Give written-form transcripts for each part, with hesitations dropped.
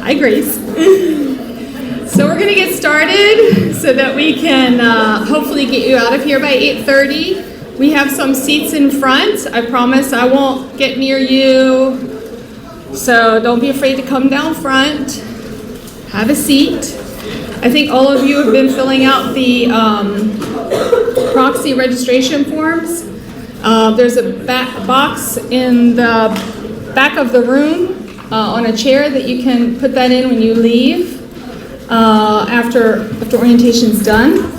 Hi, Grace. So we're going to get started so that we can hopefully get you out of here by 8:30. We have some seats in front. I promise I won't get near you. So don't be afraid to come down front. Have a seat. I think all of you have been filling out the proxy registration forms. There's a box in the back of the room on a chair that you can put that in when you leave after orientation's done.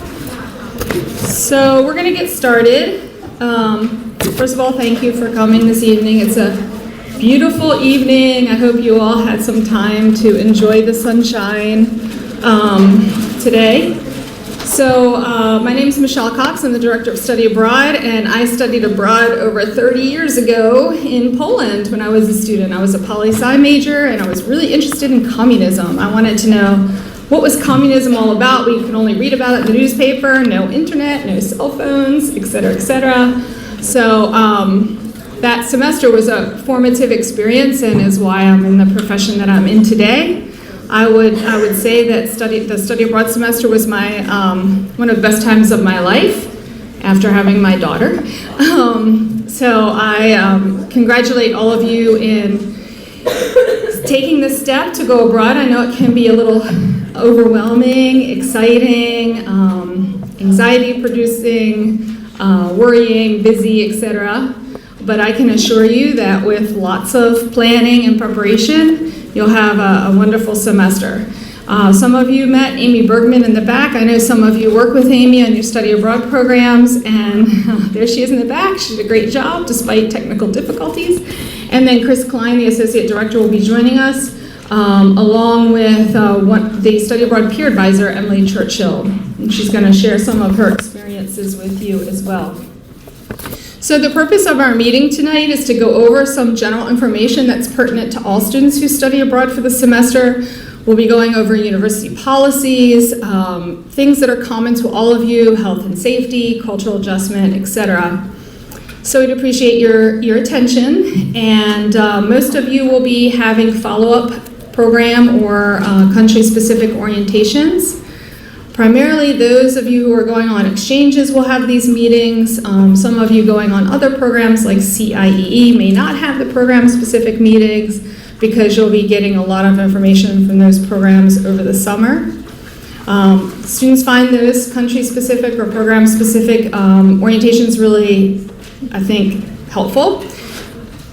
So we're going to get started. First of all, thank you for coming this evening. It's a beautiful evening. I hope you all had some time to enjoy the sunshine today. So my name is Michelle Cox. I'm the Director of Study Abroad, and I studied abroad over 30 years ago in Poland when I was a student. I was a poli-sci major, and I was really interested in communism. I wanted to know what was communism all about. We could only read about it in the newspaper, no internet, no cell phones, et cetera, et cetera. So that semester was a formative experience and is why I'm in the profession that I'm in today. I would say that the study abroad semester was my one of the best times of my life after having my daughter. So I congratulate all of you in taking this step to go abroad. I know it can be a little overwhelming, exciting, anxiety-producing, worrying, busy, etc. But I can assure you that with lots of planning and preparation, you'll have a wonderful semester. Some of you met Amy Bergman in the back. I know some of you work with Amy on your study abroad programs, and there she is in the back. She did a great job despite technical difficulties. And then Chris Klein, the Associate Director, will be joining us, along with the study abroad peer advisor, Emily Churchill. And she's going to share some of her experiences with you as well. So the purpose of our meeting tonight is to go over some general information that's pertinent to all students who study abroad for the semester. We'll be going over university policies, things that are common to all of you, health and safety, cultural adjustment, etc. So we'd appreciate your attention, and most of you will be having follow-up program or country-specific orientations. Primarily, those of you who are going on exchanges will have these meetings. Some of you going on other programs like CIEE may not have the program-specific meetings because you'll be getting a lot of information from those programs over the summer. Students find those country-specific or program-specific orientations really, I think, helpful.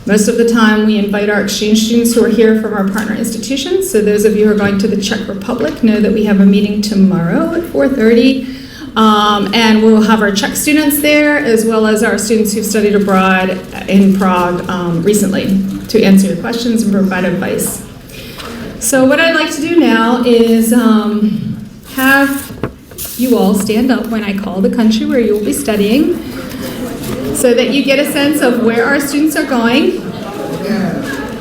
Most of the time, we invite our exchange students who are here from our partner institutions. So those of you who are going to the Czech Republic know that we have a meeting tomorrow at 4:30. And we'll have our Czech students there, as well as our students who've studied abroad in Prague recently to answer your questions and provide advice. So what I'd like to do now is have you all stand up when I call the country where you will be studying, so that you get a sense of where our students are going.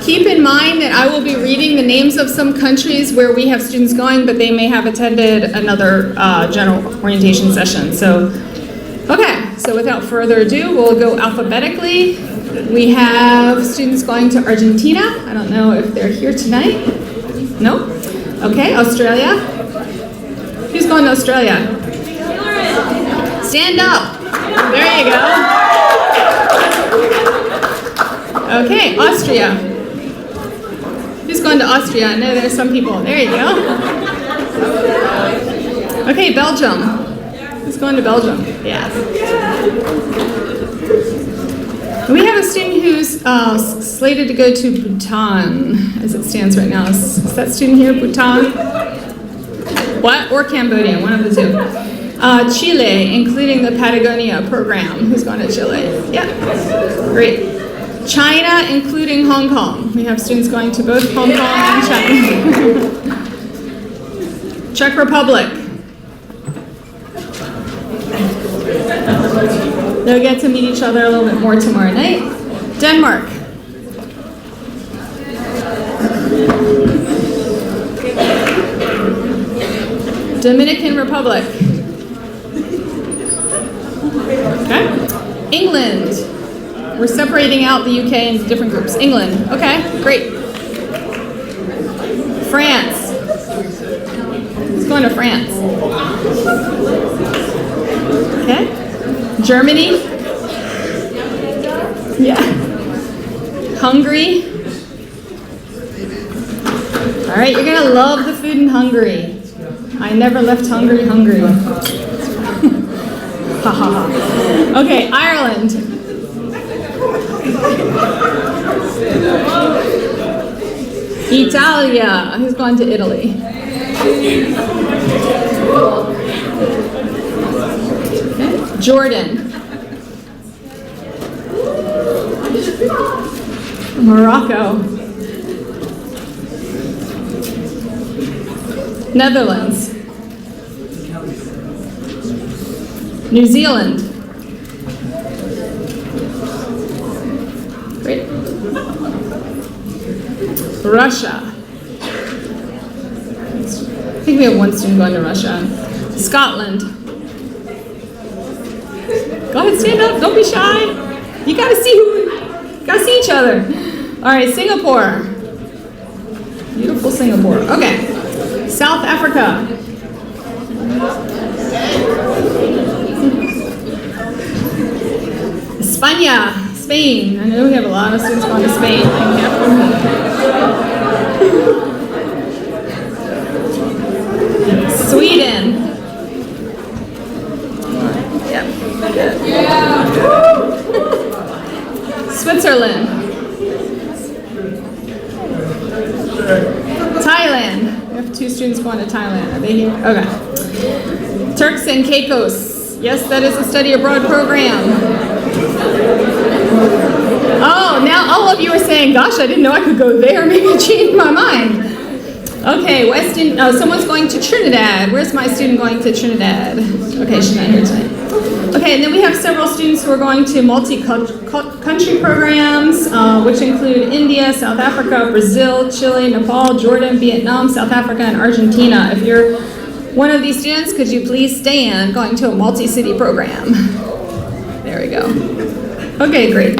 Keep in mind that I will be reading the names of some countries where we have students going, but they may have attended another general orientation session. So, okay, so without further ado, we'll go alphabetically. We have students going to Argentina. I don't know if they're here tonight. No? Okay, Australia. Who's going to Australia? Stand up. There you go. Okay, Austria. Who's going to Austria? I know there's some people. There you go. Okay, Belgium. Who's going to Belgium? Yes. We have a student who's slated to go to Bhutan, as it stands right now. Is that student here, Bhutan? What? Or Cambodia, one of the two. Chile, including the Patagonia program. Who's going to Chile? Yeah, great. China, including Hong Kong. We have students going to both Hong Kong and China. Czech Republic. They'll get to meet each other a little bit more tomorrow night. Denmark. Dominican Republic. Okay. England. We're separating out the UK into different groups. England. Okay, great. France? Who's going to France? Okay. Germany? Yeah. Hungary? All right, you're going to love the food in Hungary. I never left Hungary hungry. Okay, Ireland. Italia. Who's going to Italy? Okay. Jordan. Morocco. Netherlands. New Zealand. Great. Russia. I think we have one student going to Russia. Scotland. Go ahead, stand up. Don't be shy. You gotta see each other. All right, Singapore. Beautiful Singapore. Okay. South Africa. Spain. I know we have a lot of students going to Spain. Sweden. Yep. Good. Switzerland. Thailand. We have 2 students going to Thailand. Are they here? Okay. Turks and Caicos. Yes, that is a study abroad program. Oh, now all of you are saying, gosh, I didn't know I could go there. Maybe I changed my mind. Okay, someone's going to Trinidad. Where's my student going to Trinidad? Okay, she's not here tonight. Okay, and then we have several students who are going to multi-country programs, which include India, South Africa, Brazil, Chile, Nepal, Jordan, Vietnam, South Africa, and Argentina. If you're one of these students, could you please stand going to a multi-city program? There we go. Okay, great.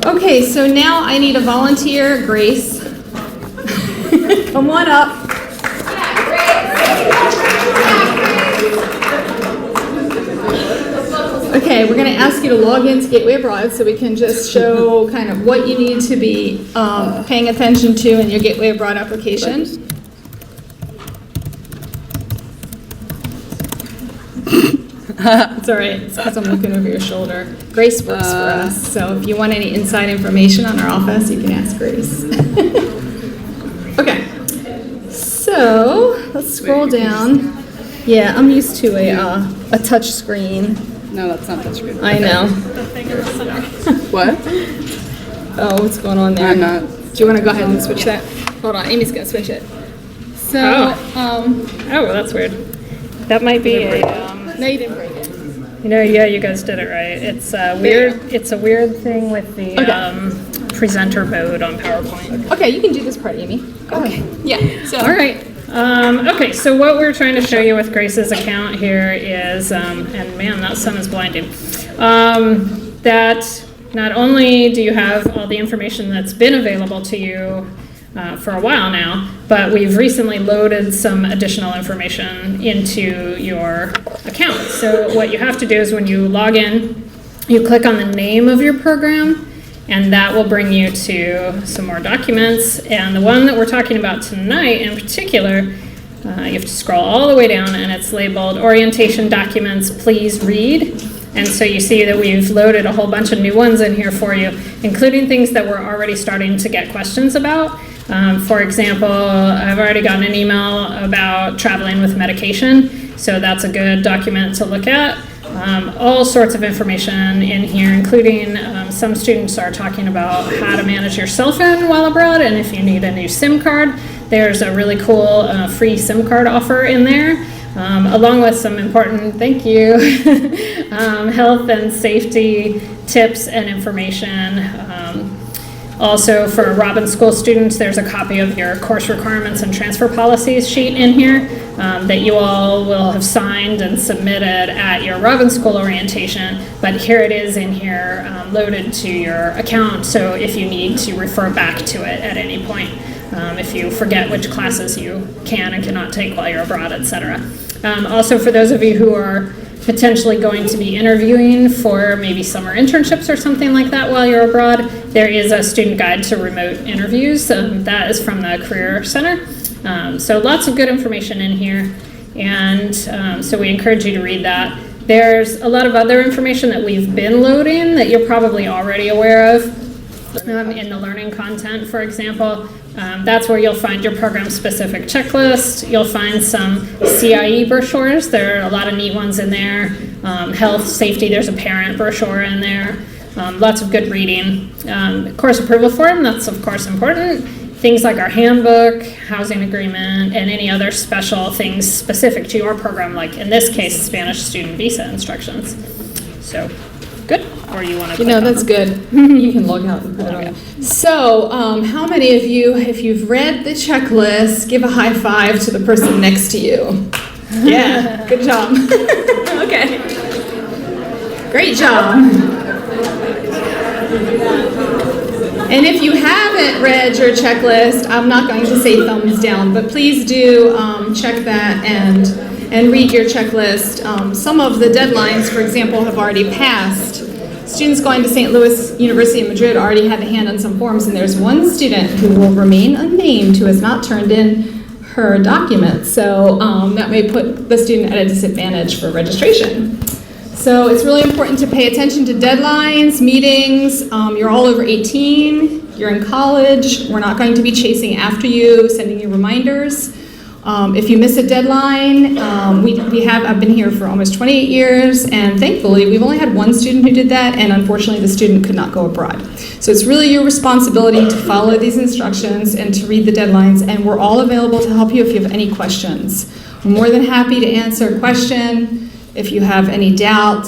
Okay, so now I need a volunteer, Grace. Come on up. Okay, we're going to ask you to log into Gateway Abroad so we can just show kind of what you need to be paying attention to in your Gateway Abroad application. It's all right, it's because I'm looking over your shoulder. Grace works for us, so if you want any inside information on our office, you can ask Grace. Okay, so let's scroll down. Yeah, I'm used to a touch screen. No, that's not touch screen. I know. What? Oh, what's going on there? I'm not. Do you want to go ahead and switch that? Hold on, Amy's going to switch it. So, Oh, well, that's weird. That might be a, no, you didn't break it. yeah, you guys did it right. It's weird. It's a weird thing with the presenter mode on PowerPoint. Okay, you can do this part, Amy. Go ahead. Yeah. So. All right. Okay, so what we're trying to show you with Grace's account here is, and man, that sun is blinding, that not only do you have all the information that's been available to you for a while now, but we've recently loaded some additional information into your account. So what you have to do is when you log in, you click on the name of your program, and that will bring you to some more documents. And the one that we're talking about tonight in particular, you have to scroll all the way down, and it's labeled Orientation Documents, Please Read. And so you see that we've loaded a whole bunch of new ones in here for you, including things that we're already starting to get questions about. For example, I've already gotten an email about traveling with medication, so that's a good document to look at. All sorts of information in here, including some students are talking about how to manage your cell phone while abroad, and if you need a new SIM card, there's a really cool free SIM card offer in there, along with some important, thank you, health and safety tips and information. Also, for Robin School students, there's a copy of your course requirements and transfer policies sheet in here that you all will have signed and submitted at your Robin School orientation, but here it is in here loaded to your account, so if you need to refer back to it at any point, if you forget which classes you can and cannot take while you're abroad, etc. Also, for those of you who are potentially going to be interviewing for maybe summer internships or something like that while you're abroad, there is a student guide to remote interviews. That is from the Career Center. So lots of good information in here, and so we encourage you to read that. There's a lot of other information that we've been loading that you're probably already aware of in the learning content, for example. That's where you'll find your program-specific checklist. You'll find some CIE brochures. There are a lot of neat ones in there. Health, safety, there's a parent brochure in there. Lots of good reading. Course approval form, that's of course important. Things like our handbook, housing agreement, and any other special things specific to your program, like in this case, Spanish student visa instructions. So, good? Or you want to that's good. You can log out and put it on. So, how many of you, if you've read the checklist, give a high five to the person next to you? Yeah, good job. Okay. Great job. And if you haven't read your checklist, I'm not going to say thumbs down, but please do check that and read your checklist. Some of the deadlines, for example, have already passed. Students going to St. Louis University in Madrid already had a hand on some forms, and there's one student who will remain unnamed who has not turned in her documents. So that may put the student at a disadvantage for registration. So it's really important to pay attention to deadlines, meetings. You're all over 18, you're in college. We're not going to be chasing after you, sending you reminders. If you miss a deadline, I've been here for almost 28 years, and thankfully we've only had one student who did that, and unfortunately the student could not go abroad. So it's really your responsibility to follow these instructions and to read the deadlines, and we're all available to help you if you have any questions. We're more than happy to answer a question. If you have any doubt,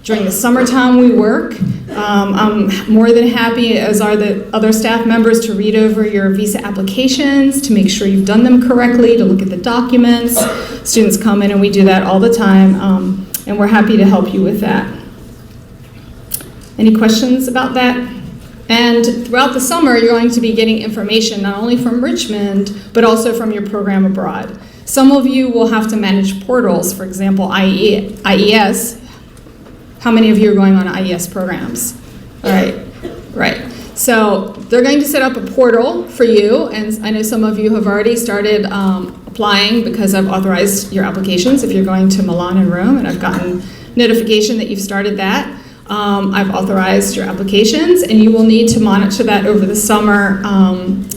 during the summertime we work. I'm more than happy, as are the other staff members, to read over your visa applications, to make sure you've done them correctly, to look at the documents. Students come in and we do that all the time, and we're happy to help you with that. Any questions about that? And throughout the summer, you're going to be getting information not only from Richmond, but also from your program abroad. Some of you will have to manage portals, for example, IES. How many of you are going on IES programs? All right. So they're going to set up a portal for you, and I know some of you have already started applying because I've authorized your applications if you're going to Milan and Rome, and I've gotten notification that you've started that. I've authorized your applications, and you will need to monitor that over the summer.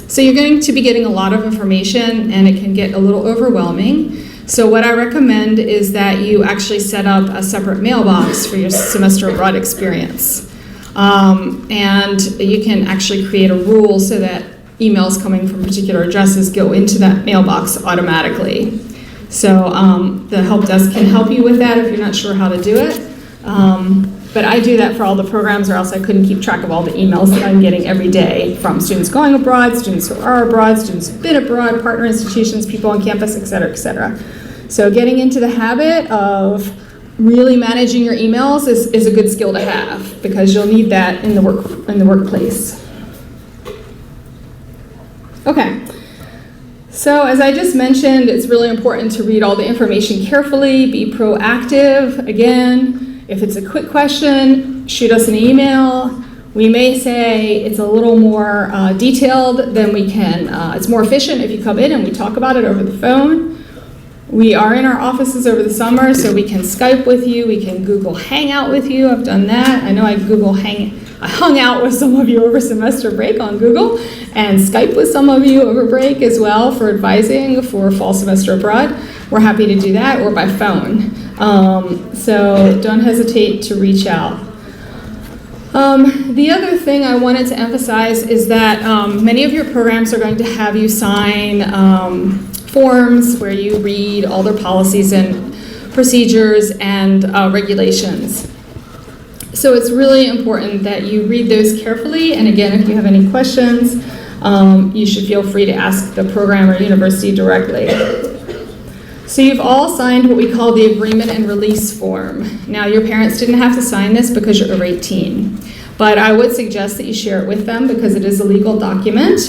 So you're going to be getting a lot of information, and it can get a little overwhelming. So what I recommend is that you actually set up a separate mailbox for your semester abroad experience. And you can actually create a rule so that emails coming from particular addresses go into that mailbox automatically. So the help desk can help you with that if you're not sure how to do it. But I do that for all the programs, or else I couldn't keep track of all the emails that I'm getting every day from students going abroad, students who are abroad, students who've been abroad, partner institutions, people on campus, et cetera, et cetera. So getting into the habit of really managing your emails is a good skill to have, because you'll need that in the workplace. Okay. So as I just mentioned, it's really important to read all the information carefully, be proactive. Again, if it's a quick question, shoot us an email. We may say it's a little more detailed than we can. It's more efficient if you come in and we talk about it over the phone. We are in our offices over the summer, so we can Skype with you, we can Google Hangout with you. I've done that. I know I hung out with some of you over semester break on Google, and Skype with some of you over break as well for advising for fall semester abroad. We're happy to do that, or by phone. So don't hesitate to reach out. The other thing I wanted to emphasize is that many of your programs are going to have you sign forms where you read all their policies and procedures and regulations. So it's really important that you read those carefully, and again, if you have any questions, you should feel free to ask the program or university directly. So you've all signed what we call the agreement and release form. Now, your parents didn't have to sign this because you're over 18, but I would suggest that you share it with them because it is a legal document.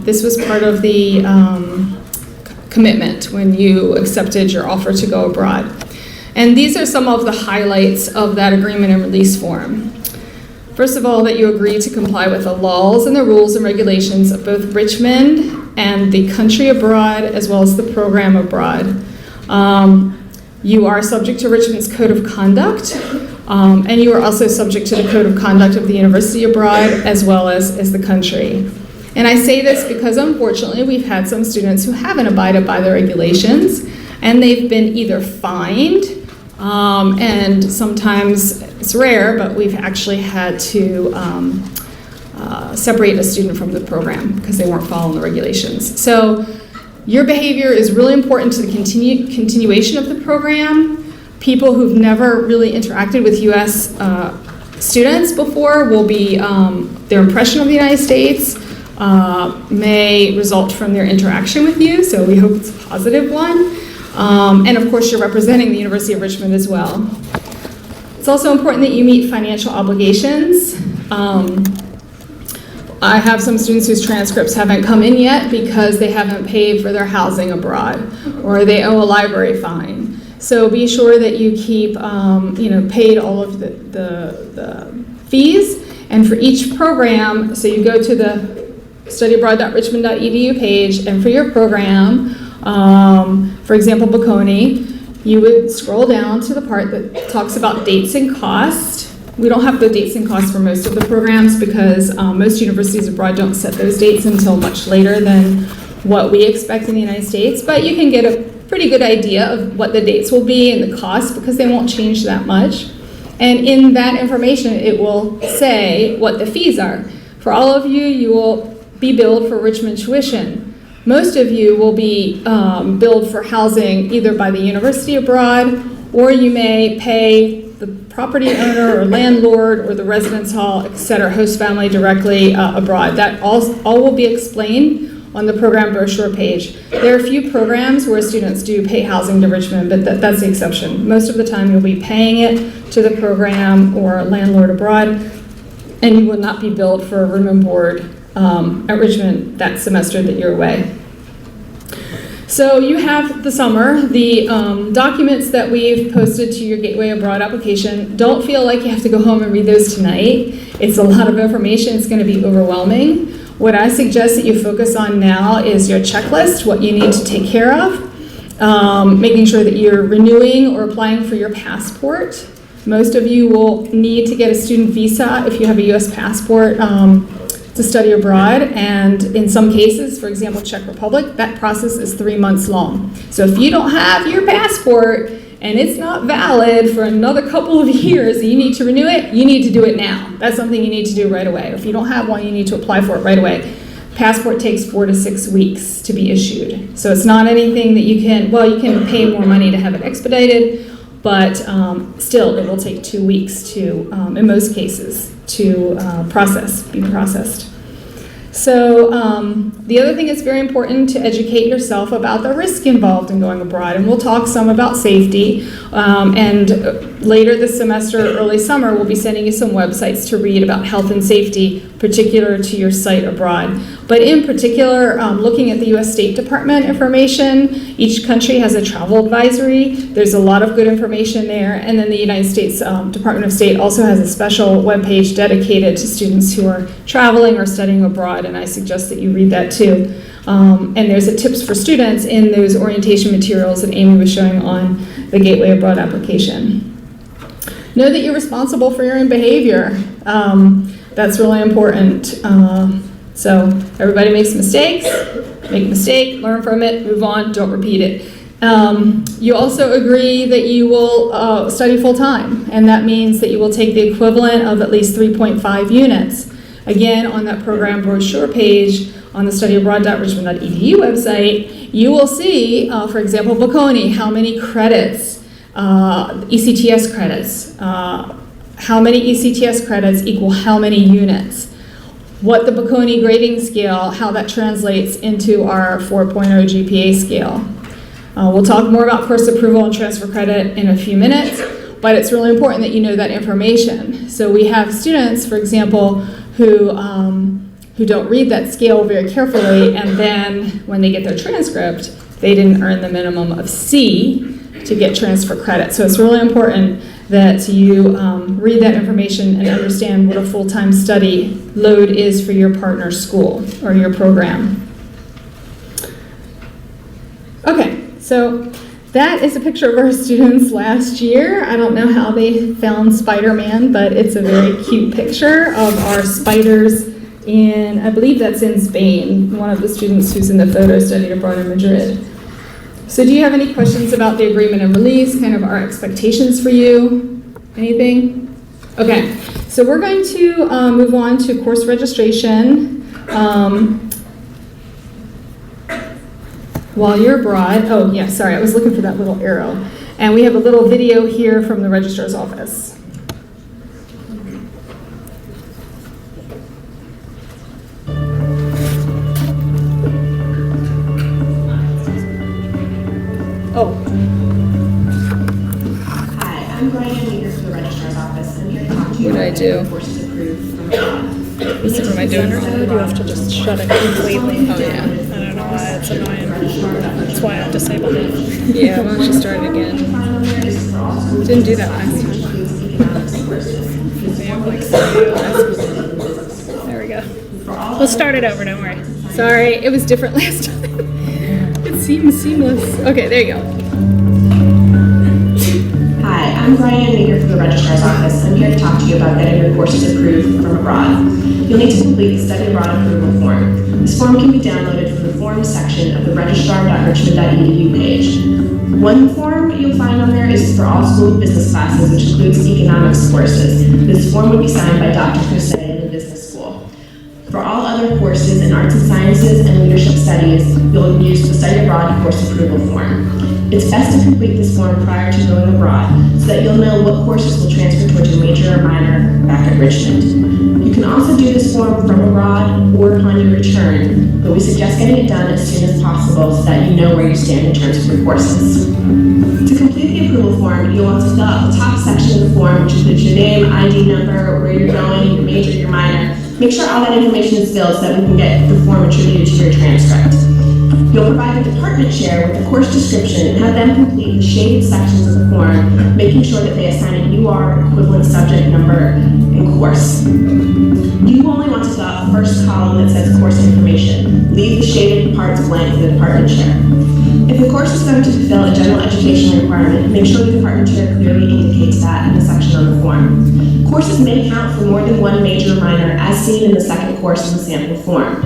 This was part of the commitment when you accepted your offer to go abroad. And these are some of the highlights of that agreement and release form. First of all, that you agree to comply with the laws and the rules and regulations of both Richmond and the country abroad, as well as the program abroad. You are subject to Richmond's code of conduct, and you are also subject to the code of conduct of the university abroad, as well as the country. And I say this because unfortunately we've had some students who haven't abided by the regulations, and they've been either fined, and sometimes it's rare, but we've actually had to separate a student from the program because they weren't following the regulations. So your behavior is really important to the continuation of the program. People who've never really interacted with U.S. Students before will be, their impression of the United States may result from their interaction with you, so we hope it's a positive one. And of course, you're representing the University of Richmond as well. It's also important that you meet financial obligations. I have some students whose transcripts haven't come in yet because they haven't paid for their housing abroad, or they owe a library fine. So be sure that you keep, paid all of the fees. And for each program, so you go to the studyabroad.richmond.edu page, and for your program, for example, Bocconi, you would scroll down to the part that talks about dates and cost. We don't have the dates and costs for most of the programs because most universities abroad don't set those dates until much later than what we expect in the United States, but you can get a pretty good idea of what the dates will be and the cost because they won't change that much. And in that information, it will say what the fees are. For all of you, you will be billed for Richmond tuition. Most of you will be billed for housing either by the university abroad, or you may pay the property owner or landlord or the residence hall, etc., host family directly abroad. That all will be explained on the program brochure page. There are a few programs where students do pay housing to Richmond, but that's the exception. Most of the time you'll be paying it to the program or landlord abroad, and you will not be billed for room and board at Richmond that semester that you're away. So you have the summer, the documents that we've posted to your Gateway Abroad application. Don't feel like you have to go home and read those tonight. It's a lot of information. It's going to be overwhelming. What I suggest that you focus on now is your checklist, what you need to take care of, making sure that you're renewing or applying for your passport. Most of you will need to get a student visa if you have a U.S. passport to study abroad, and in some cases, for example, Czech Republic, that process is 3 months long. So if you don't have your passport and it's not valid for another couple of years and you need to renew it, you need to do it now. That's something you need to do right away. If you don't have one, you need to apply for it right away. Passport takes 4 to 6 weeks to be issued. So it's not anything that you can pay more money to have it expedited, but still it will take 2 weeks to, in most cases, to be processed. So the other thing is very important to educate yourself about the risk involved in going abroad, and we'll talk some about safety, and later this semester, early summer, we'll be sending you some websites to read about health and safety particular to your site abroad. But in particular, looking at the U.S. State Department information, each country has a travel advisory. There's a lot of good information there, and then the United States Department of State also has a special webpage dedicated to students who are traveling or studying abroad, and I suggest that you read that too. And there's a tips for students in those orientation materials that Amy was showing on the Gateway Abroad application. Know that you're responsible for your own behavior. That's really important. So everybody makes mistakes. Make a mistake, learn from it, move on, don't repeat it. You also agree that you will study full-time, and that means that you will take the equivalent of at least 3.5 units. Again, on that program brochure page on the studyabroad.richmond.edu website, you will see, for example, Bocconi, how many credits, ECTS credits, how many ECTS credits equal how many units, what the Bocconi grading scale, how that translates into our 4.0 GPA scale. We'll talk more about course approval and transfer credit in a few minutes, but it's really important that you know that information. So we have students, for example, who don't read that scale very carefully, and then when they get their transcript, they didn't earn the minimum of C to get transfer credit. So it's really important that you read that information and understand what a full-time study load is for your partner school or your program. Okay, so that is a picture of our students last year. I don't know how they found Spider-Man, but it's a very cute picture of our spiders in, I believe that's in Spain, one of the students who's in the photo study abroad in Madrid. So do you have any questions about the agreement and release, kind of our expectations for you? Anything? Okay, so we're going to move on to course registration. While you're abroad, oh yeah, sorry, I was looking for that little arrow. And we have a little video here from the registrar's office. Oh. Hi, I'm Brian Leader from the registrar's office. I'm here to talk to you What did I do? about courses approved from abroad. Is it from my donor mode? You have to just shut it completely. Oh, yeah. I don't know why it's annoying. That's why I disabled it. Yeah, why don't you start it again? Didn't do that last time. We have like 3 There we go. We'll start it over, don't worry. Sorry, it was different last time. It seems seamless. Okay, there you go. Hi, I'm Brian Leader from the registrar's office. I'm here to talk to you about getting your courses approved from abroad. You'll need to complete the study abroad approval form. This form can be downloaded from the forms section of the registrar.richmond.edu page. One form you'll find on there is for all school business classes, which includes economics courses. This form would be signed by Dr. Crusade in the business school. For all other courses in arts and sciences and leadership studies, you'll use the study abroad course approval form. It's best to complete this form prior to going abroad so that you'll know what courses will transfer towards your major or minor back at Richmond. You can also do this form from abroad or upon your return, but we suggest getting it done as soon as possible so that you know where you stand in terms of your courses. To complete the approval form, you'll want to fill out the top section of the form, which includes your name, ID number, where you're going, your major, your minor. Make sure all that information is filled so that we can get the form attributed to your transcript. You'll provide the department chair with the course description and have them complete the shaded sections of the form, making sure that they assign a UR equivalent subject number and course. You only want to fill out the first column that says course information. Leave the shaded parts blank for the department chair. If the course is going to fulfill a general education requirement, make sure the department chair clearly indicates that in the section on the form. Courses may count for more than one major or minor, as seen in the second course in the sample form.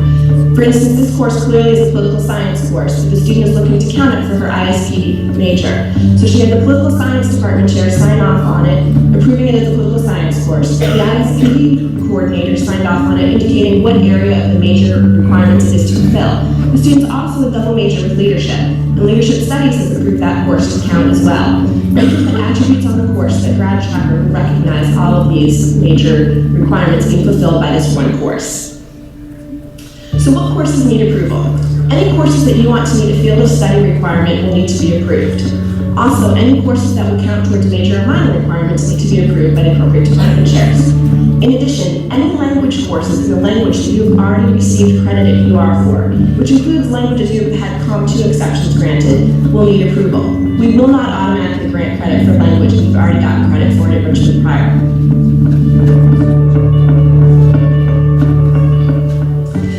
For instance, this course clearly is a political science course, but the student is looking to count it for her ISP major. So she had the political science department chair sign off on it, approving it as a political science course. The ISP coordinator signed off on it, indicating what area of the major requirements it is to fulfill. The student's also a double major with leadership, and leadership studies has approved that course to count as well. You can put attributes on the course that Grad Tracker will recognize all of these major requirements being fulfilled by this one course. So what courses need approval? Any courses that you want to meet a field of study requirement will need to be approved. Also, any courses that will count towards major or minor requirements need to be approved by the appropriate department chairs. In addition, any language courses in the language that you have already received credit at UR for, which includes languages you have had COM2 exceptions granted, will need approval. We will not automatically grant credit for language if you've already gotten credit for it at Richmond prior.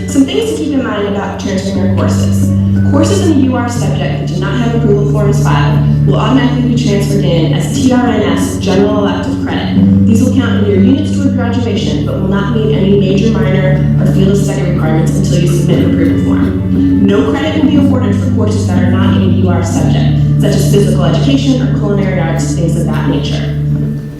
Some things to keep in mind about transferring your courses. Courses in the UR subject that do not have approval forms filed will automatically be transferred in as TRNS General Elective Credit. These will count in your units toward graduation, but will not meet any major, minor, or field of study requirements until you submit an approval form. No credit will be awarded for courses that are not in a UR subject, such as physical education or culinary arts, things of that nature.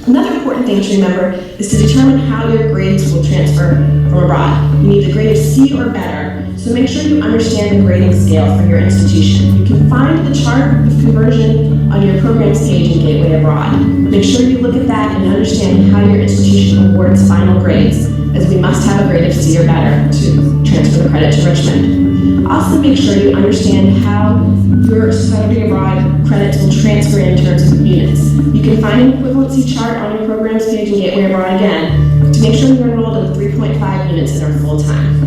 Another important thing to remember is to determine how your grades will transfer from abroad. You need the grade of C C or better, so make sure you understand the grading scale for your institution. You can find the chart of conversion on your programs page in Gateway Abroad. Make sure you look at that and understand how your institution awards final grades, as we must have a grade of C or better to transfer the credit to Richmond. Also, make sure you understand how your study abroad credits will transfer in terms of units. You can find an equivalency chart on your programs page in Gateway Abroad again to make sure you're enrolled in 3.5 units and are full-time.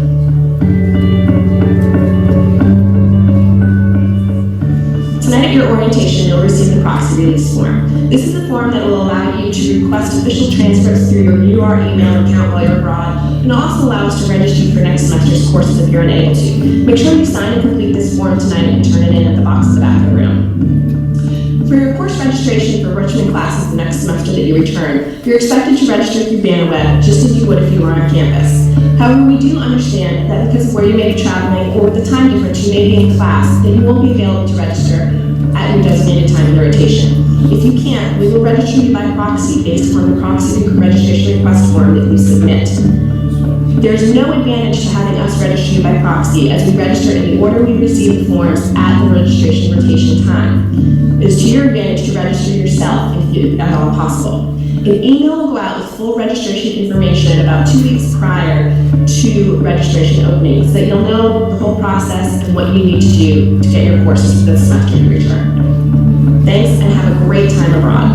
Tonight at your orientation, you'll receive the proxy release form. This is the form that will allow you to request official transcripts through your UR email account while you're abroad, and it'll also allow us to register you for next semester's courses if you're unable to. Make sure you sign and complete this form tonight and turn it in at the box at the back of the room. For your course registration for Richmond classes the next semester that you return, you're expected to register through BandWeb, just as you would if you were on campus. However, we do understand that because of where you may be traveling or the time difference you may be in class, that you won't be available to register at your designated time in the rotation. If you can't, we will register you by proxy based upon the proxy registration request form that you submit. There's no advantage to having us register you by proxy, as we register in the order we receive the forms at the registration rotation time. It is to your advantage to register yourself if at all possible. An email will go out with full registration information about 2 weeks prior to registration opening, so that you'll know the whole process and what you need to do to get your courses for this semester in return. Thanks, and have a great time abroad.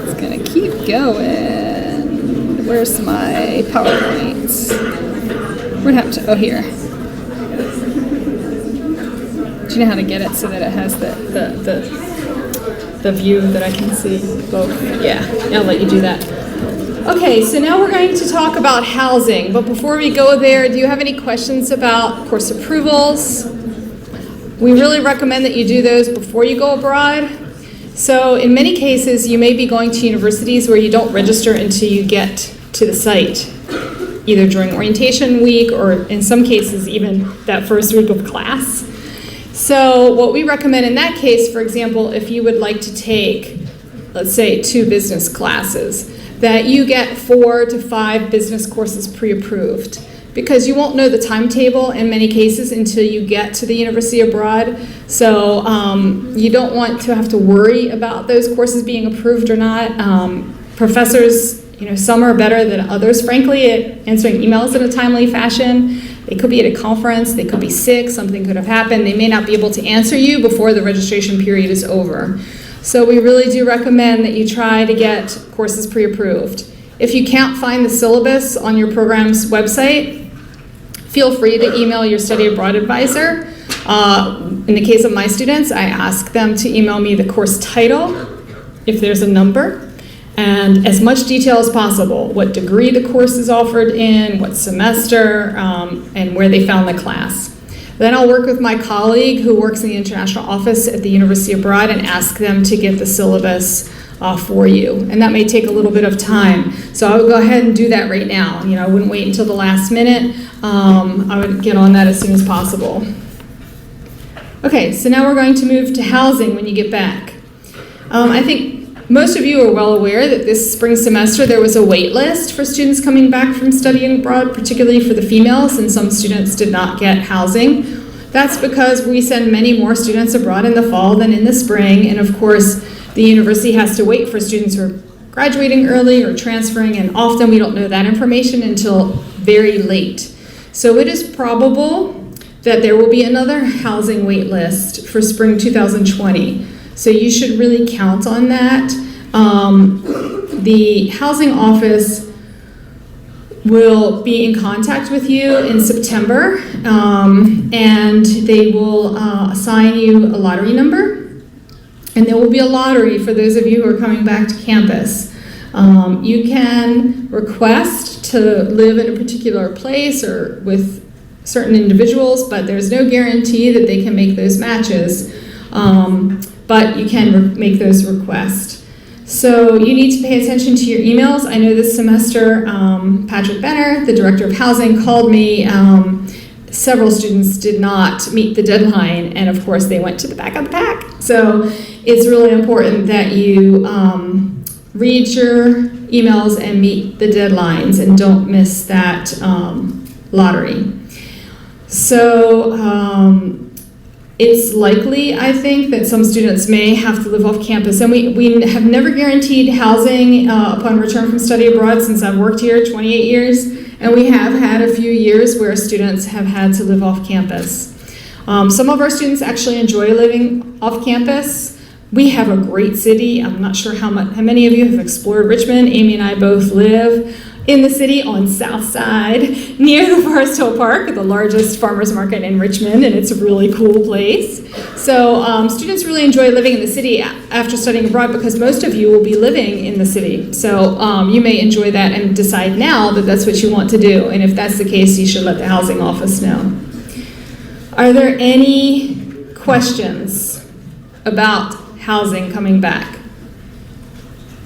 It's gonna keep going. Where's my PowerPoints? We're gonna have to, oh, here. Do you know how to get it so that it has the view that I can see both? Yeah, I'll let you do that. Okay, so now we're going to talk about housing, but before we go there, do you have any questions about course approvals? We really recommend that you do those before you go abroad. So in many cases, you may be going to universities where you don't register until you get to the site, either during orientation week or in some cases even that first week of class. So what we recommend in that case, for example, if you would like to take, let's say, 2 business classes, that you get 4 to 5 business courses pre-approved, because you won't know the timetable in many cases until you get to the university abroad. So you don't want to have to worry about those courses being approved or not. Professors, some are better than others, frankly, at answering emails in a timely fashion. They could be at a conference, they could be sick, something could have happened. They may not be able to answer you before the registration period is over. So we really do recommend that you try to get courses pre-approved. If you can't find the syllabus on your program's website, feel free to email your study abroad advisor. In the case of my students, I ask them to email me the course title, if there's a number, and as much detail as possible, what degree the course is offered in, what semester, and where they found the class. Then I'll work with my colleague who works in the international office at the university abroad and ask them to get the syllabus for you. And that may take a little bit of time. So I would go ahead and do that right now. I wouldn't wait until the last minute. I would get on that as soon as possible. Okay, so now we're going to move to housing when you get back. I think most of you are well aware that this spring semester there was a wait list for students coming back from studying abroad, particularly for the females, and some students did not get housing. That's because we send many more students abroad in the fall than in the spring, and of course the university has to wait for students who are graduating early or transferring, and often we don't know that information until very late. So it is probable that there will be another housing wait list for spring 2020. So you should really count on that. The housing office will be in contact with you in September, and they will assign you a lottery number. And there will be a lottery for those of you who are coming back to campus. You can request to live in a particular place or with certain individuals, but there's no guarantee that they can make those matches. But you can make those requests. So you need to pay attention to your emails. I know this semester, Patrick Benner, the director of housing, called me several students did not meet the deadline, and of course they went to the back of the pack. So it's really important that you read your emails and meet the deadlines and don't miss that lottery. So it's likely, I think, that some students may have to live off campus, and we have never guaranteed housing upon return from study abroad since I've worked here 28 years, and we have had a few years where students have had to live off campus. Some of our students actually enjoy living off campus. We have a great city. I'm not sure how many of you have explored Richmond. Amy and I both live in the city on South Side near the Forest Hill Park, the largest farmers market in Richmond, and it's a really cool place. So students really enjoy living in the city after studying abroad because most of you will be living in the city. So you may enjoy that and decide now that that's what you want to do, and if that's the case, you should let the housing office know. Are there any questions about housing coming back?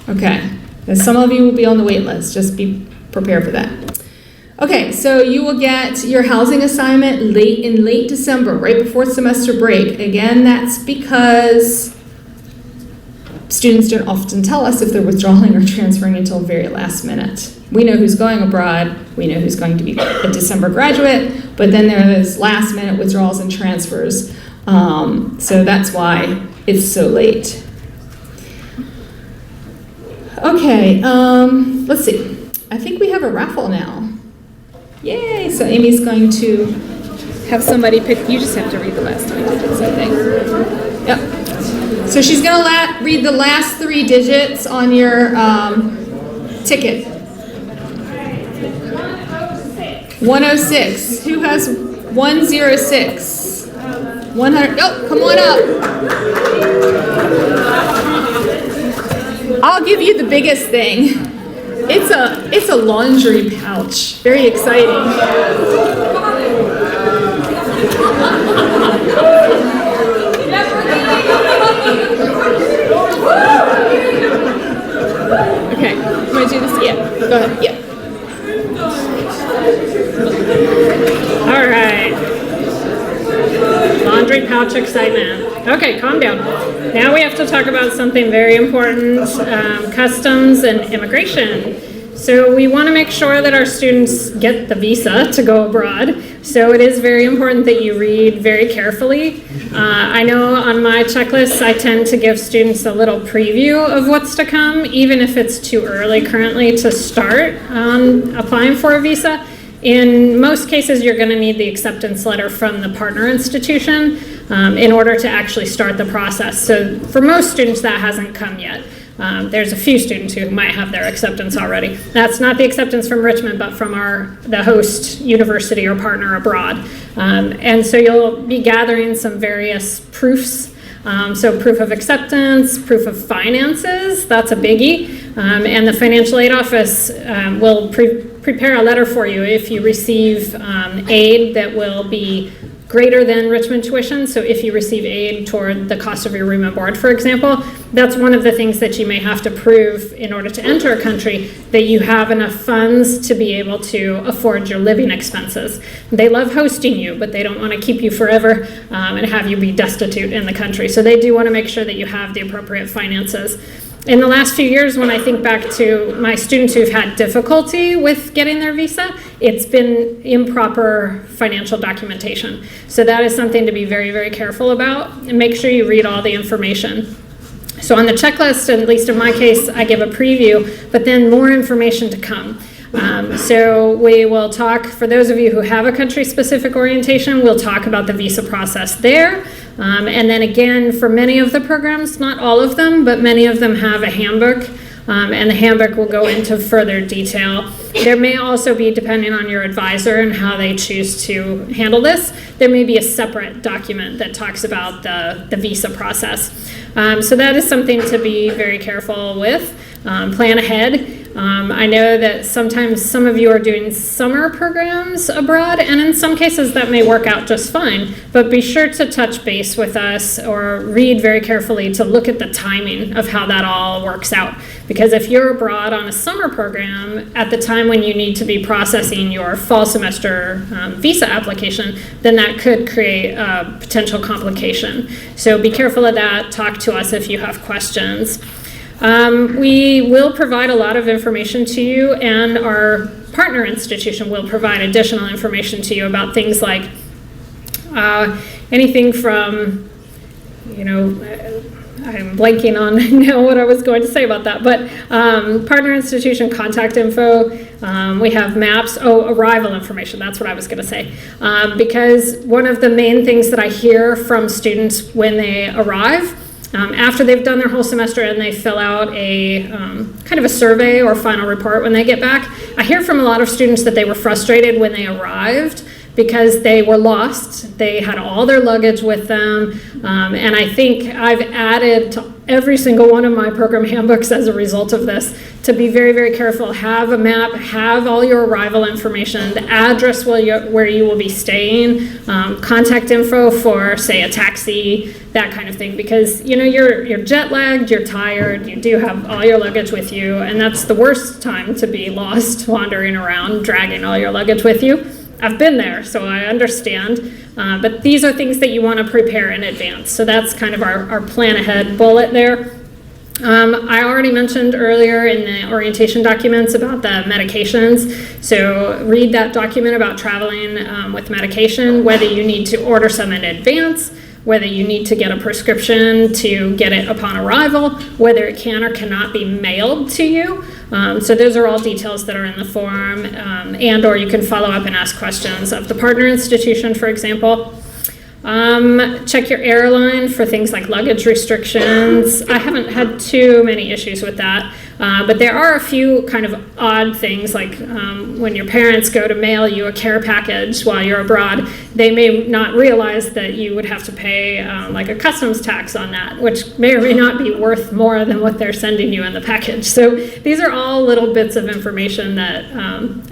Okay. And some of you will be on the wait list. Just be prepared for that. Okay, so you will get your housing assignment in late December, right before semester break. Again, that's because students don't often tell us if they're withdrawing or transferring until very last minute. We know who's going abroad. We know who's going to be a December graduate, but then there are those last minute withdrawals and transfers. So that's why it's so late. Okay, let's see. I think we have a raffle now. Yay! So Amy's going to Have somebody pick, you just have to read the last 3 digits, I think. Yep. So she's going to read the last 3 digits on your ticket. 106. Who has 106? 100. Oh, come on up. I'll give you the biggest thing. It's a laundry pouch. Very exciting. Okay, I'm gonna do this. Yeah, go ahead. Yeah. All right. Laundry pouch excitement. Okay, calm down. Now we have to talk about something very important, customs and immigration. So we want to make sure that our students get the visa to go abroad. So it is very important that you read very carefully. I know on my checklist, I tend to give students a little preview of what's to come, even if it's too early currently to start applying for a visa. In most cases, you're going to need the acceptance letter from the partner institution in order to actually start the process. So for most students, that hasn't come yet. There's a few students who might have their acceptance already. That's not the acceptance from Richmond, but from the host university or partner abroad. And so you'll be gathering some various proofs. So proof of acceptance, proof of finances, that's a biggie. And the financial aid office will prepare a letter for you if you receive aid that will be greater than Richmond tuition. So if you receive aid toward the cost of your room and board, for example, that's one of the things that you may have to prove in order to enter a country, that you have enough funds to be able to afford your living expenses. They love hosting you, but they don't want to keep you forever and have you be destitute in the country. So they do want to make sure that you have the appropriate finances. In the last few years, when I think back to my students who've had difficulty with getting their visa, it's been improper financial documentation. So that is something to be very, very careful about, and make sure you read all the information. So on the checklist, at least in my case, I give a preview, but then more information to come. So we will talk, for those of you who have a country-specific orientation, we'll talk about the visa process there. And then again, for many of the programs, not all of them, but many of them have a handbook, and the handbook will go into further detail. There may also be, depending on your advisor and how they choose to handle this, there may be a separate document that talks about the visa process. So that is something to be very careful with. Plan ahead. I know that sometimes some of you are doing summer programs abroad, and in some cases that may work out just fine, but be sure to touch base with us or read very carefully to look at the timing of how that all works out. Because if you're abroad on a summer program at the time when you need to be processing your fall semester visa application, then that could create a potential complication. So be careful of that. Talk to us if you have questions. We will provide a lot of information to you, and our partner institution will provide additional information to you about things like anything from, I'm blanking on now what I was going to say about that, but partner institution contact info, we have maps, arrival information, that's what I was going to say. Because one of the main things that I hear from students when they arrive, after they've done their whole semester and they fill out a kind of a survey or final report when they get back, I hear from a lot of students that they were frustrated when they arrived because they were lost. They had all their luggage with them, and I think I've added to every single one of my program handbooks as a result of this to be very, very careful. Have a map, have all your arrival information, the address where you will be staying, contact info for, say, a taxi, that kind of thing, because you're jet lagged, you're tired, you do have all your luggage with you, and that's the worst time to be lost, wandering around, dragging all your luggage with you. I've been there, so I understand, but these are things that you want to prepare in advance. So that's kind of our plan ahead bullet there. I already mentioned earlier in the orientation documents about the medications. So read that document about traveling with medication, whether you need to order some in advance, whether you need to get a prescription to get it upon arrival, whether it can or cannot be mailed to you. So those are all details that are in the form, and or you can follow up and ask questions of the partner institution, for example. Check your airline for things like luggage restrictions. I haven't had too many issues with that, but there are a few kind of odd things, like when your parents go to mail you a care package while you're abroad, they may not realize that you would have to pay like a customs tax on that, which may or may not be worth more than what they're sending you in the package. So these are all little bits of information that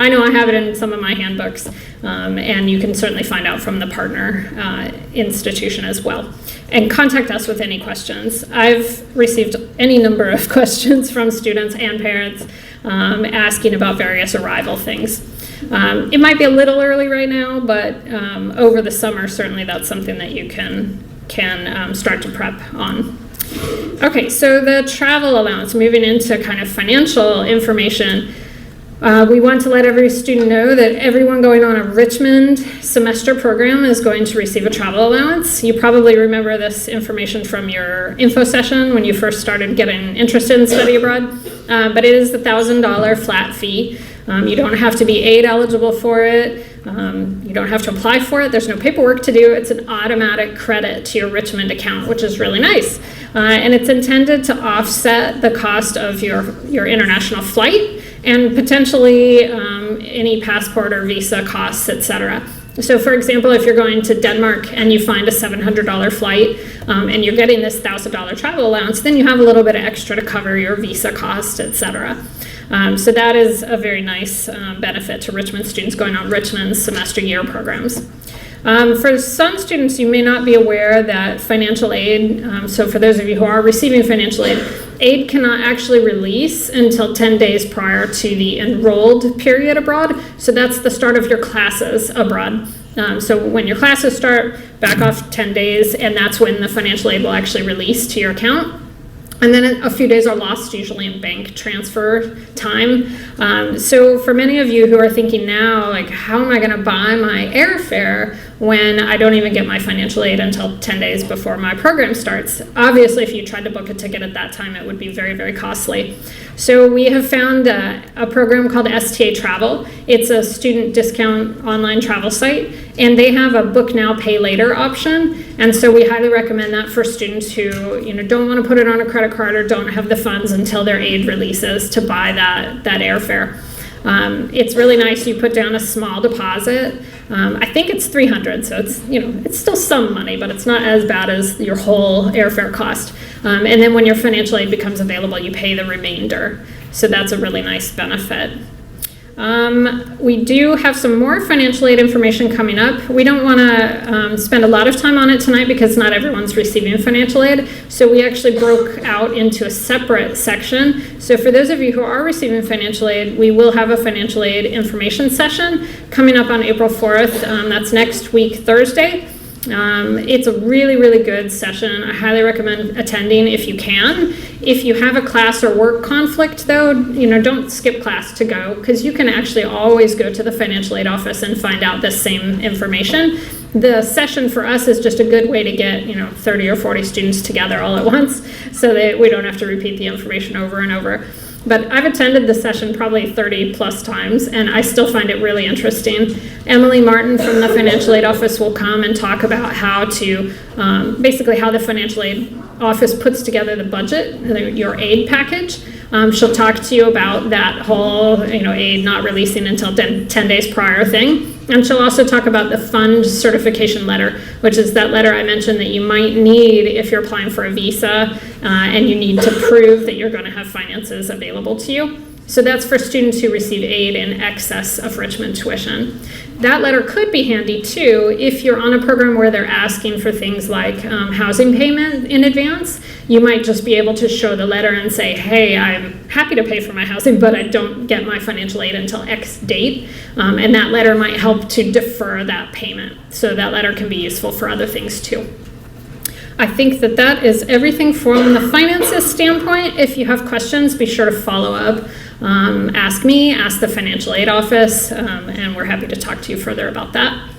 I know I have it in some of my handbooks, and you can certainly find out from the partner institution as well. And contact us with any questions. I've received any number of questions from students and parents asking about various arrival things. It might be a little early right now, but over the summer, certainly that's something that you can start to prep on. Okay, so the travel allowance, moving into kind of financial information. We want to let every student know that everyone going on a Richmond semester program is going to receive a travel allowance. You probably remember this information from your info session when you first started getting interested in study abroad, but it is the $1,000 flat fee. You don't have to be aid eligible for it. You don't have to apply for it. There's no paperwork to do. It's an automatic credit to your Richmond account, which is really nice. And it's intended to offset the cost of your international flight and potentially any passport or visa costs, etc. So for example, if you're going to Denmark and you find a $700 flight and you're getting this $1,000 travel allowance, then you have a little bit of extra to cover your visa cost, etc. So that is a very nice benefit to Richmond students going on Richmond's semester year programs. For some students, you may not be aware that financial aid, so for those of you who are receiving financial aid cannot actually release until 10 days prior to the enrolled period abroad. So that's the start of your classes abroad. So when your classes start, back off 10 days, and that's when the financial aid will actually release to your account. And then a few days are lost, usually in bank transfer time. So for many of you who are thinking now, like, how am I going to buy my airfare when I don't even get my financial aid until 10 days before my program starts? Obviously, if you tried to book a ticket at that time, it would be very, very costly. So we have found a program called STA Travel. It's a student discount online travel site, and they have a book now, pay later option. And so we highly recommend that for students who don't want to put it on a credit card or don't have the funds until their aid releases to buy that airfare. It's really nice. You put down a small deposit. I think it's $300, so it's still some money, but it's not as bad as your whole airfare cost. And then when your financial aid becomes available, you pay the remainder. So that's a really nice benefit. We do have some more financial aid information coming up. We don't want to spend a lot of time on it tonight because not everyone's receiving financial aid. So we actually broke out into a separate section. So for those of you who are receiving financial aid, we will have a financial aid information session coming up on April 4th. That's next week, Thursday. It's a really, really good session. I highly recommend attending if you can. If you have a class or work conflict, though, don't skip class to go, because you can actually always go to the financial aid office and find out the same information. The session for us is just a good way to get 30 or 40 students together all at once, so that we don't have to repeat the information over and over. But I've attended the session probably 30 plus times, and I still find it really interesting. Emily Martin from the financial aid office will come and talk about how to, basically how the financial aid office puts together the budget, your aid package. She'll talk to you about that whole, aid not releasing until 10 days prior thing. And she'll also talk about the fund certification letter, which is that letter I mentioned that you might need if you're applying for a visa and you need to prove that you're going to have finances available to you. So that's for students who receive aid in excess of Richmond tuition. That letter could be handy too if you're on a program where they're asking for things like housing payment in advance. You might just be able to show the letter and say, hey, I'm happy to pay for my housing, but I don't get my financial aid until X date. And that letter might help to defer that payment. So that letter can be useful for other things too. I think that is everything from the finances standpoint. If you have questions, be sure to follow up. Ask me, ask the financial aid office, and we're happy to talk to you further about that.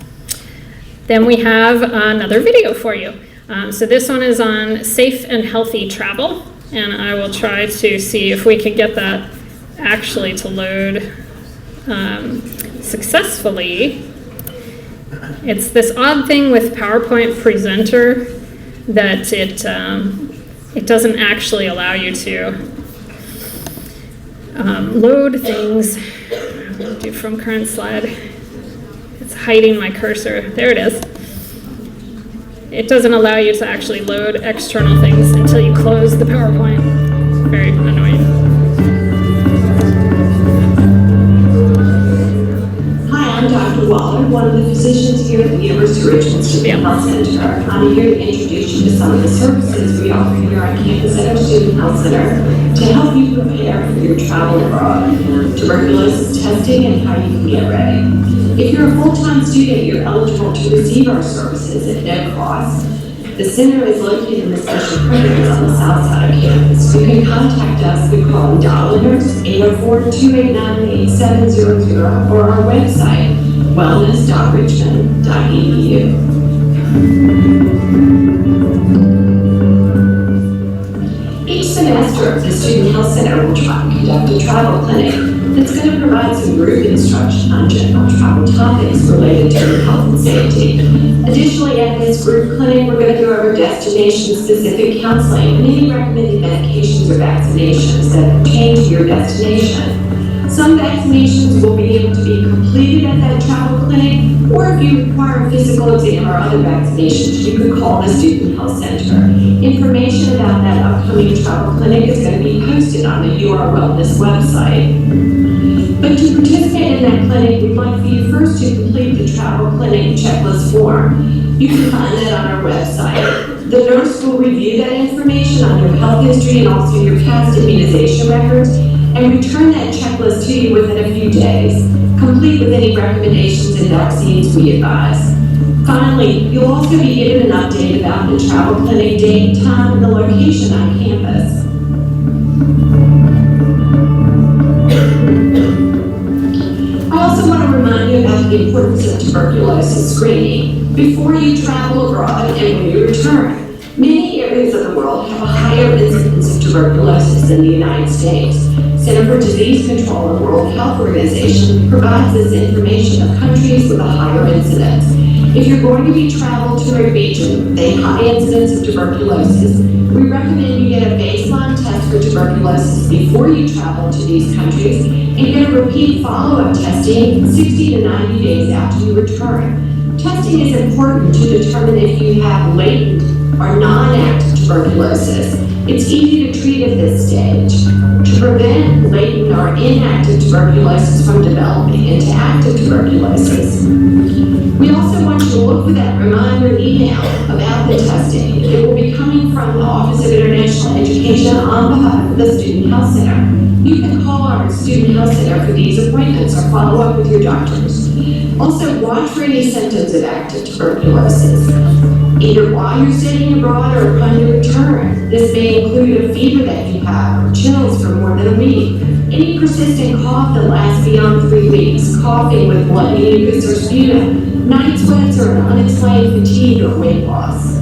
Then we have another video for you. So this one is on safe and healthy travel, and I will try to see if we can get that actually to load successfully. It's this odd thing with PowerPoint Presenter that it doesn't actually allow you to load things. I'll do from current slide. It's hiding my cursor. There it is. It doesn't allow you to actually load external things until you close the PowerPoint. Very annoying. Hi, I'm Dr. Waller, one of the physicians here at the University of Richmond Student Health Center. I'm here to introduce you to some of the services we offer here on campus at our Student Health Center to help you prepare for your travel abroad, tuberculosis testing, and how you can get ready. If you're a full-time student, you're eligible to receive our services at no cost. The center is located in the special programs on the south side of campus. You can contact us through calling dial nurse 804-289-8700 or our website, wellness.richmond.edu. Each semester, the Student Health Center will conduct a travel clinic that's going to provide some group instruction on general travel topics related to your health and safety. Additionally, at this group clinic, we're going to go over destination-specific counseling and any recommended medications or vaccinations that pertain to your destination. Some vaccinations will be able to be completed at that travel clinic, or if you require a physical exam or other vaccinations, you can call the Student Health Center. Information about that upcoming travel clinic is going to be posted on the UR Wellness website. But to participate in that clinic, we'd like for you first to complete the travel clinic checklist form. You can find that on our website. The nurse will review that information on your health history and also your past immunization records, and return that checklist to you within a few days, complete with any recommendations and vaccines we advise. Finally, you'll also be given an update about the travel clinic date, time, and the location on campus. I also want to remind you about the importance of tuberculosis screening before you travel abroad and when you return. Many areas of the world have a higher incidence of tuberculosis than the United States. Center for Disease Control and World Health Organization provides this information of countries with a higher incidence. If you're going to be traveled to a region with a high incidence of tuberculosis, we recommend you get a baseline test for tuberculosis before you travel to these countries and get a repeat follow-up testing 60 to 90 days after you return. Testing is important to determine if you have latent or non-active tuberculosis. It's easy to treat at this stage. To prevent latent or inactive tuberculosis from developing into active tuberculosis, we also want you to look for that reminder email about the testing. It will be coming from the Office of International Education on behalf of the Student Health Center. You can call our Student Health Center for these appointments or follow up with your doctors. Also, watch for any symptoms of active tuberculosis, either while you're studying abroad or upon your return. This may include a fever that you have or chills for more than a week. Any persistent cough that lasts beyond 3 weeks, coughing with blood, mucus, or sputum, night sweats, or an unexplained fatigue or weight loss.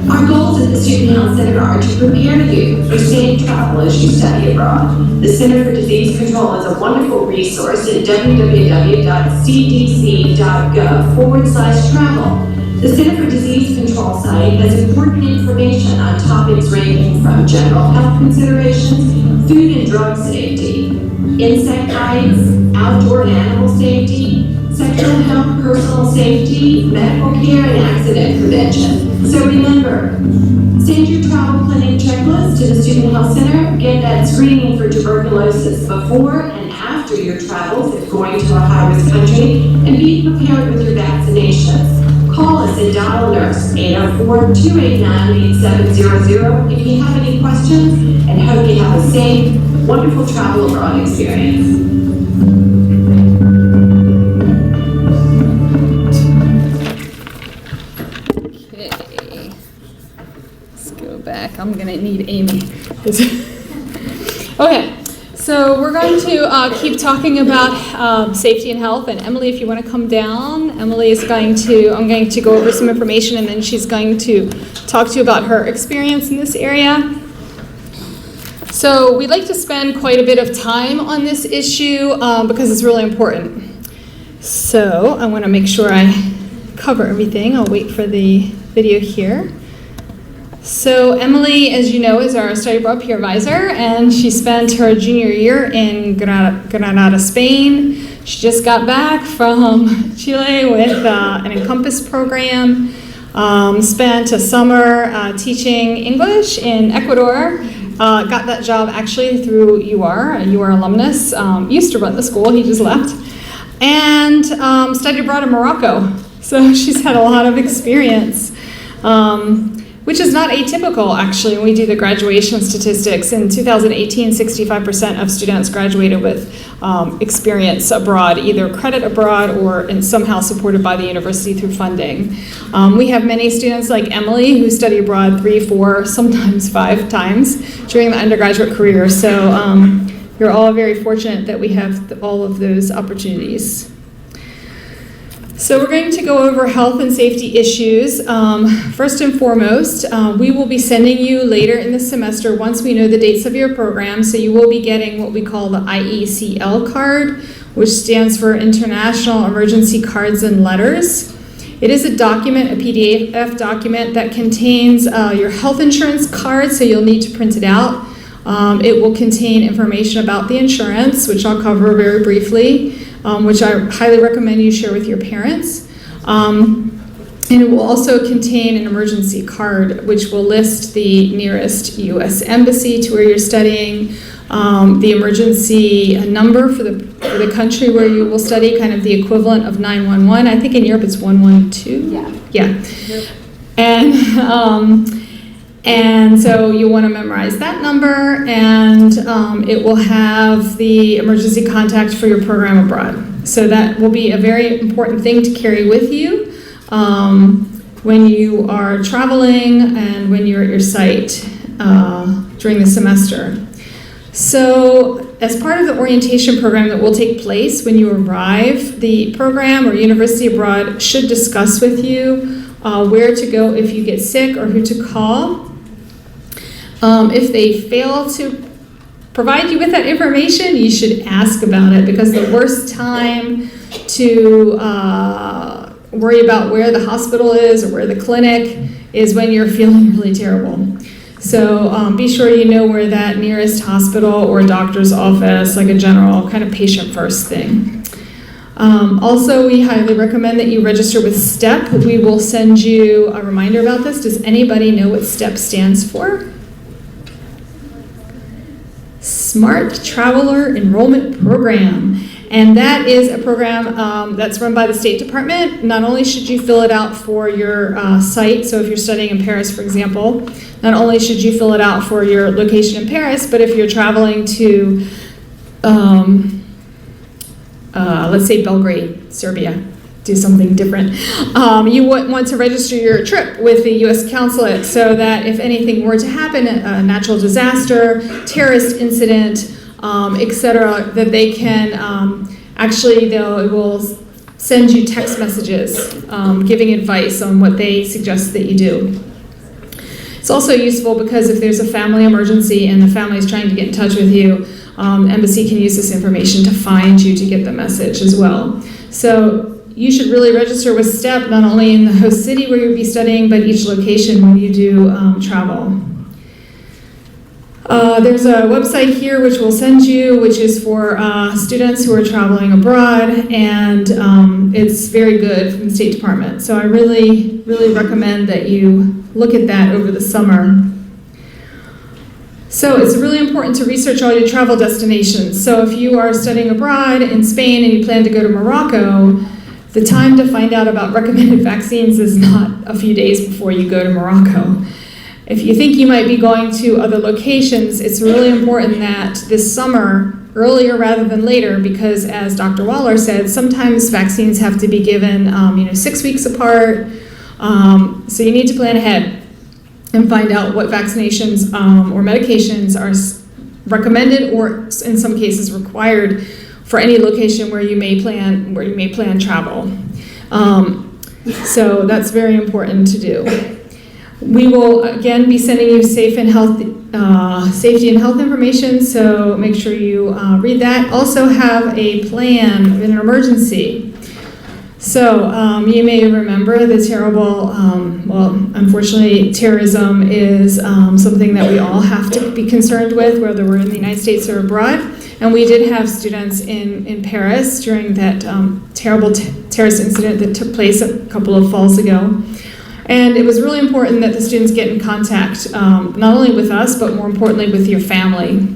Our goals at the Student Health Center are to prepare you for safe travel as you study abroad. The Center for Disease Control is a wonderful resource at www.cdc.gov/travel. The Center for Disease Control site has important information on topics ranging from general health considerations, food and drug safety, insect rights, outdoor and animal safety, sexual health, personal safety, medical care, and accident prevention. So remember, send your travel clinic checklist to the Student Health Center, get that screening for tuberculosis before and after your travels if going to a high-risk country, and be prepared with your vaccinations. Call us at Dial Nurse 804-289-8700 if you have any questions, and hope you have a safe, wonderful travel abroad experience. Back. I'm gonna need Amy. Okay, so we're going to keep talking about safety and health. And Emily, if you want to come down, Emily is I'm going to go over some information, and then she's going to talk to you about her experience in this area. So we'd like to spend quite a bit of time on this issue because it's really important. So I want to make sure I cover everything. I'll wait for the video here. So Emily, as you know, is our study abroad peer advisor, and she spent her junior year in Granada, Spain. She just got back from Chile with an Encompass program, spent a summer teaching English in Ecuador, got that job actually through UR, a UR alumnus, used to run the school, he just left, and studied abroad in Morocco. So she's had a lot of experience. Which is not atypical, actually, when we do the graduation statistics. In 2018, 65% of students graduated with experience abroad, either credit abroad or somehow supported by the university through funding. We have many students like Emily who study abroad 3, 4, sometimes 5 times during the undergraduate career. So you're all very fortunate that we have all of those opportunities. So we're going to go over health and safety issues. First and foremost, we will be sending you later in the semester once we know the dates of your program. So you will be getting what we call the IECL card, which stands for International Emergency Cards and Letters. It is a document, a PDF document that contains your health insurance card, so you'll need to print it out. It will contain information about the insurance, which I'll cover very briefly. Which I highly recommend you share with your parents. And it will also contain an emergency card, which will list the nearest U.S. embassy to where you're studying, the emergency number for the country where you will study, kind of the equivalent of 911. I think in Europe it's 112. Yeah. And so you want to memorize that number, and it will have the emergency contact for your program abroad. So that will be a very important thing to carry with you when you are traveling and when you're at your site during the semester. So as part of the orientation program that will take place when you arrive, the program or university abroad should discuss with you where to go if you get sick or who to call. If they fail to provide you with that information, you should ask about it, because the worst time to worry about where the hospital is or where the clinic is when you're feeling really terrible. So be sure you know where that nearest hospital or doctor's office, like a general kind of patient first thing. Also, we highly recommend that you register with STEP. We will send you a reminder about this. Does anybody know what STEP stands for? Smart Traveler Enrollment Program. And that is a program that's run by the State Department. Not only should you fill it out for your site, so if you're studying in Paris, for example, not only should you fill it out for your location in Paris, but if you're traveling to, let's say Belgrade, Serbia, do something different, you want to register your trip with the U.S. Consulate so that if anything were to happen, a natural disaster, terrorist incident, etc., that they can it will send you text messages giving advice on what they suggest that you do. It's also useful because if there's a family emergency and the family is trying to get in touch with you, embassy can use this information to find you to get the message as well. So you should really register with STEP, not only in the host city where you'll be studying, but each location when you do travel. There's a website here which we'll send you, which is for students who are traveling abroad, and it's very good from the State Department. So I really, really recommend that you look at that over the summer. So it's really important to research all your travel destinations. So if you are studying abroad in Spain and you plan to go to Morocco, the time to find out about recommended vaccines is not a few days before you go to Morocco. If you think you might be going to other locations, it's really important that this summer, earlier rather than later, because as Dr. Waller said, sometimes vaccines have to be given 6 weeks apart. So you need to plan ahead and find out what vaccinations or medications are recommended or in some cases required for any location where you may plan travel. So that's very important to do. We will again be sending you safety and health information, so make sure you read that. Also have a plan in an emergency. So you may remember the terrible, unfortunately, terrorism is something that we all have to be concerned with, whether we're in the United States or abroad. And we did have students in Paris during that terrible terrorist incident that took place a couple of falls ago. And it was really important that the students get in contact, not only with us, but more importantly with your family.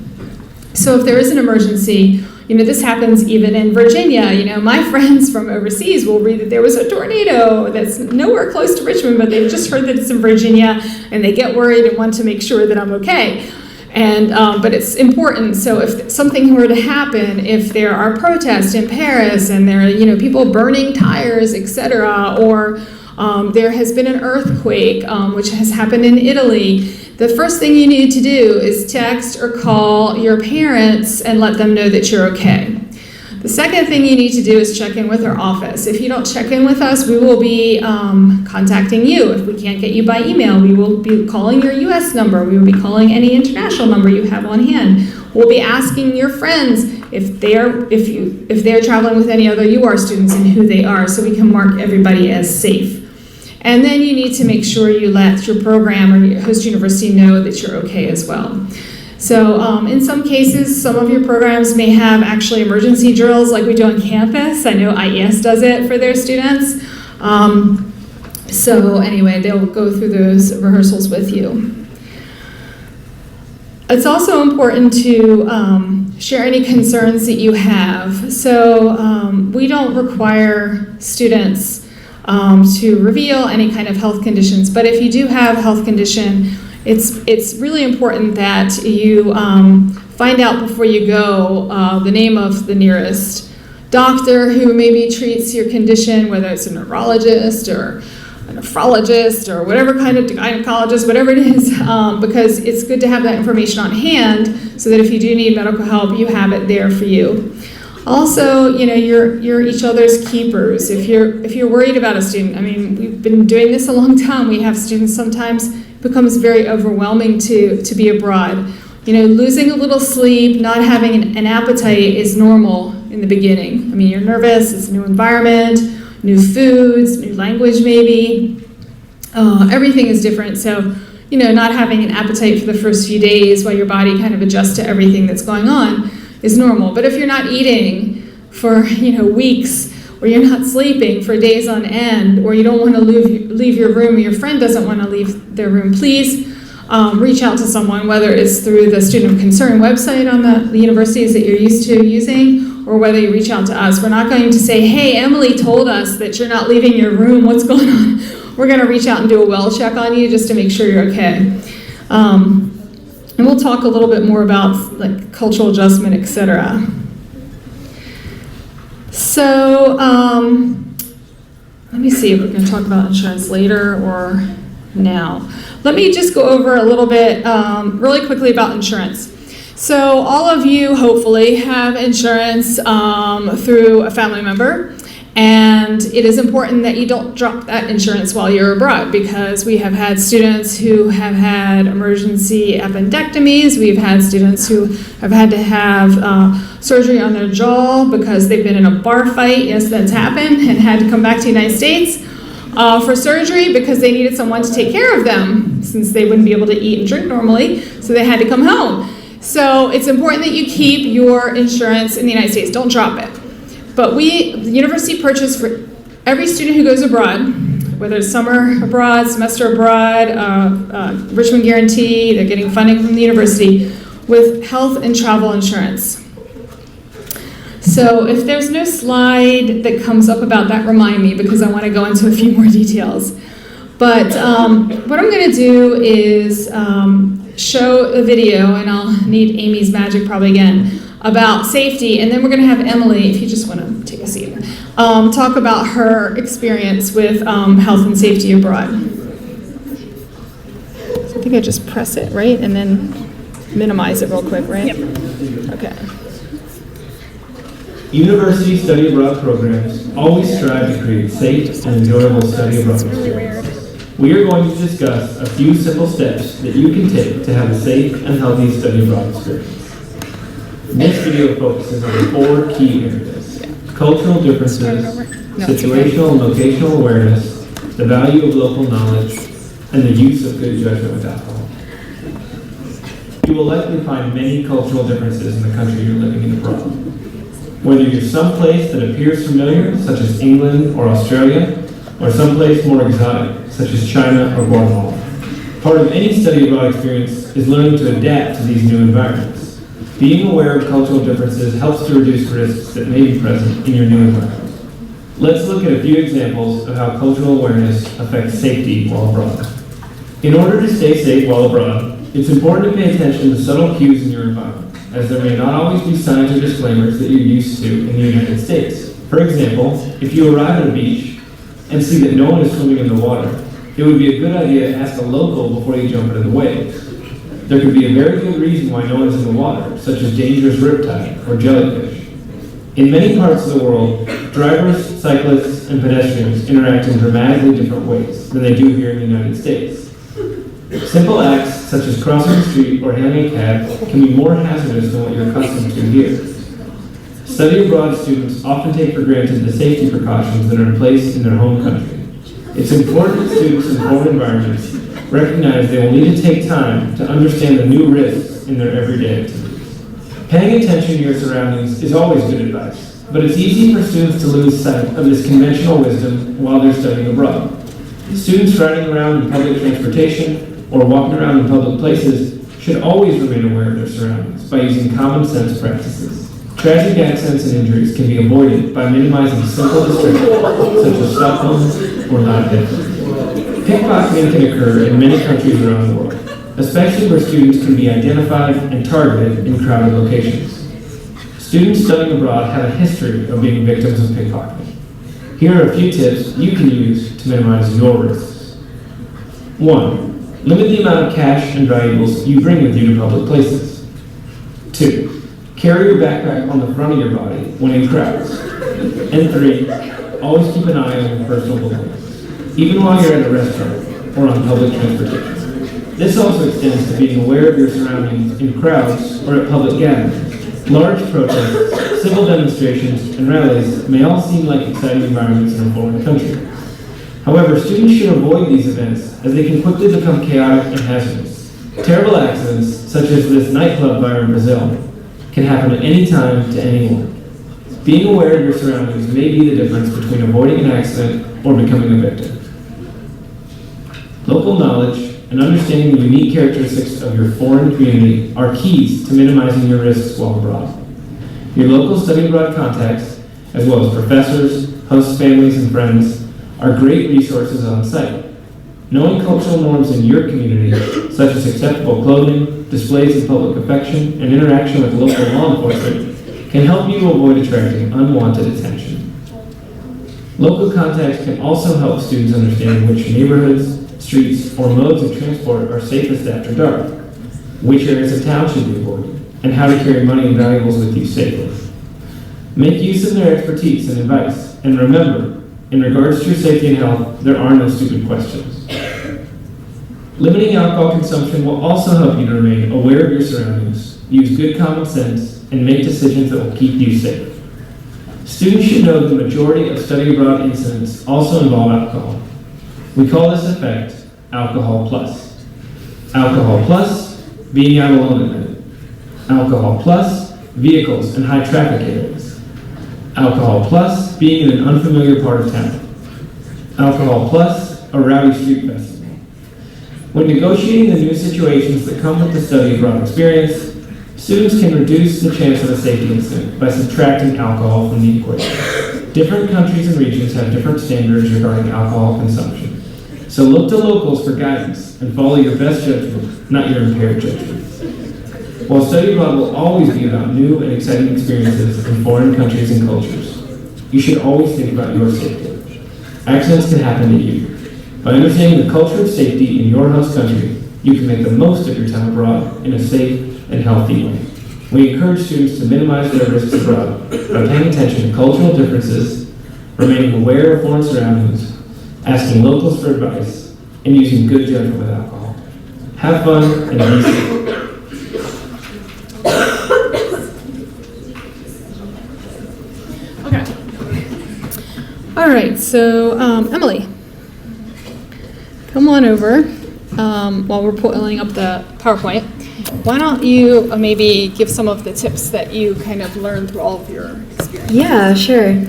So if there is an emergency, this happens even in Virginia. My friends from overseas will read that there was a tornado that's nowhere close to Richmond, but they've just heard that it's in Virginia, and they get worried and want to make sure that I'm okay. And but it's important. So if something were to happen, if there are protests in Paris and there are people burning tires, etc., or there has been an earthquake, which has happened in Italy, the first thing you need to do is text or call your parents and let them know that you're okay. The second thing you need to do is check in with our office. If you don't check in with us, we will be contacting you. If we can't get you by email, we will be calling your U.S. number. We will be calling any international number you have on hand. We'll be asking your friends if they're traveling with any other UR students and who they are, so we can mark everybody as safe. And then you need to make sure you let your program or your host university know that you're okay as well. So in some cases, some of your programs may have actually emergency drills like we do on campus. I know IES does it for their students. So anyway, they'll go through those rehearsals with you. It's also important to share any concerns that you have. So we don't require students to reveal any kind of health conditions, but if you do have a health condition, it's really important that you find out before you go the name of the nearest doctor who maybe treats your condition, whether it's a neurologist or a nephrologist or whatever kind of gynecologist, whatever it is, because it's good to have that information on hand so that if you do need medical help, you have it there for you. Also, you're each other's keepers. If you're worried about a student, we've been doing this a long time. We have students sometimes it becomes very overwhelming to be abroad. Losing a little sleep, not having an appetite is normal in the beginning. You're nervous. It's a new environment, new foods, new language maybe. Everything is different. So, not having an appetite for the first few days while your body kind of adjusts to everything that's going on is normal. But if you're not eating for weeks, or you're not sleeping for days on end, or you don't want to leave your room, or your friend doesn't want to leave their room, please reach out to someone, whether it's through the Student of Concern website on the universities that you're used to using, or whether you reach out to us. We're not going to say, hey, Emily told us that you're not leaving your room, what's going on? We're going to reach out and do a well check on you just to make sure you're okay. And we'll talk a little bit more about like cultural adjustment, etc. So let me see if we're going to talk about insurance later or now. Let me just go over a little bit really quickly about insurance. So all of you hopefully have insurance through a family member, and it is important that you don't drop that insurance while you're abroad, because we have had students who have had emergency appendectomies. We've had students who have had to have surgery on their jaw because they've been in a bar fight, yes, that's happened, and had to come back to the United States for surgery because they needed someone to take care of them since they wouldn't be able to eat and drink normally, so they had to come home. So it's important that you keep your insurance in the United States. Don't drop it. But the university purchased for every student who goes abroad, whether it's summer abroad, semester abroad, Richmond Guarantee, they're getting funding from the university, with health and travel insurance. So if there's no slide that comes up about that, remind me, because I want to go into a few more details. But what I'm going to do is show a video, and I'll need Amy's magic probably again, about safety, and then we're going to have Emily, if you just want to take a seat, talk about her experience with health and safety abroad. So I think I just press it, right? And then minimize it real quick, right? Yep. Okay. University study abroad programs always strive to create safe and enjoyable study abroad experiences. We are going to discuss a few simple steps that you can take to have a safe and healthy study abroad experience. This video focuses on 4 key areas: cultural differences, situational and locational awareness, the value of local knowledge, and the use of good judgment with alcohol. You will likely find many cultural differences in the country you're living in abroad. Whether you're someplace that appears familiar, such as England or Australia, or someplace more exotic, such as China or Guatemala. Part of any study abroad experience is learning to adapt to these new environments. Being aware of cultural differences helps to reduce risks that may be present in your new environment. Let's look at a few examples of how cultural awareness affects safety while abroad. In order to stay safe while abroad, it's important to pay attention to subtle cues in your environment, as there may not always be signs or disclaimers that you're used to in the United States. For example, if you arrive at a beach and see that no one is swimming in the water, it would be a good idea to ask a local before you jump into the waves. There could be a very good reason why no one is in the water, such as dangerous riptide or jellyfish. In many parts of the world, drivers, cyclists, and pedestrians interact in dramatically different ways than they do here in the United States. Simple acts such as crossing the street or hailing a cab can be more hazardous than what you're accustomed to here. Study abroad students often take for granted the safety precautions that are in place in their home country. It's important that students in foreign environments recognize they will need to take time to understand the new risks in their everyday activities. Paying attention to your surroundings is always good advice, but it's easy for students to lose sight of this conventional wisdom while they're studying abroad. Students riding around in public transportation or walking around in public places should always remain aware of their surroundings by using common sense practices. Tragic accidents and injuries can be avoided by minimizing simple distractions such as cell phones or loud headphones. Pickpocketing can occur in many countries around the world, especially where students can be identified and targeted in crowded locations. Students studying abroad have a history of being victims of pickpocketing. Here are a few tips you can use to minimize your risks. 1. Limit the amount of cash and valuables you bring with you to public places. 2. Carry your backpack on the front of your body when in crowds. And 3. Always keep an eye on your personal belongings, even while you're at a restaurant or on public transportation. This also extends to being aware of your surroundings in crowds or at public gatherings. Large protests, civil demonstrations, and rallies may all seem like exciting environments in a foreign country. However, students should avoid these events as they can quickly become chaotic and hazardous. Terrible accidents, such as this nightclub fire in Brazil, can happen at any time to anyone. Being aware of your surroundings may be the difference between avoiding an accident or becoming a victim. Local knowledge and understanding the unique characteristics of your foreign community are keys to minimizing your risks while abroad. Your local study abroad contacts, as well as professors, host families, and friends, are great resources on site. Knowing cultural norms in your community, such as acceptable clothing, displays of public affection, and interaction with local law enforcement, can help you avoid attracting unwanted attention. Local contacts can also help students understand which neighborhoods, streets, or modes of transport are safest after dark, which areas of town should be avoided, and how to carry money and valuables with you safely. Make use of their expertise and advice, and remember, in regards to your safety and health, there are no stupid questions. Limiting alcohol consumption will also help you to remain aware of your surroundings, use good common sense, and make decisions that will keep you safe. Students should know the majority of study abroad incidents also involve alcohol. We call this effect alcohol plus. Alcohol plus, being out alone at night. Alcohol plus, vehicles in high traffic areas. Alcohol plus, being in an unfamiliar part of town. Alcohol plus, a rowdy street festival. When negotiating the new situations that come with the study abroad experience, students can reduce the chance of a safety incident by subtracting alcohol from the equation. Different countries and regions have different standards regarding alcohol consumption. So look to locals for guidance and follow your best judgment, not your impaired judgment. While study abroad will always be about new and exciting experiences in foreign countries and cultures, you should always think about your safety. Accidents can happen to you. By understanding the culture of safety in your host country, you can make the most of your time abroad in a safe and healthy way. We encourage students to minimize their risks abroad by paying attention to cultural differences, remaining aware of foreign surroundings, asking locals for advice, and using good judgment with alcohol. Have fun and be safe. Okay. All right, so Emily, come on over while we're pulling up the PowerPoint. Why don't you maybe give some of the tips that you kind of learned through all of your experience? Yeah, sure.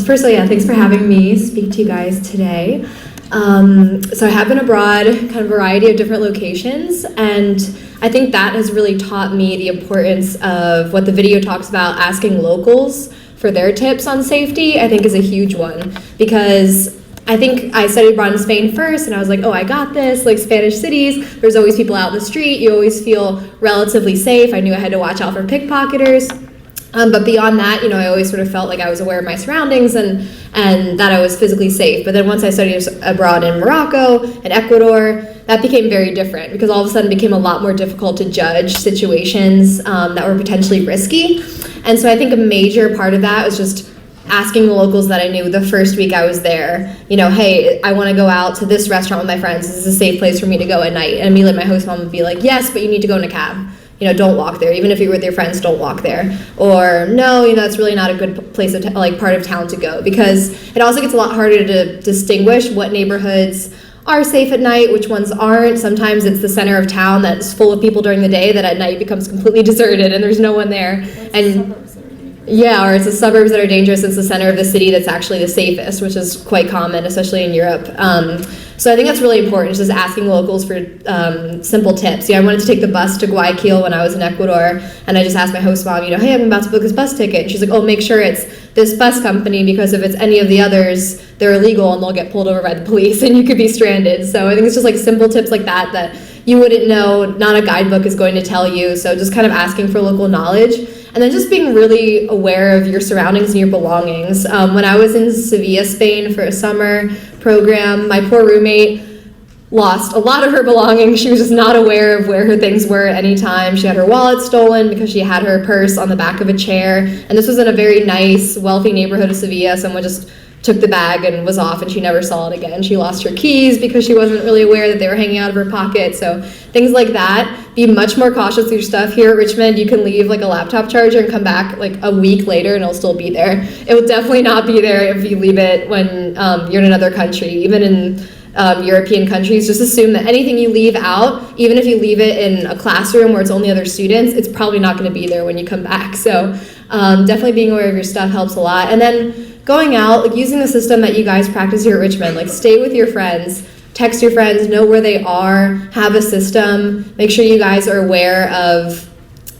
Firstly, thanks for having me speak to you guys today. So I have been abroad, kind of a variety of different locations, and I think that has really taught me the importance of what the video talks about, asking locals for their tips on safety. I think is a huge one, because I think I studied abroad in Spain first, and I was like, oh, I got this, like Spanish cities, there's always people out in the street, you always feel relatively safe. I knew I had to watch out for pickpocketers. But beyond that, I always sort of felt like I was aware of my surroundings and that I was physically safe. But then once I studied abroad in Morocco and Ecuador, that became very different, because all of a sudden it became a lot more difficult to judge situations that were potentially risky. And so I think a major part of that was just asking the locals that I knew the first week I was there, hey, I want to go out to this restaurant with my friends. Is this a safe place for me to go at night? And immediately my host mom would be like, yes, but you need to go in a cab. Don't walk there. Even if you're with your friends, don't walk there. Or no, that's really not a good place of part of town to go, because it also gets a lot harder to distinguish what neighborhoods are safe at night, which ones aren't. Sometimes it's the center of town that's full of people during the day that at night becomes completely deserted and there's no one there. Yeah, or it's the suburbs that are dangerous. It's the center of the city that's actually the safest, which is quite common, especially in Europe. So I think that's really important, just asking locals for simple tips. I wanted to take the bus to Guayaquil when I was in Ecuador, and I just asked my host mom, hey, I'm about to book this bus ticket. And she's like, oh, make sure it's this bus company, because if it's any of the others, they're illegal and they'll get pulled over by the police and you could be stranded. So I think it's just like simple tips like that you wouldn't know, not a guidebook is going to tell you. So just kind of asking for local knowledge. And then just being really aware of your surroundings and your belongings. When I was in Sevilla, Spain for a summer program, my poor roommate lost a lot of her belongings. She was just not aware of where her things were at any time. She had her wallet stolen because she had her purse on the back of a chair. And this was in a very nice, wealthy neighborhood of Sevilla. Someone just took the bag and was off, and she never saw it again. She lost her keys because she wasn't really aware that they were hanging out of her pocket. So things like that. Be much more cautious with your stuff. Here at Richmond, you can leave like a laptop charger and come back like a week later and it'll still be there. It will definitely not be there if you leave it when you're in another country. Even in European countries, just assume that anything you leave out, even if you leave it in a classroom where it's only other students, it's probably not going to be there when you come back. So Definitely being aware of your stuff helps a lot. And then going out, like using the system that you guys practice here at Richmond, like stay with your friends, text your friends, know where they are, have a system, make sure you guys are aware of,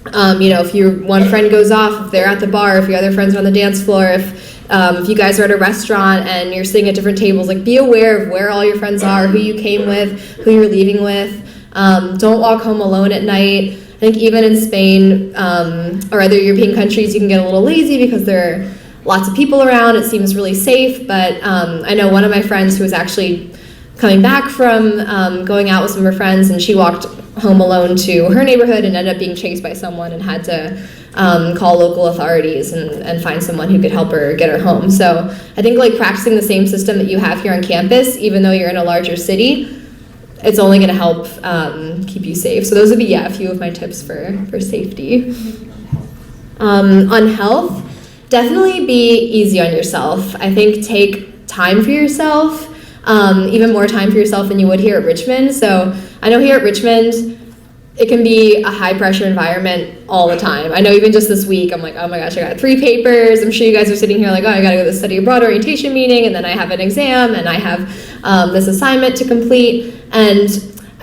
if your one friend goes off, if they're at the bar, if your other friends are on the dance floor, if you guys are at a restaurant and you're sitting at different tables, like be aware of where all your friends are, who you came with, who you're leaving with. Don't walk home alone at night. I think even in Spain or other European countries, you can get a little lazy because there are lots of people around. It seems really safe, but I know one of my friends who was actually coming back from going out with some of her friends, and she walked home alone to her neighborhood and ended up being chased by someone and had to call local authorities and find someone who could help her get her home. So I think like practicing the same system that you have here on campus, even though you're in a larger city, it's only going to help keep you safe. So those would be, a few of my tips for safety. On health, definitely be easy on yourself. I think take time for yourself, even more time for yourself than you would here at Richmond. So I know here at Richmond, it can be a high pressure environment all the time. I know even just this week, I'm like, oh my gosh, I got 3 papers. I'm sure you guys are sitting here like, oh, I gotta go to the study abroad orientation meeting, and then I have an exam, and I have this assignment to complete. And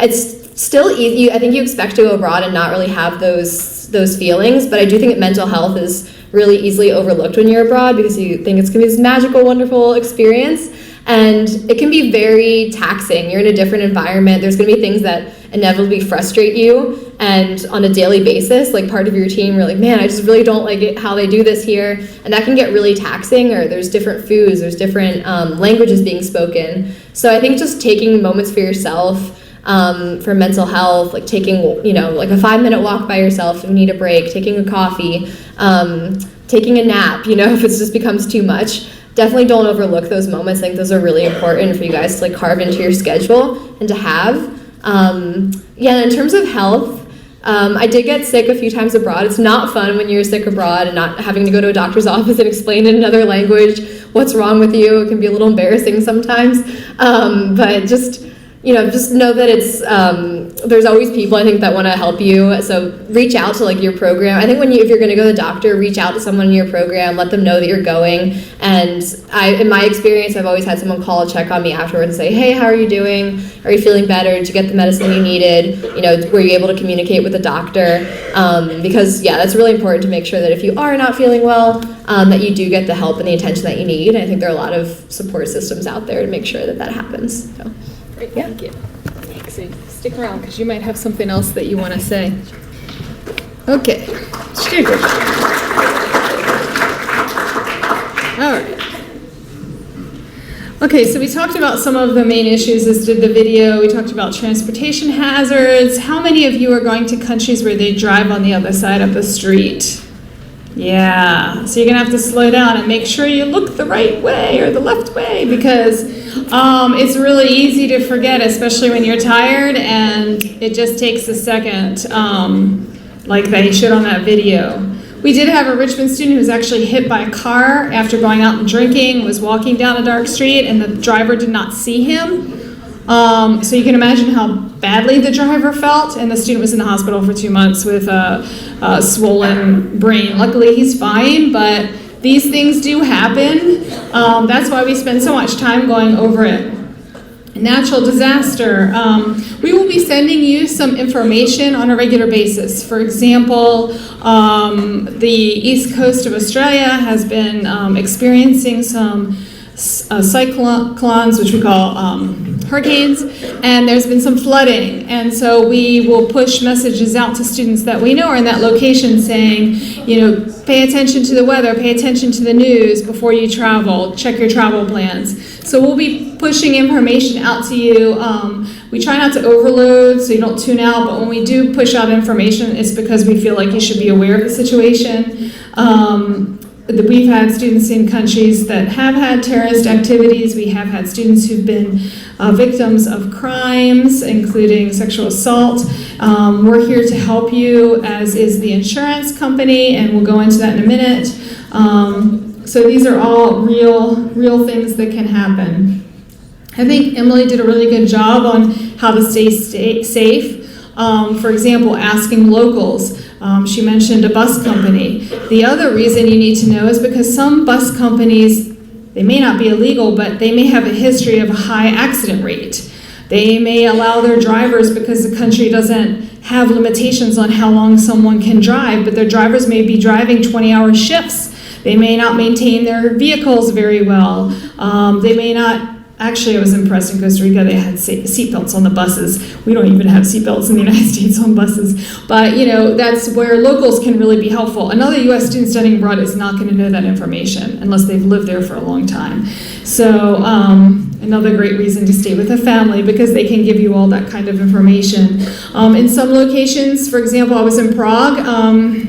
it's still easy. I think you expect to go abroad and not really have those feelings, but I do think that mental health is really easily overlooked when you're abroad because you think it's gonna be this magical, wonderful experience. And it can be very taxing. You're in a different environment. There's going to be things that inevitably frustrate you. And on a daily basis, like part of your team, you're like, man, I just really don't like it how they do this here. And that can get really taxing, or there's different foods, there's different languages being spoken. So I think just taking moments for yourself for mental health, like taking, like a 5-minute walk by yourself if you need a break, taking a coffee, taking a nap, if it just becomes too much. Definitely don't overlook those moments. I think those are really important for you guys to like carve into your schedule and to have. In terms of health, I did get sick a few times abroad. It's not fun when you're sick abroad and not having to go to a doctor's office and explain in another language what's wrong with you. It can be a little embarrassing sometimes. But just know that it's there's always people I think that want to help you. So reach out to like your program. I think if you're going to go to the doctor, reach out to someone in your program, let them know that you're going. And in my experience, I've always had someone call, check on me afterwards and say, hey, how are you doing? Are you feeling better? Did you get the medicine you needed? Were you able to communicate with the doctor? Because that's really important to make sure that if you are not feeling well, that you do get the help and the attention that you need. And I think there are a lot of support systems out there to make sure that happens. So. Great, thank you. So stick around because you might have something else that you want to say. Okay. All right. Okay, so we talked about some of the main issues as did the video. We talked about transportation hazards. How many of you are going to countries where they drive on the other side of the street? Yeah, so you're gonna have to slow down and make sure you look the right way or the left way because it's really easy to forget, especially when you're tired, and it just takes a second, like they showed on that video. We did have a Richmond student who was actually hit by a car after going out and drinking, was walking down a dark street, and the driver did not see him. So you can imagine how badly the driver felt, and the student was in the hospital for 2 months with a swollen brain. Luckily, he's fine, but these things do happen. That's why we spend so much time going over it. Natural disaster. We will be sending you some information on a regular basis. For example, the east coast of Australia has been experiencing some cyclones, which we call hurricanes, and there's been some flooding. And so we will push messages out to students that we know are in that location saying, pay attention to the weather, pay attention to the news before you travel, check your travel plans. So we'll be pushing information out to you. We try not to overload so you don't tune out, but when we do push out information, it's because we feel like you should be aware of the situation. We've had students in countries that have had terrorist activities. We have had students who've been victims of crimes, including sexual assault. We're here to help you, as is the insurance company, and we'll go into that in a minute. So these are all real things that can happen. I think Emily did a really good job on how to stay safe. For example, asking locals. She mentioned a bus company. The other reason you need to know is because some bus companies, they may not be illegal, but they may have a history of a high accident rate. They may allow their drivers, because the country doesn't have limitations on how long someone can drive, but their drivers may be driving 20-hour shifts. They may not maintain their vehicles very well. They may not, actually I was impressed in Costa Rica, they had seatbelts on the buses. We don't even have seatbelts in the United States on buses. But that's where locals can really be helpful. Another US student studying abroad is not going to know that information unless they've lived there for a long time. So another great reason to stay with a family, because they can give you all that kind of information. In some locations, for example, I was in Prague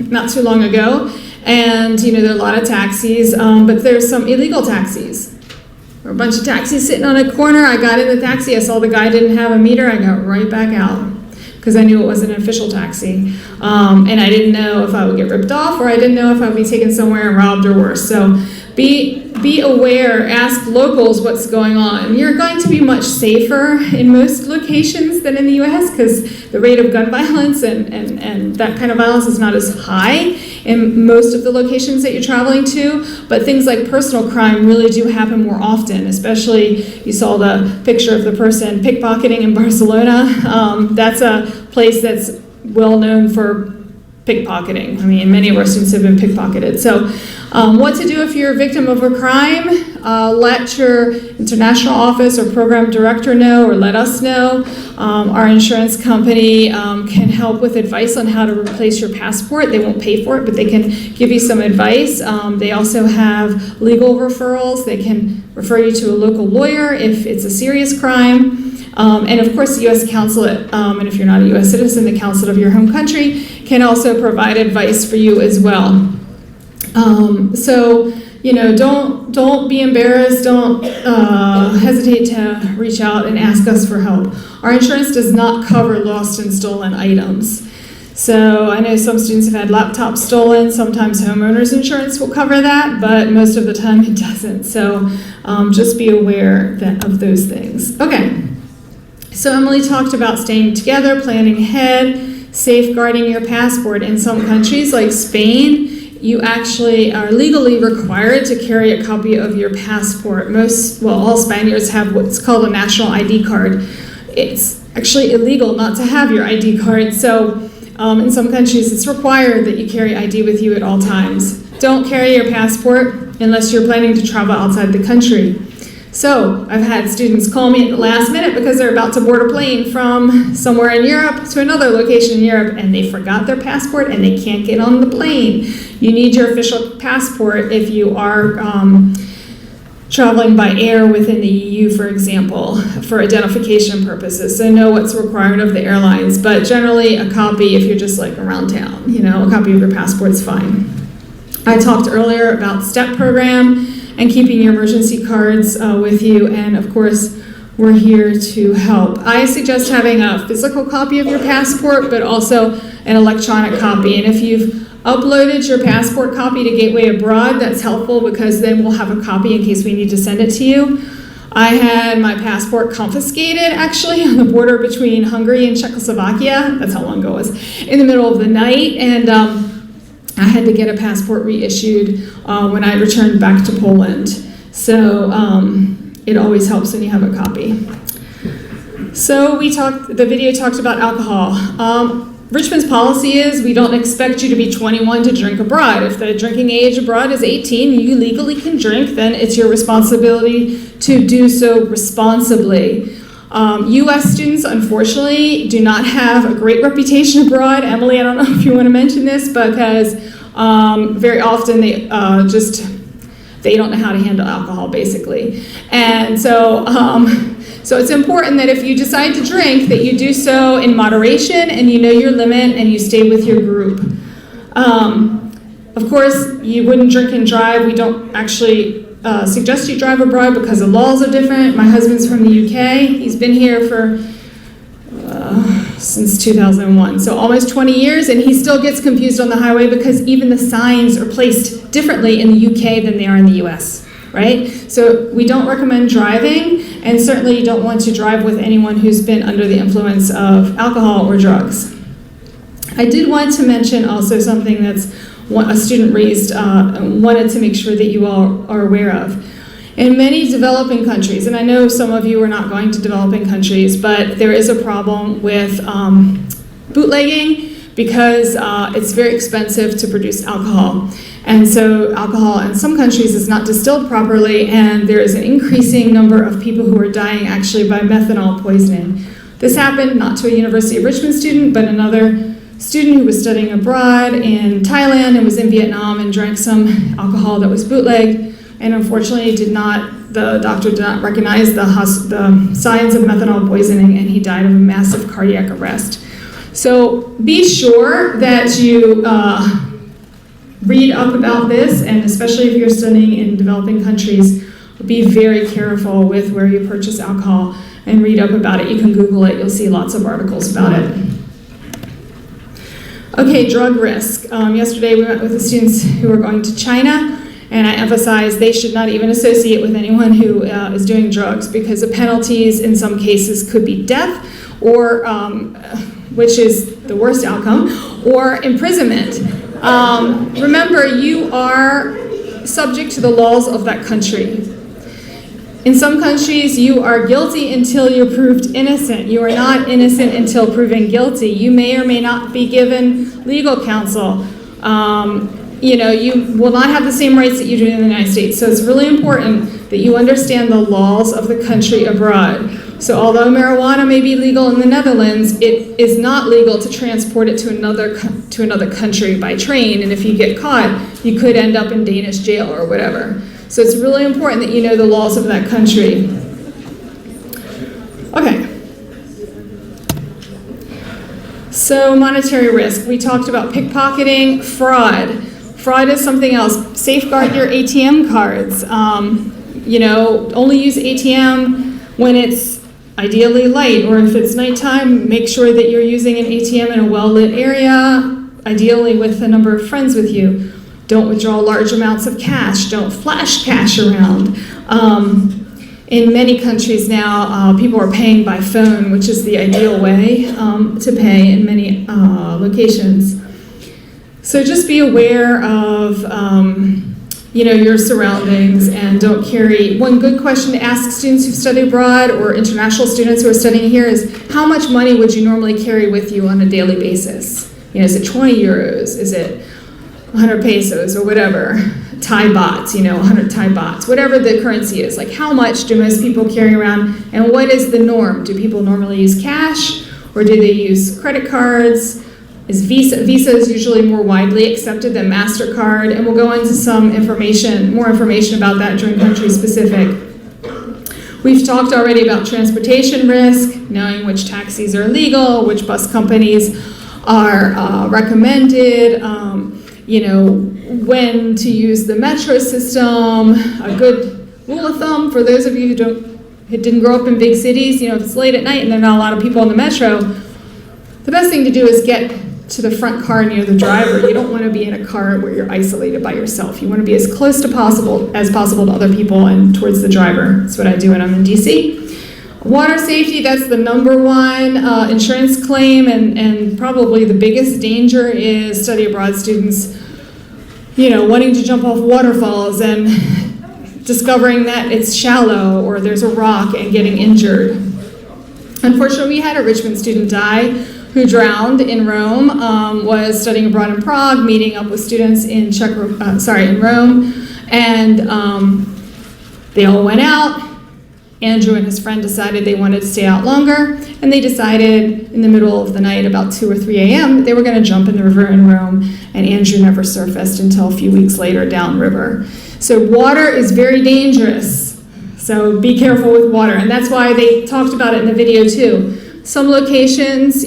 not too long ago, and there are a lot of taxis, but there's some illegal taxis. There were a bunch of taxis sitting on a corner. I got in the taxi, I saw the guy didn't have a meter, I got right back out, because I knew it wasn't an official taxi. And I didn't know if I would get ripped off, or I didn't know if I would be taken somewhere and robbed or worse. So be aware, ask locals what's going on. You're going to be much safer in most locations than in the US, because the rate of gun violence and that kind of violence is not as high in most of the locations that you're traveling to. But things like personal crime really do happen more often, especially you saw the picture of the person pickpocketing in Barcelona. That's a place that's well known for pickpocketing. I mean, many of our students have been pickpocketed. So what to do if you're a victim of a crime? Let your international office or program director know, or let us know. Our insurance company can help with advice on how to replace your passport. They won't pay for it, but they can give you some advice. They also have legal referrals. They can refer you to a local lawyer if it's a serious crime. And of course, the U.S. consulate, and if you're not a U.S. citizen, the consulate of your home country can also provide advice for you as well. So, don't be embarrassed. Don't hesitate to reach out and ask us for help. Our insurance does not cover lost and stolen items. So I know some students have had laptops stolen. Sometimes homeowners insurance will cover that, but most of the time it doesn't. So just be aware of those things. Okay. So Emily talked about staying together, planning ahead, safeguarding your passport. In some countries like Spain, you actually are legally required to carry a copy of your passport. All Spaniards have what's called a national ID card. It's actually illegal not to have your ID card. So in some countries, it's required that you carry ID with you at all times. Don't carry your passport unless you're planning to travel outside the country. So I've had students call me at the last minute because they're about to board a plane from somewhere in Europe to another location in Europe, and they forgot their passport and they can't get on the plane. You need your official passport if you are traveling by air within the EU, for example, for identification purposes. So know what's required of the airlines, but generally a copy if you're just like around town, a copy of your passport's fine. I talked earlier about STEP program and keeping your emergency cards with you, and of course, we're here to help. I suggest having a physical copy of your passport, but also an electronic copy, and if you've uploaded your passport copy to Gateway Abroad, that's helpful because then we'll have a copy in case we need to send it to you. I had my passport confiscated actually on the border between Hungary and Czechoslovakia, that's how long ago it was, in the middle of the night, and I had to get a passport reissued when I returned back to Poland. So it always helps when you have a copy. So the video talked about alcohol. Richmond's policy is we don't expect you to be 21 to drink abroad. If the drinking age abroad is 18, you legally can drink, then it's your responsibility to do so responsibly. U.S. students, unfortunately, do not have a great reputation abroad. Emily, I don't know if you want to mention this, because very often they don't know how to handle alcohol, basically. And so it's important that if you decide to drink, that you do so in moderation and you know your limit and you stay with your group. Of course, you wouldn't drink and drive. We don't actually suggest you drive abroad because the laws are different. My husband's from the UK. He's been here for since 2001, so almost 20 years, and he still gets confused on the highway because even the signs are placed differently in the UK than they are in the US, right? So we don't recommend driving, and certainly you don't want to drive with anyone who's been under the influence of alcohol or drugs. I did want to mention also something that's a student raised, wanted to make sure that you all are aware of. In many developing countries, and I know some of you are not going to developing countries, but there is a problem with bootlegging because it's very expensive to produce alcohol. And so alcohol in some countries is not distilled properly, and there is an increasing number of people who are dying actually by methanol poisoning. This happened not to a University of Richmond student, but another student who was studying abroad in Thailand and was in Vietnam and drank some alcohol that was bootlegged, and unfortunately the doctor did not recognize the signs of methanol poisoning, and he died of a massive cardiac arrest. So be sure that you read up about this, and especially if you're studying in developing countries, be very careful with where you purchase alcohol and read up about it. You can Google it, you'll see lots of articles about it. Okay, drug risk. Yesterday we went with the students who were going to China, and I emphasized they should not even associate with anyone who is doing drugs, because the penalties in some cases could be death, or which is the worst outcome, or imprisonment. Remember, you are subject to the laws of that country. In some countries, you are guilty until you're proved innocent. You are not innocent until proven guilty. You may or may not be given legal counsel. You will not have the same rights that you do in the United States. So it's really important that you understand the laws of the country abroad. So although marijuana may be legal in the Netherlands, it is not legal to transport it to another country by train. And if you get caught, you could end up in Danish jail or whatever. So it's really important that you know the laws of that country. Okay. So monetary risk. We talked about pickpocketing, fraud. Fraud is something else. Safeguard your ATM cards. Only use ATM when it's ideally light, or if it's nighttime, make sure that you're using an ATM in a well-lit area, ideally with a number of friends with you. Don't withdraw large amounts of cash. Don't flash cash around. In many countries now, people are paying by phone, which is the ideal way to pay in many locations. So just be aware of your surroundings, and don't carry. One good question to ask students who study abroad or international students who are studying here is, how much money would you normally carry with you on a daily basis? Is it 20 euros? Is it 100 pesos or whatever? Thai bahts, 100 Thai bahts, whatever the currency is. Like, how much do most people carry around, and what is the norm? Do people normally use cash, or do they use credit cards? Is Visa is usually more widely accepted than MasterCard, and we'll go into more information about that during country specific. We've talked already about transportation risk, knowing which taxis are legal, which bus companies are recommended, when to use the metro system. A good rule of thumb for those of you who didn't grow up in big cities, if it's late at night and there are not a lot of people on the metro, the best thing to do is get to the front car near the driver. You don't want to be in a car where you're isolated by yourself. You want to be as close to possible to other people and towards the driver. That's what I do when I'm in DC. Water safety, that's the number one insurance claim, and probably the biggest danger is study abroad students, wanting to jump off waterfalls and discovering that it's shallow or there's a rock and getting injured. Unfortunately, we had a Richmond student die who drowned in Rome, was studying abroad in Prague, meeting up with students in Rome, and they all went out. Andrew and his friend decided they wanted to stay out longer, and they decided in the middle of the night, about 2 or 3 a.m., that they were going to jump in the river in Rome, and Andrew never surfaced until a few weeks later downriver. So water is very dangerous, so be careful with water, and that's why they talked about it in the video too. Some locations,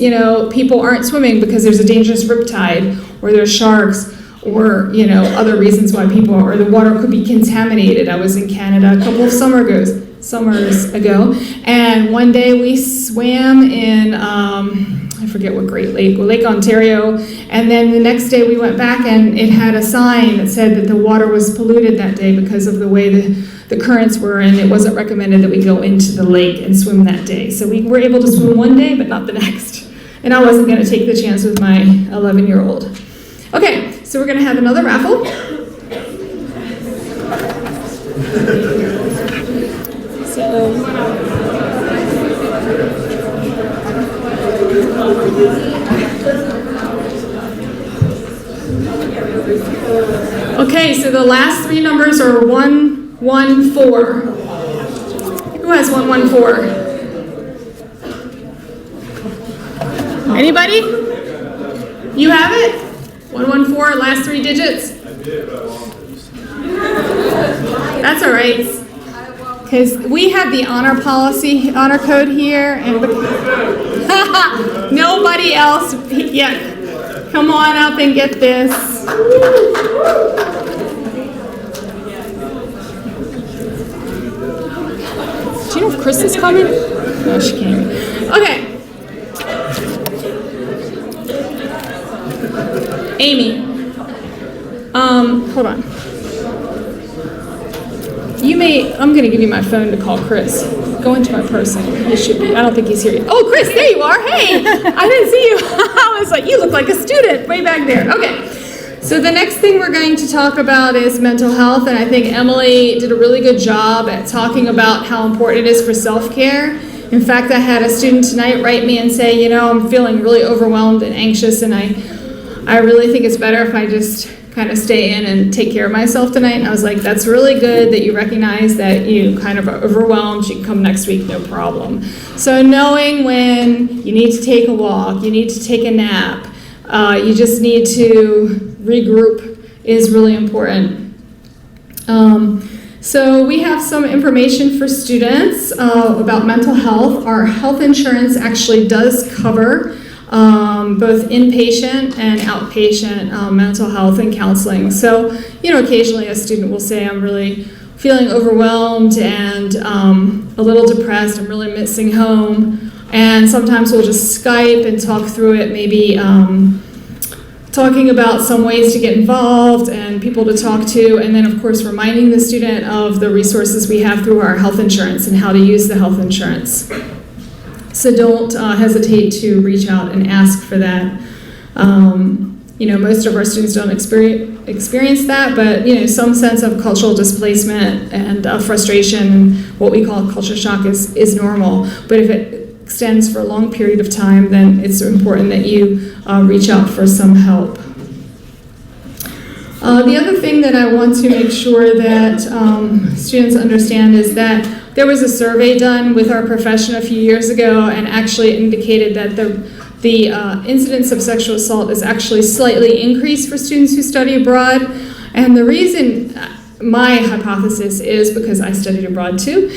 people aren't swimming because there's a dangerous riptide, or there's sharks, or other reasons why or the water could be contaminated. I was in Canada a couple of summers ago, and one day we swam in I forget what Great Lake Ontario, and then the next day we went back and it had a sign that said that the water was polluted that day because of the way the currents were, and it wasn't recommended that we go into the lake and swim that day. So we were able to swim one day but not the next. and I wasn't going to take the chance with my 11-year-old. Okay, so we're going to have another raffle. Okay, so the last three numbers are 114. Who has 114? Anybody? You have it? 114, last three digits? That's all right. Because we have the honor policy, honor code here, and nobody else yet. Come on up and get this. Do you know if Chris is coming? No, she can't. Okay. Amy. Hold on. I'm going to give you my phone to call Chris. Go into my person. He should be. I don't think he's here yet. Oh, Chris, there you are. Hey, I didn't see you. I was like, you look like a student way back there. Okay. So the next thing we're going to talk about is mental health, and I think Emily did a really good job at talking about how important it is for self-care. In fact, I had a student tonight write me and say, you know, I'm feeling really overwhelmed and anxious, and I really think it's better if I just kind of stay in and take care of myself tonight. And I was like, that's really good that you recognize that you kind of are overwhelmed. You can come next week, no problem. So knowing when you need to take a walk, you need to take a nap, you just need to regroup is really important. So we have some information for students about mental health. Our health insurance actually does cover both inpatient and outpatient mental health and counseling. So, you know, occasionally a student will say, I'm really feeling overwhelmed and a little depressed, I'm really missing home. And sometimes we'll just Skype and talk through it, maybe talking about some ways to get involved and people to talk to, and then of course reminding the student of the resources we have through our health insurance and how to use the health insurance. So don't hesitate to reach out and ask for that. You know, most of our students don't experience that, but you know, some sense of cultural displacement and frustration and what we call culture shock is normal. But if it extends for a long period of time, then it's important that you reach out for some help. The other thing that I want to make sure that students understand is that there was a survey done with our profession a few years ago, and actually indicated that the incidence of sexual assault is actually slightly increased for students who study abroad. And the reason, my hypothesis is, because I studied abroad too,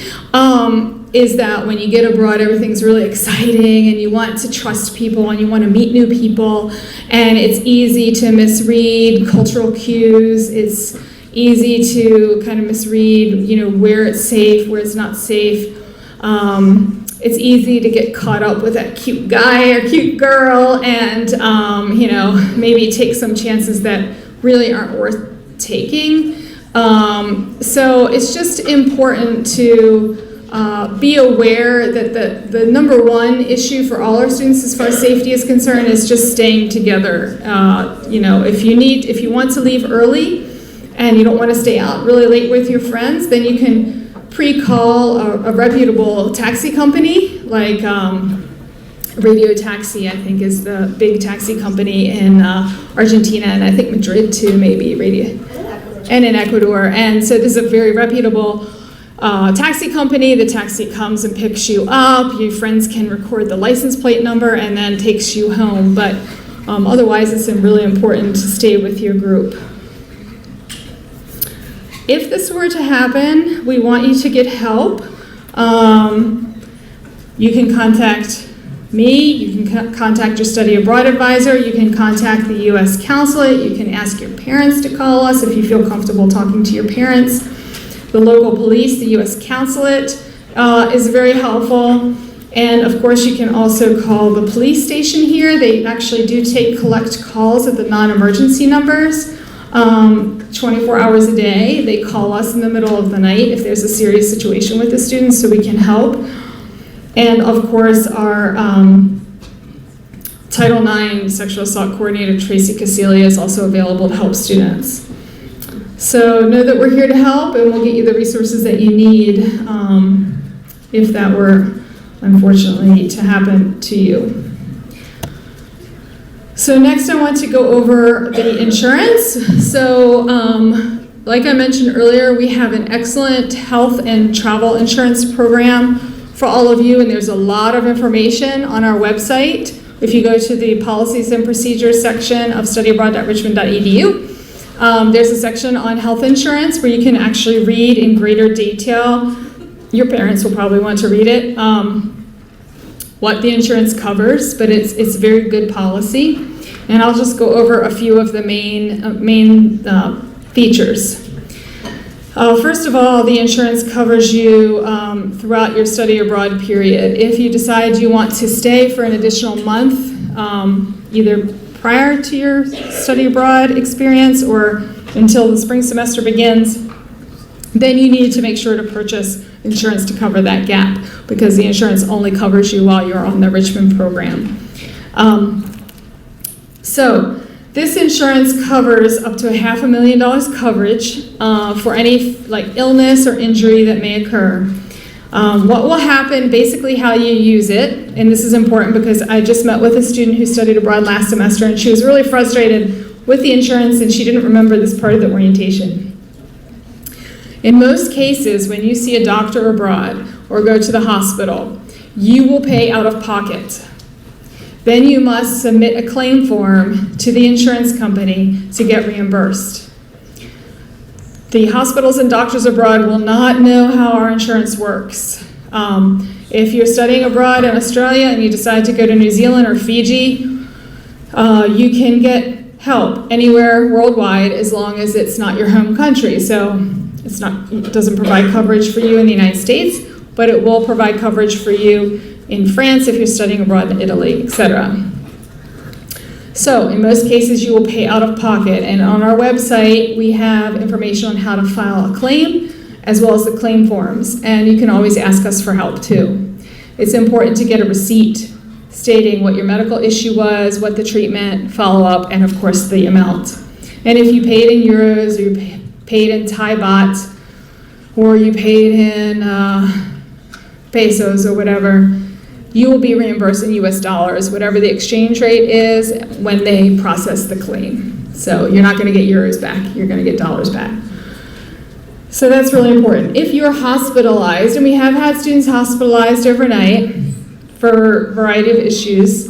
is that when you get abroad, everything's really exciting and you want to trust people and you want to meet new people, and it's easy to misread cultural cues. It's easy to kind of misread, you know, where it's safe, where it's not safe. It's easy to get caught up with that cute guy or cute girl and, you know, maybe take some chances that really aren't worth taking. So it's just important to be aware that the number one issue for all our students as far as safety is concerned is just staying together. You know, if you want to leave early and you don't want to stay out really late with your friends, then you can pre-call a reputable taxi company, like Radio Taxi, I think, is the big taxi company in Argentina, and I think Madrid too, maybe, and in Ecuador. And so this is a very reputable taxi company. The taxi comes and picks you up. Your friends can record the license plate number and then takes you home. But otherwise, it's really important to stay with your group. If this were to happen, we want you to get help. You can contact me, you can contact your study abroad advisor, you can contact the U.S. consulate, you can ask your parents to call us if you feel comfortable talking to your parents. The local police, the U.S. consulate is very helpful. And of course, you can also call the police station here. They actually do collect calls at the non-emergency numbers. 24 hours a day. They call us in the middle of the night if there's a serious situation with the students, so we can help. And of course, our Title IX Sexual Assault Coordinator Tracy Casilia is also available to help students. So know that we're here to help, and we'll get you the resources that you need if that were unfortunately to happen to you. So next I want to go over the insurance. So like I mentioned earlier, we have an excellent health and travel insurance program for all of you, and there's a lot of information on our website. If you go to the policies and procedures section of studyabroad.richmond.edu, there's a section on health insurance where you can actually read in greater detail. Your parents will probably want to read it, what the insurance covers, but it's a very good policy. And I'll just go over a few of the main features. First of all, the insurance covers you throughout your study abroad period. If you decide you want to stay for an additional month, either prior to your study abroad experience or until the spring semester begins, then you need to make sure to purchase insurance to cover that gap, because the insurance only covers you while you're on the Richmond program. So this insurance covers up to $500,000 coverage for any illness or injury that may occur. What will happen, basically how you use it, and this is important because I just met with a student who studied abroad last semester, and she was really frustrated with the insurance and she didn't remember this part of the orientation. In most cases, when you see a doctor abroad or go to the hospital, you will pay out of pocket. Then you must submit a claim form to the insurance company to get reimbursed. The hospitals and doctors abroad will not know how our insurance works. If you're studying abroad in Australia and you decide to go to New Zealand or Fiji, you can get help anywhere worldwide as long as it's not your home country. So it doesn't provide coverage for you in the United States, but it will provide coverage for you in France if you're studying abroad in Italy, etc. So in most cases you will pay out of pocket, and on our website we have information on how to file a claim as well as the claim forms, and you can always ask us for help too. It's important to get a receipt stating what your medical issue was, what the treatment, follow-up, and of course the amount. And if you paid in euros or you paid in Thai baht or you paid in pesos or whatever, you will be reimbursed in US dollars, whatever the exchange rate is when they process the claim. So you're not going to get euros back, you're going to get dollars back. So that's really important. If you're hospitalized, and we have had students hospitalized overnight for a variety of issues,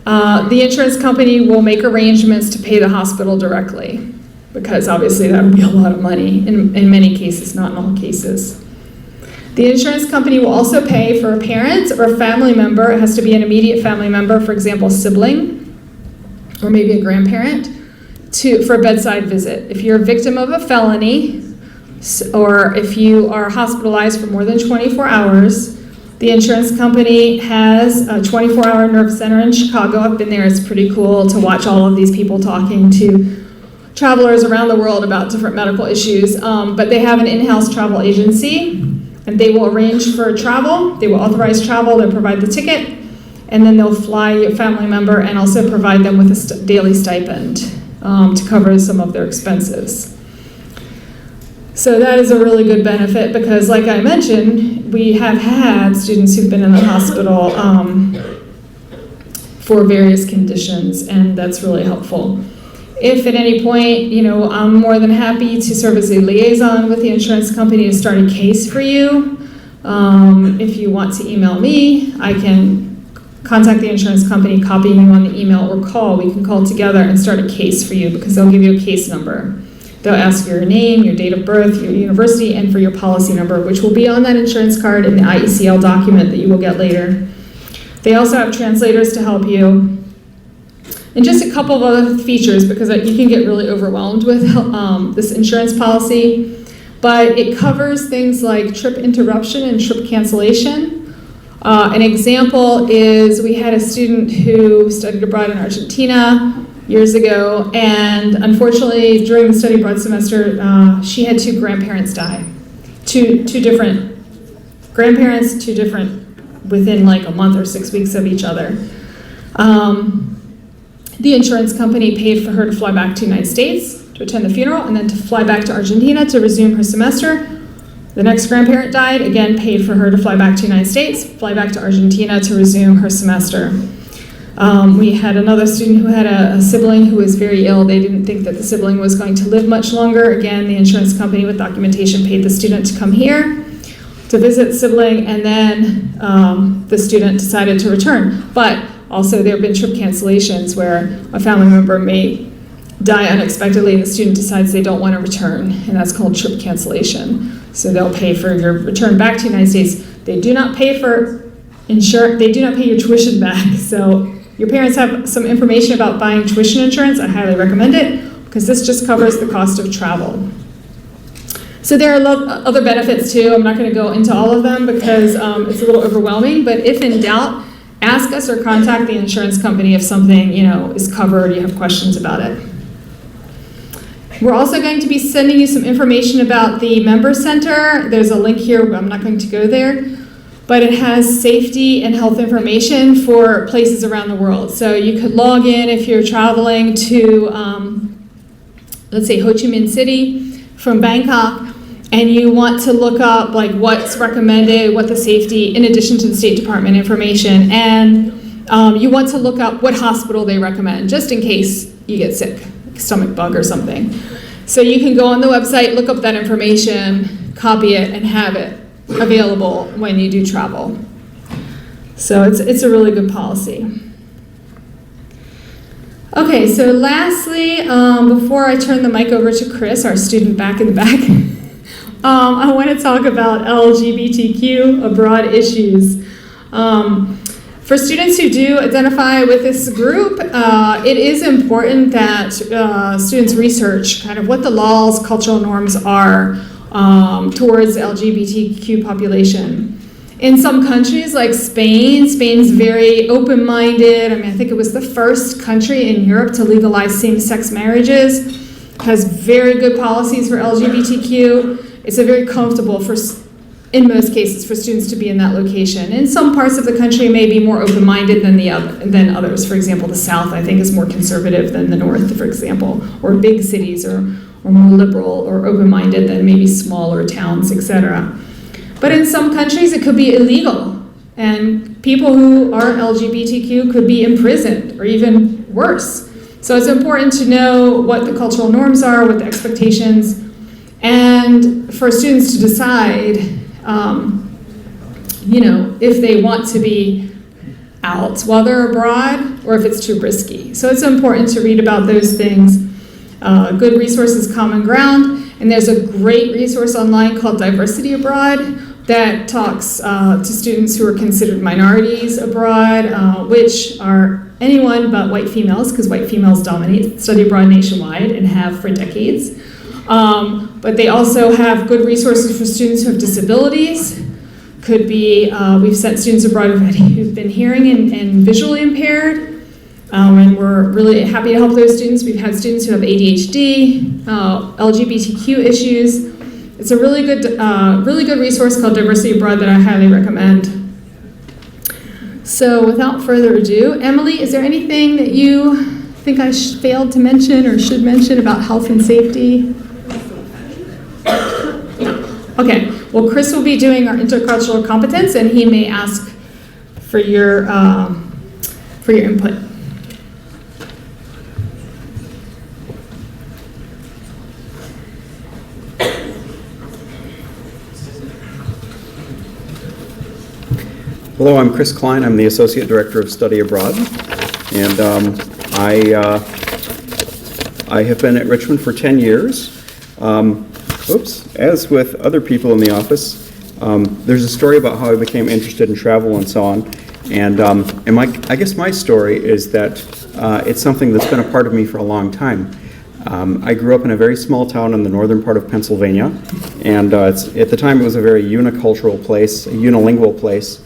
the insurance company will make arrangements to pay the hospital directly, because obviously that would be a lot of money in many cases, not in all cases. The insurance company will also pay for a parent or a family member. It has to be an immediate family member, for example, a sibling, or maybe a grandparent, for a bedside visit. If you're a victim of a felony, or if you are hospitalized for more than 24 hours, the insurance company has a 24-hour nerve center in Chicago. I've been there. It's pretty cool to watch all of these people talking to travelers around the world about different medical issues. But they have an in-house travel agency, and they will arrange for travel. They will authorize travel. They'll provide the ticket, and then they'll fly your family member and also provide them with a daily stipend to cover some of their expenses. So that is a really good benefit because, like I mentioned, we have had students who've been in the hospital for various conditions, and that's really helpful. If at any point, I'm more than happy to serve as a liaison with the insurance company to start a case for you. If you want to email me, I can contact the insurance company, copy you on the email, or call. We can call together and start a case for you because they'll give you a case number. They'll ask your name, your date of birth, your university, and for your policy number, which will be on that insurance card in the IECL document that you will get later. They also have translators to help you. And just a couple of other features, because you can get really overwhelmed with this insurance policy, but it covers things like trip interruption and trip cancellation. An example is we had a student who studied abroad in Argentina years ago, and unfortunately during the study abroad semester, she had two grandparents die. Two different grandparents, two different within like a month or 6 weeks of each other. The insurance company paid for her to fly back to the United States to attend the funeral and then to fly back to Argentina to resume her semester. The next grandparent died, again paid for her to fly back to the United States, fly back to Argentina to resume her semester. We had another student who had a sibling who was very ill. They didn't think that the sibling was going to live much longer. Again, the insurance company with documentation paid the student to come here to visit the sibling, and then the student decided to return. But also there have been trip cancellations where a family member may die unexpectedly and the student decides they don't want to return, and that's called trip cancellation. So they'll pay for your return back to the United States. They do not pay for insurance, they do not pay your tuition back. So your parents have some information about buying tuition insurance, I highly recommend it, because this just covers the cost of travel. So there are other benefits too. I'm not going to go into all of them because it's a little overwhelming, but if in doubt, ask us or contact the insurance company if something, is covered, you have questions about it. We're also going to be sending you some information about the Member Center. There's a link here, but I'm not going to go there. But it has safety and health information for places around the world. So you could log in if you're traveling to, let's say, Ho Chi Minh City from Bangkok, and you want to look up like what's recommended, what the safety, in addition to the State Department information, and you want to look up what hospital they recommend, just in case you get sick, like stomach bug or something. So you can go on the website, look up that information, copy it, and have it available when you do travel. So it's a really good policy. Okay, so lastly, before I turn the mic over to Chris, our student back in the back, I want to talk about LGBTQ abroad issues. For students who do identify with this group, it is important that students research kind of what the laws, cultural norms are towards the LGBTQ population. In some countries like Spain, Spain's very open-minded. I think it was the first country in Europe to legalize same-sex marriages, has very good policies for LGBTQ. It's a very comfortable, in most cases, for students to be in that location. In some parts of the country may be more open-minded than others. For example, the South, I think, is more conservative than the North, for example, or big cities or more liberal or open-minded than maybe smaller towns, etc. But in some countries, it could be illegal, and people who are LGBTQ could be imprisoned, or even worse. So it's important to know what the cultural norms are, what the expectations, and for students to decide, if they want to be out while they're abroad, or if it's too risky. So it's important to read about those things. Good resources, Common Ground, and there's a great resource online called Diversity Abroad that talks to students who are considered minorities abroad, which are anyone but white females, because white females dominate study abroad nationwide and have for decades. But they also have good resources for students who have disabilities. Could be, we've sent students abroad who've been hearing and visually impaired. And we're really happy to help those students. We've had students who have ADHD, LGBTQ issues. It's a really good resource called Diversity Abroad that I highly recommend. So without further ado, Emily, is there anything that you think I failed to mention or should mention about health and safety? Okay, well, Chris will be doing our intercultural competence, and he may ask for your input. Hello, I'm Chris Klein. I'm the Associate Director of Study Abroad, and I have been at Richmond for 10 years. As with other people in the office, there's a story about how I became interested in travel and so on, and I guess my story is that it's something that's been a part of me for a long time. I grew up in a very small town in the northern part of Pennsylvania, and at the time it was a very unicultural place, a unilingual place.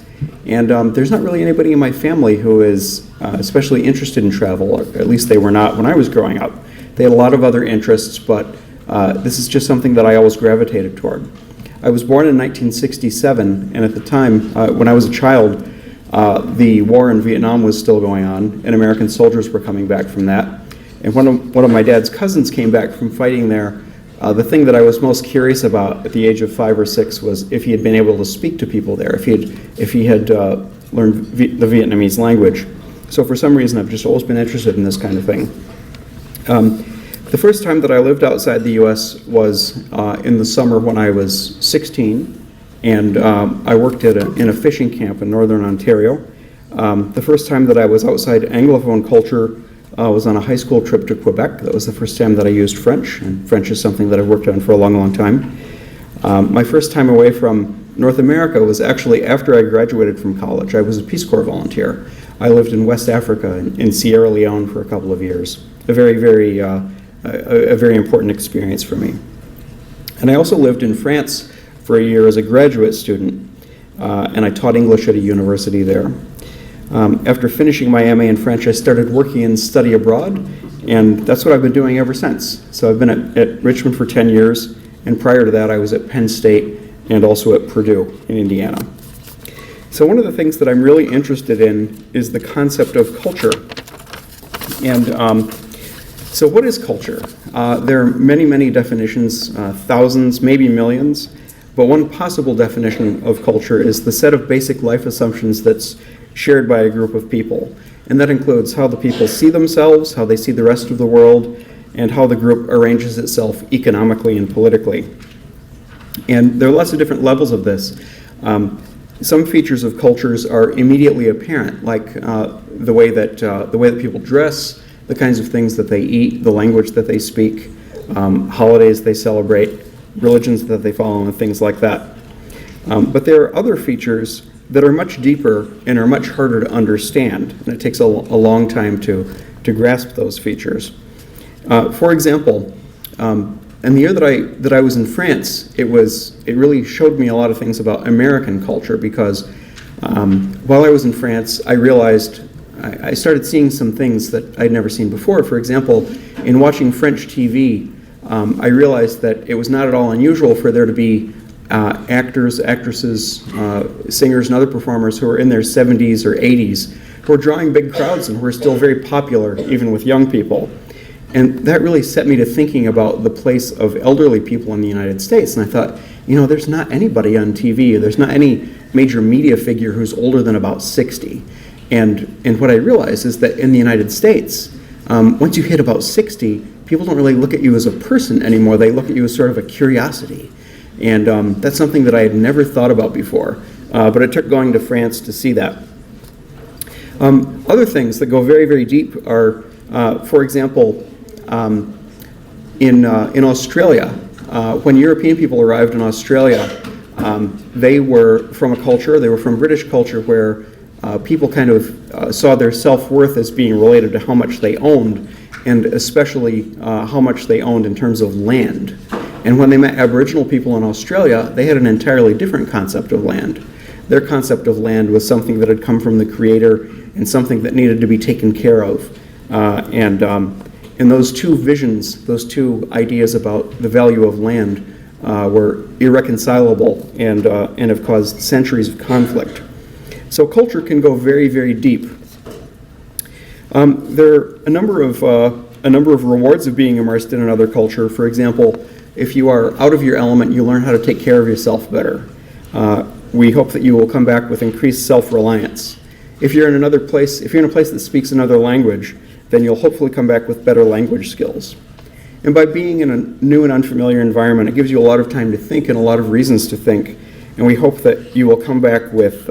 And there's not really anybody in my family who is especially interested in travel, or at least they were not when I was growing up. They had a lot of other interests, but this is just something that I always gravitated toward. I was born in 1967, and at the time, when I was a child, The war in Vietnam was still going on, and American soldiers were coming back from that. And one of my dad's cousins came back from fighting there. The thing that I was most curious about at the age of 5 or 6 was if he had been able to speak to people there, if he had learned the Vietnamese language. So for some reason, I've just always been interested in this kind of thing. The first time that I lived outside the U.S. was in the summer when I was 16, and I worked in a fishing camp in northern Ontario. The first time that I was outside Anglophone culture was on a high school trip to Quebec. That was the first time that I used French, and French is something that I've worked on for a long, long time. My first time away from North America was actually after I graduated from college. I was a Peace Corps volunteer. I lived in West Africa, in Sierra Leone, for a couple of years. A very important experience for me. And I also lived in France for a year as a graduate student, and I taught English at a university there. After finishing my MA in French, I started working in study abroad, and that's what I've been doing ever since. So I've been at Richmond for 10 years, and prior to that I was at Penn State and also at Purdue in Indiana. So one of the things that I'm really interested in is the concept of culture. And so what is culture? There are many definitions, thousands, maybe millions, but one possible definition of culture is the set of basic life assumptions that's shared by a group of people. And that includes how the people see themselves, how they see the rest of the world, and how the group arranges itself economically and politically. And there are lots of different levels of this. Some features of cultures are immediately apparent, like the way that people dress, the kinds of things that they eat, the language that they speak, holidays they celebrate, religions that they follow, and things like that. But there are other features that are much deeper and are much harder to understand, and it takes a long time to grasp those features. For example, in the year that I was in France, it really showed me a lot of things about American culture, because while I was in France, I realized I started seeing some things that I'd never seen before. For example, in watching French TV, I realized that it was not at all unusual for there to be actors, actresses, singers, and other performers who are in their 70s or 80s who are drawing big crowds and who are still very popular even with young people. And that really set me to thinking about the place of elderly people in the United States. And I thought, there's not anybody on TV, there's not any major media figure who's older than about 60. And what I realized is that in the United States, once you hit about 60, people don't really look at you as a person anymore. They look at you as sort of a curiosity. And that's something that I had never thought about before. But it took going to France to see that. Other things that go very deep are, for example, in Australia, when European people arrived in Australia, they were from a culture, they were from British culture, where people kind of saw their self-worth as being related to how much they owned, and especially how much they owned in terms of land. And when they met Aboriginal people in Australia, they had an entirely different concept of land. Their concept of land was something that had come from the Creator and something that needed to be taken care of. And those two visions, those two ideas about the value of land were irreconcilable and have caused centuries of conflict. So culture can go very deep. There are a number of rewards of being immersed in another culture. For example, if you are out of your element, you learn how to take care of yourself better. We hope that you will come back with increased self-reliance. If you're in a place that speaks another language, then you'll hopefully come back with better language skills. And by being in a new and unfamiliar environment, it gives you a lot of time to think and a lot of reasons to think. And we hope that you will come back with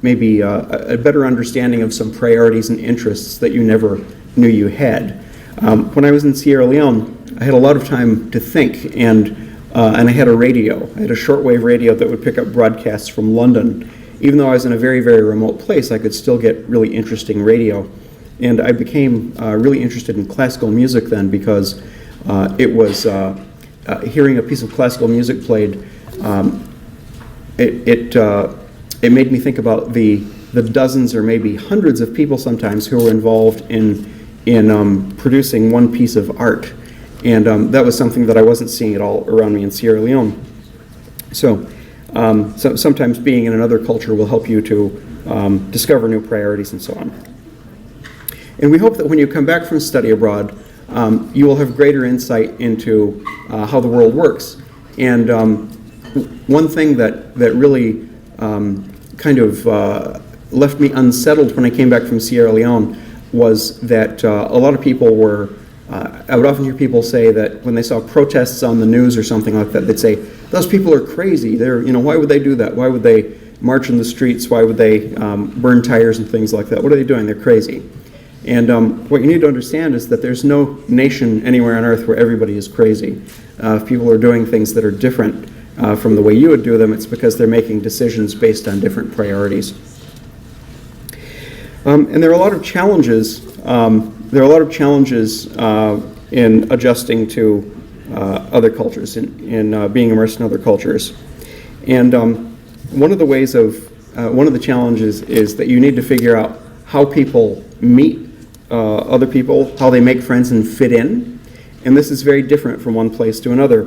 maybe a better understanding of some priorities and interests that you never knew you had. When I was in Sierra Leone, I had a lot of time to think, and I had a radio. I had a shortwave radio that would pick up broadcasts from London. Even though I was in a very remote place, I could still get really interesting radio. And I became really interested in classical music then, because it was hearing a piece of classical music played. It made me think about the dozens or maybe hundreds of people sometimes who were involved in producing one piece of art. And that was something that I wasn't seeing at all around me in Sierra Leone. So sometimes being in another culture will help you to discover new priorities and so on. And we hope that when you come back from study abroad, you will have greater insight into how the world works. And one thing that really kind of left me unsettled when I came back from Sierra Leone was that a lot of people were, I would often hear people say that when they saw protests on the news or something like that, they'd say, those people are crazy. They're, why would they do that? Why would they march in the streets? Why would they burn tires and things like that? What are they doing? They're crazy. And what you need to understand is that there's no nation anywhere on earth where everybody is crazy. If people are doing things that are different from the way you would do them, it's because they're making decisions based on different priorities. And there are a lot of challenges. In adjusting to other cultures, in being immersed in other cultures. And one of the challenges is that you need to figure out how people meet other people, how they make friends and fit in. And this is very different from one place to another.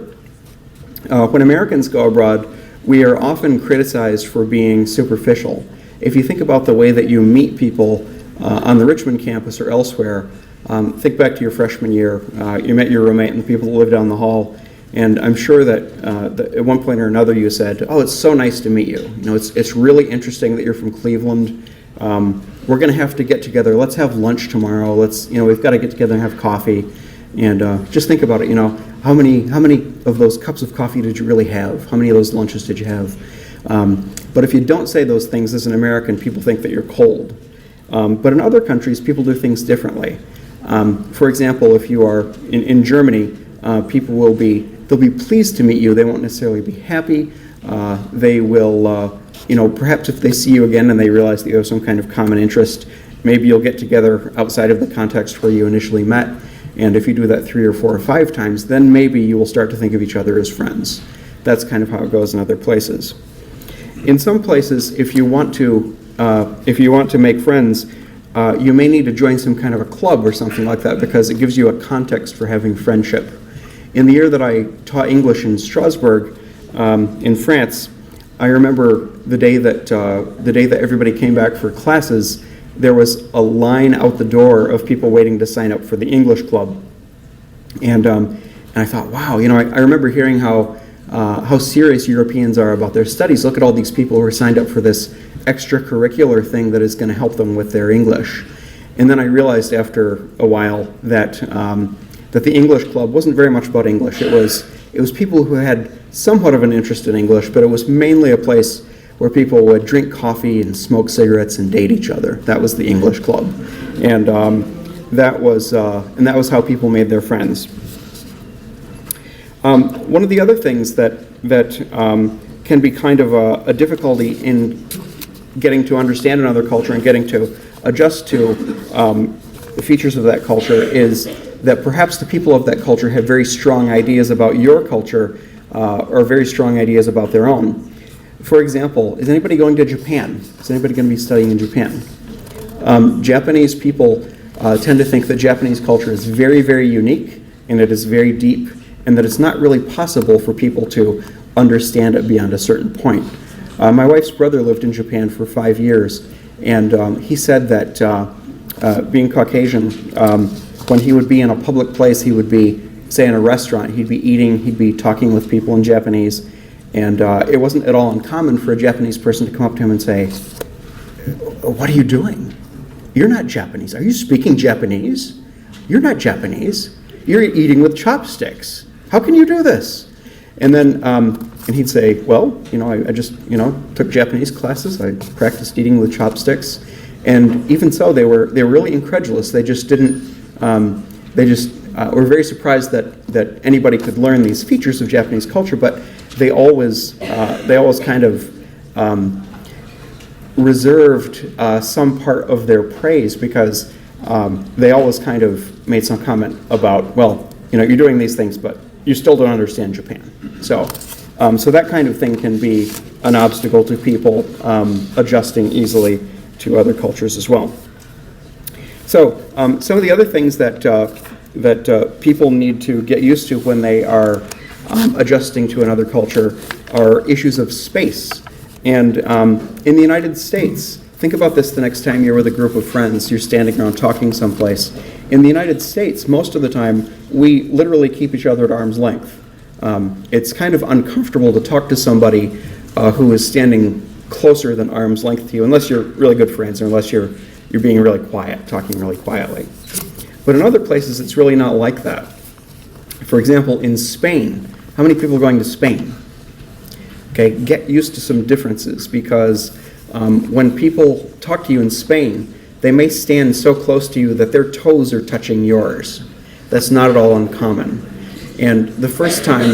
When Americans go abroad, we are often criticized for being superficial. If you think about the way that you meet people on the Richmond campus or elsewhere, think back to your freshman year. You met your roommate and the people that lived down the hall, and I'm sure that at one point or another you said, "Oh, it's so nice to meet you. It's really interesting that you're from Cleveland. We're going to have to get together. Let's have lunch tomorrow. We've got to get together and have coffee." And just think about it. How many of those cups of coffee did you really have? How many of those lunches did you have? But if you don't say those things as an American, people think that you're cold. But in other countries, people do things differently. For example, if you are in Germany, people they'll be pleased to meet you. They won't necessarily be happy. They will, perhaps if they see you again and they realize that you have some kind of common interest, maybe you'll get together outside of the context where you initially met. And if you do that 3 or 4 or 5 times, then maybe you will start to think of each other as friends. That's kind of how it goes in other places. In some places, if you want to make friends, you may need to join some kind of a club or something like that because it gives you a context for having friendship. In the year that I taught English in Strasbourg, in France, I remember the day that everybody came back for classes, there was a line out the door of people waiting to sign up for the English club. And I thought, wow, I remember hearing how serious Europeans are about their studies. Look at all these people who are signed up for this extracurricular thing that is going to help them with their English. And then I realized after a while that the English club wasn't very much about English. It was people who had somewhat of an interest in English, but it was mainly a place where people would drink coffee and smoke cigarettes and date each other. That was the English club, and that was how people made their friends. One of the other things that can be kind of a difficulty in getting to understand another culture and getting to adjust to the features of that culture is that perhaps the people of that culture have very strong ideas about your culture or very strong ideas about their own. For example, is anybody going to Japan? Is anybody going to be studying in Japan? Japanese people tend to think that Japanese culture is very, very unique and it is very deep and that it's not really possible for people to understand it beyond a certain point. My wife's brother lived in Japan for 5 years, and he said that being Caucasian, when he would be in a public place, he would be, say, in a restaurant, he'd be eating, he'd be talking with people in Japanese, and it wasn't at all uncommon for a Japanese person to come up to him and say, "What are you doing? You're not Japanese. Are you speaking Japanese? You're not Japanese. You're eating with chopsticks. How can you do this?" And then and he'd say, "Well, I just, took Japanese classes. I practiced eating with chopsticks." And even so, they were really incredulous. They just didn't, were very surprised that anybody could learn these features of Japanese culture, but they always kind of reserved some part of their praise because they always kind of made some comment about, well, you're doing these things, but you still don't understand Japan. So that kind of thing can be an obstacle to people adjusting easily to other cultures as well. So some of the other things that people need to get used to when they are adjusting to another culture are issues of space. And in the United States, think about this the next time you're with a group of friends, you're standing around talking someplace. In the United States, most of the time, we literally keep each other at arm's length. It's kind of uncomfortable to talk to somebody who is standing closer than arm's length to you, unless you're really good friends, or unless you're being really quiet, talking really quietly. But in other places, it's really not like that. For example, in Spain, how many people are going to Spain? Okay, get used to some differences, because when people talk to you in Spain, they may stand so close to you that their toes are touching yours. That's not at all uncommon. And the first time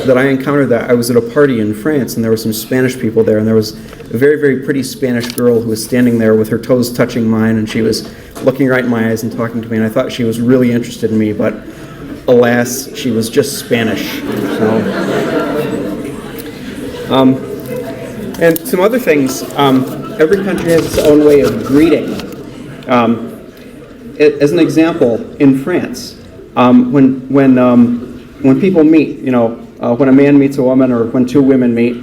that I encountered that, I was at a party in France, and there were some Spanish people there, and there was a very, very pretty Spanish girl who was standing there with her toes touching mine, and she was looking right in my eyes and talking to me, and I thought she was really interested in me, but alas, she was just Spanish. And some other things, every country has its own way of greeting. As an example, in France, when people meet, when a man meets a woman or when two women meet,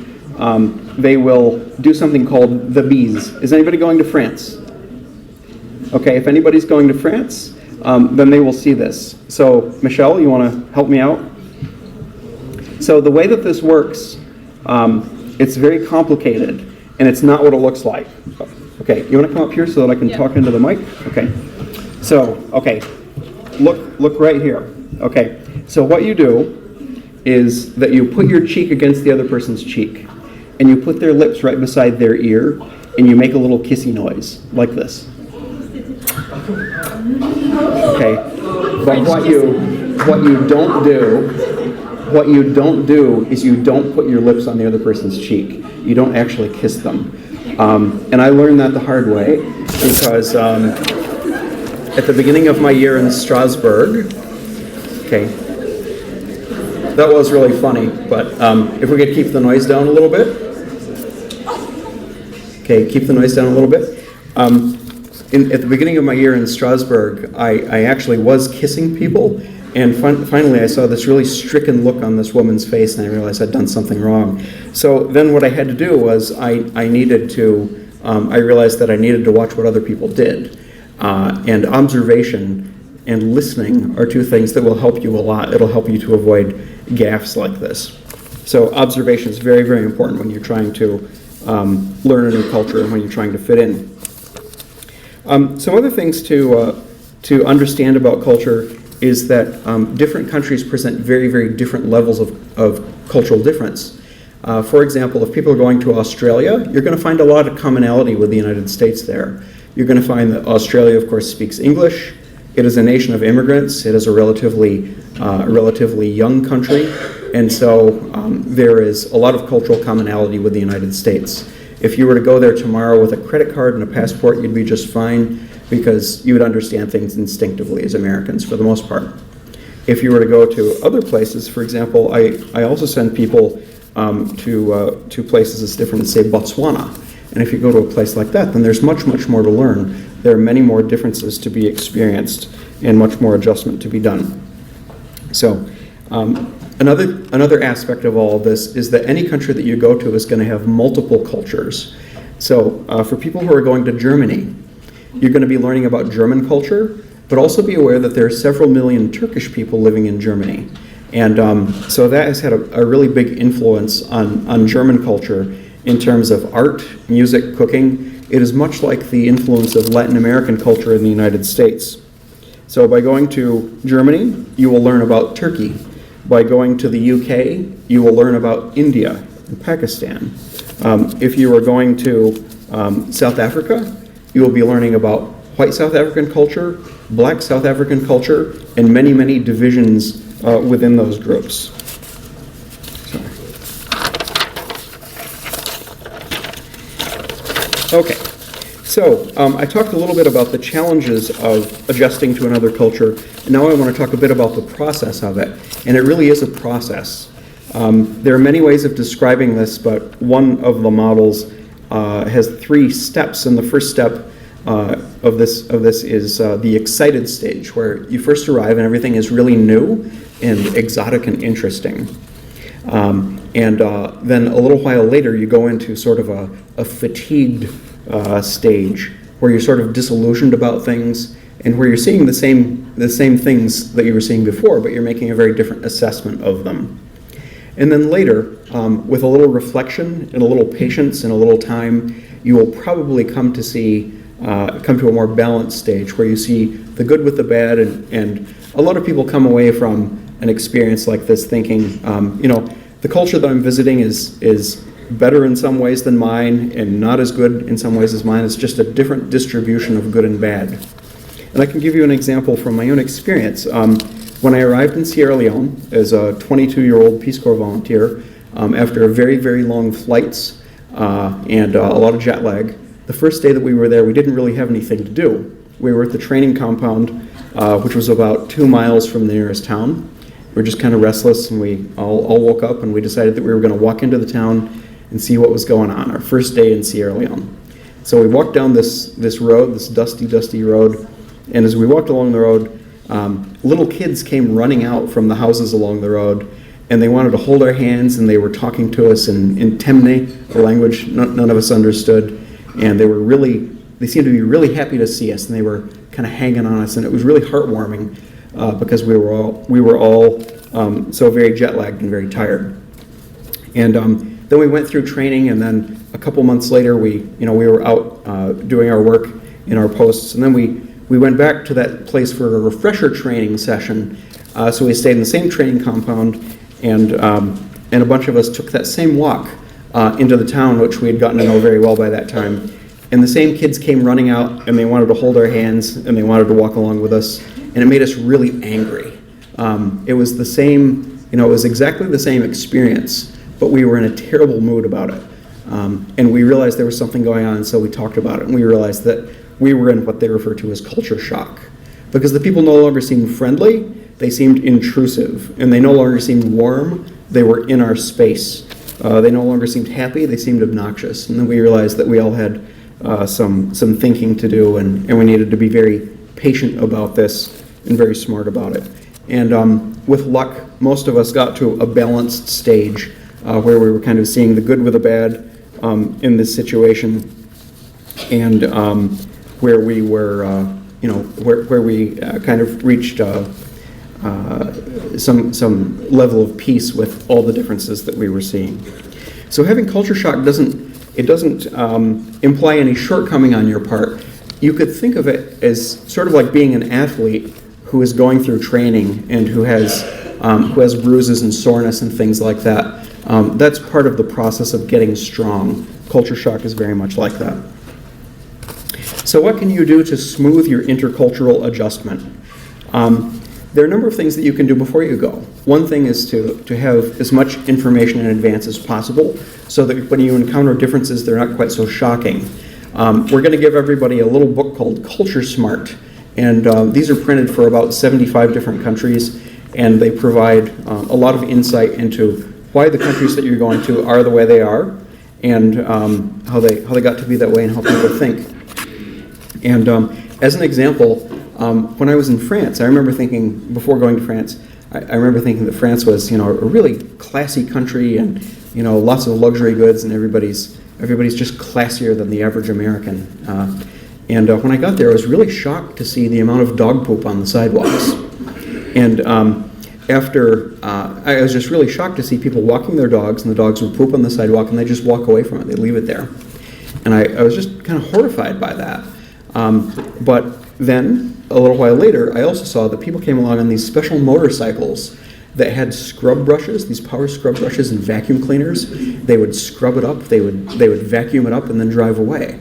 they will do something called the bise. Is anybody going to France? Okay, if anybody's going to France, then they will see this. So, Michelle, you want to help me out? So the way that this works, it's very complicated, and it's not what it looks like. Okay, you want to come up here so that I can talk into the mic? Okay. So, okay, look right here. Okay, so what you do is that you put your cheek against the other person's cheek, and you put their lips right beside their ear, and you make a little kissy noise, like this. Okay, but what you don't do is you don't put your lips on the other person's cheek. You don't actually kiss them. And I learned that the hard way, because at the beginning of my year in Strasbourg, okay, that was really funny, but if we could keep the noise down a little bit. Okay, keep the noise down a little bit. At the beginning of my year in Strasbourg, I actually was kissing people, and finally I saw this really stricken look on this woman's face, and I realized I'd done something wrong. So then what I had to do was I realized that I needed to watch what other people did. And observation and listening are two things that will help you a lot. It'll help you to avoid gaffes like this. So observation is very, very important when you're trying to learn a new culture and when you're trying to fit in. Some other things to understand about culture is that different countries present very, very different levels of cultural difference. For example, if people are going to Australia, you're going to find a lot of commonality with the United States there. You're going to find that Australia, of course, speaks English. It is a nation of immigrants. It is a relatively young country, and so there is a lot of cultural commonality with the United States. If you were to go there tomorrow with a credit card and a passport, you'd be just fine, because you would understand things instinctively as Americans for the most part. If you were to go to other places, for example, I also send people to places as different as, say, Botswana. And if you go to a place like that, then there's much, much more to learn. There are many more differences to be experienced and much more adjustment to be done. So another aspect of all of this is that any country that you go to is going to have multiple cultures. So for people who are going to Germany, you're going to be learning about German culture, but also be aware that there are several million Turkish people living in Germany. And so that has had a really big influence on German culture in terms of art, music, cooking. It is much like the influence of Latin American culture in the United States. So by going to Germany, you will learn about Turkey. By going to the UK, you will learn about India and Pakistan. If you are going to South Africa, you will be learning about white South African culture, black South African culture, and many, many divisions within those groups. Okay, so I talked a little bit about the challenges of adjusting to another culture, and now I want to talk a bit about the process of it, and it really is a process. There are many ways of describing this, but one of the models has 3 steps, and the first step of this is the excited stage, where you first arrive and everything is really new and exotic and interesting. And then a little while later, you go into sort of a fatigued stage, where you're sort of disillusioned about things, and where you're seeing the same things that you were seeing before, but you're making a very different assessment of them. And then later, with a little reflection and a little patience and a little time, you will probably come to a more balanced stage where you see the good with the bad, and a lot of people come away from an experience like this thinking, the culture that I'm visiting is better in some ways than mine and not as good in some ways as mine. It's just a different distribution of good and bad. And I can give you an example from my own experience. When I arrived in Sierra Leone as a 22-year-old Peace Corps volunteer, after very, very long flights and a lot of jet lag, the first day that we were there, we didn't really have anything to do. We were at the training compound, which was about 2 miles from the nearest town. We were just kind of restless, and we all woke up, and we decided that we were going to walk into the town and see what was going on, our first day in Sierra Leone. So we walked down this road, this dusty road, and as we walked along the road, little kids came running out from the houses along the road, and they wanted to hold our hands, and they were talking to us in Temne, a language none of us understood, and they seemed to be really happy to see us, and they were kind of hanging on us, and it was really heartwarming because we were all so very jet lagged and very tired. And then we went through training, and then a couple months later, we were out doing our work in our posts, and then we went back to that place for a refresher training session. So we stayed in the same training compound, and a bunch of us took that same walk into the town, which we had gotten to know very well by that time. And the same kids came running out, and they wanted to hold our hands, and they wanted to walk along with us, and it made us really angry. It was the same, it was exactly the same experience, but we were in a terrible mood about it. And we realized there was something going on, and so we talked about it, and we realized that we were in what they refer to as culture shock. Because the people no longer seemed friendly, they seemed intrusive, and they no longer seemed warm, they were in our space. They no longer seemed happy, they seemed obnoxious. And then we realized that we all had some thinking to do, and we needed to be very patient about this and very smart about it. And with luck, most of us got to a balanced stage where we were kind of seeing the good with the bad in this situation, and where we were, where we kind of reached some level of peace with all the differences that we were seeing. So having culture shock doesn't imply any shortcoming on your part. You could think of it as sort of like being an athlete who is going through training and who has bruises and soreness and things like that. That's part of the process of getting strong. Culture shock is very much like that. So what can you do to smooth your intercultural adjustment? There are a number of things that you can do before you go. One thing is to have as much information in advance as possible so that when you encounter differences, they're not quite so shocking. We're going to give everybody a little book called Culture Smart, and these are printed for about 75 different countries, and they provide a lot of insight into why the countries that you're going to are the way they are, and how they got to be that way and how people think. And as an example, when I was in France, I remember thinking, before going to France, I remember thinking that France was, a really classy country, and lots of luxury goods, and everybody's just classier than the average American. And when I got there, I was really shocked to see the amount of dog poop on the sidewalks. And I was just really shocked to see people walking their dogs, and the dogs would poop on the sidewalk, and they just walk away from it. They leave it there. And I was just kind of horrified by that. But then, a little while later, I also saw that people came along on these special motorcycles that had scrub brushes, these power scrub brushes and vacuum cleaners. They would scrub it up, they would vacuum it up, and then drive away.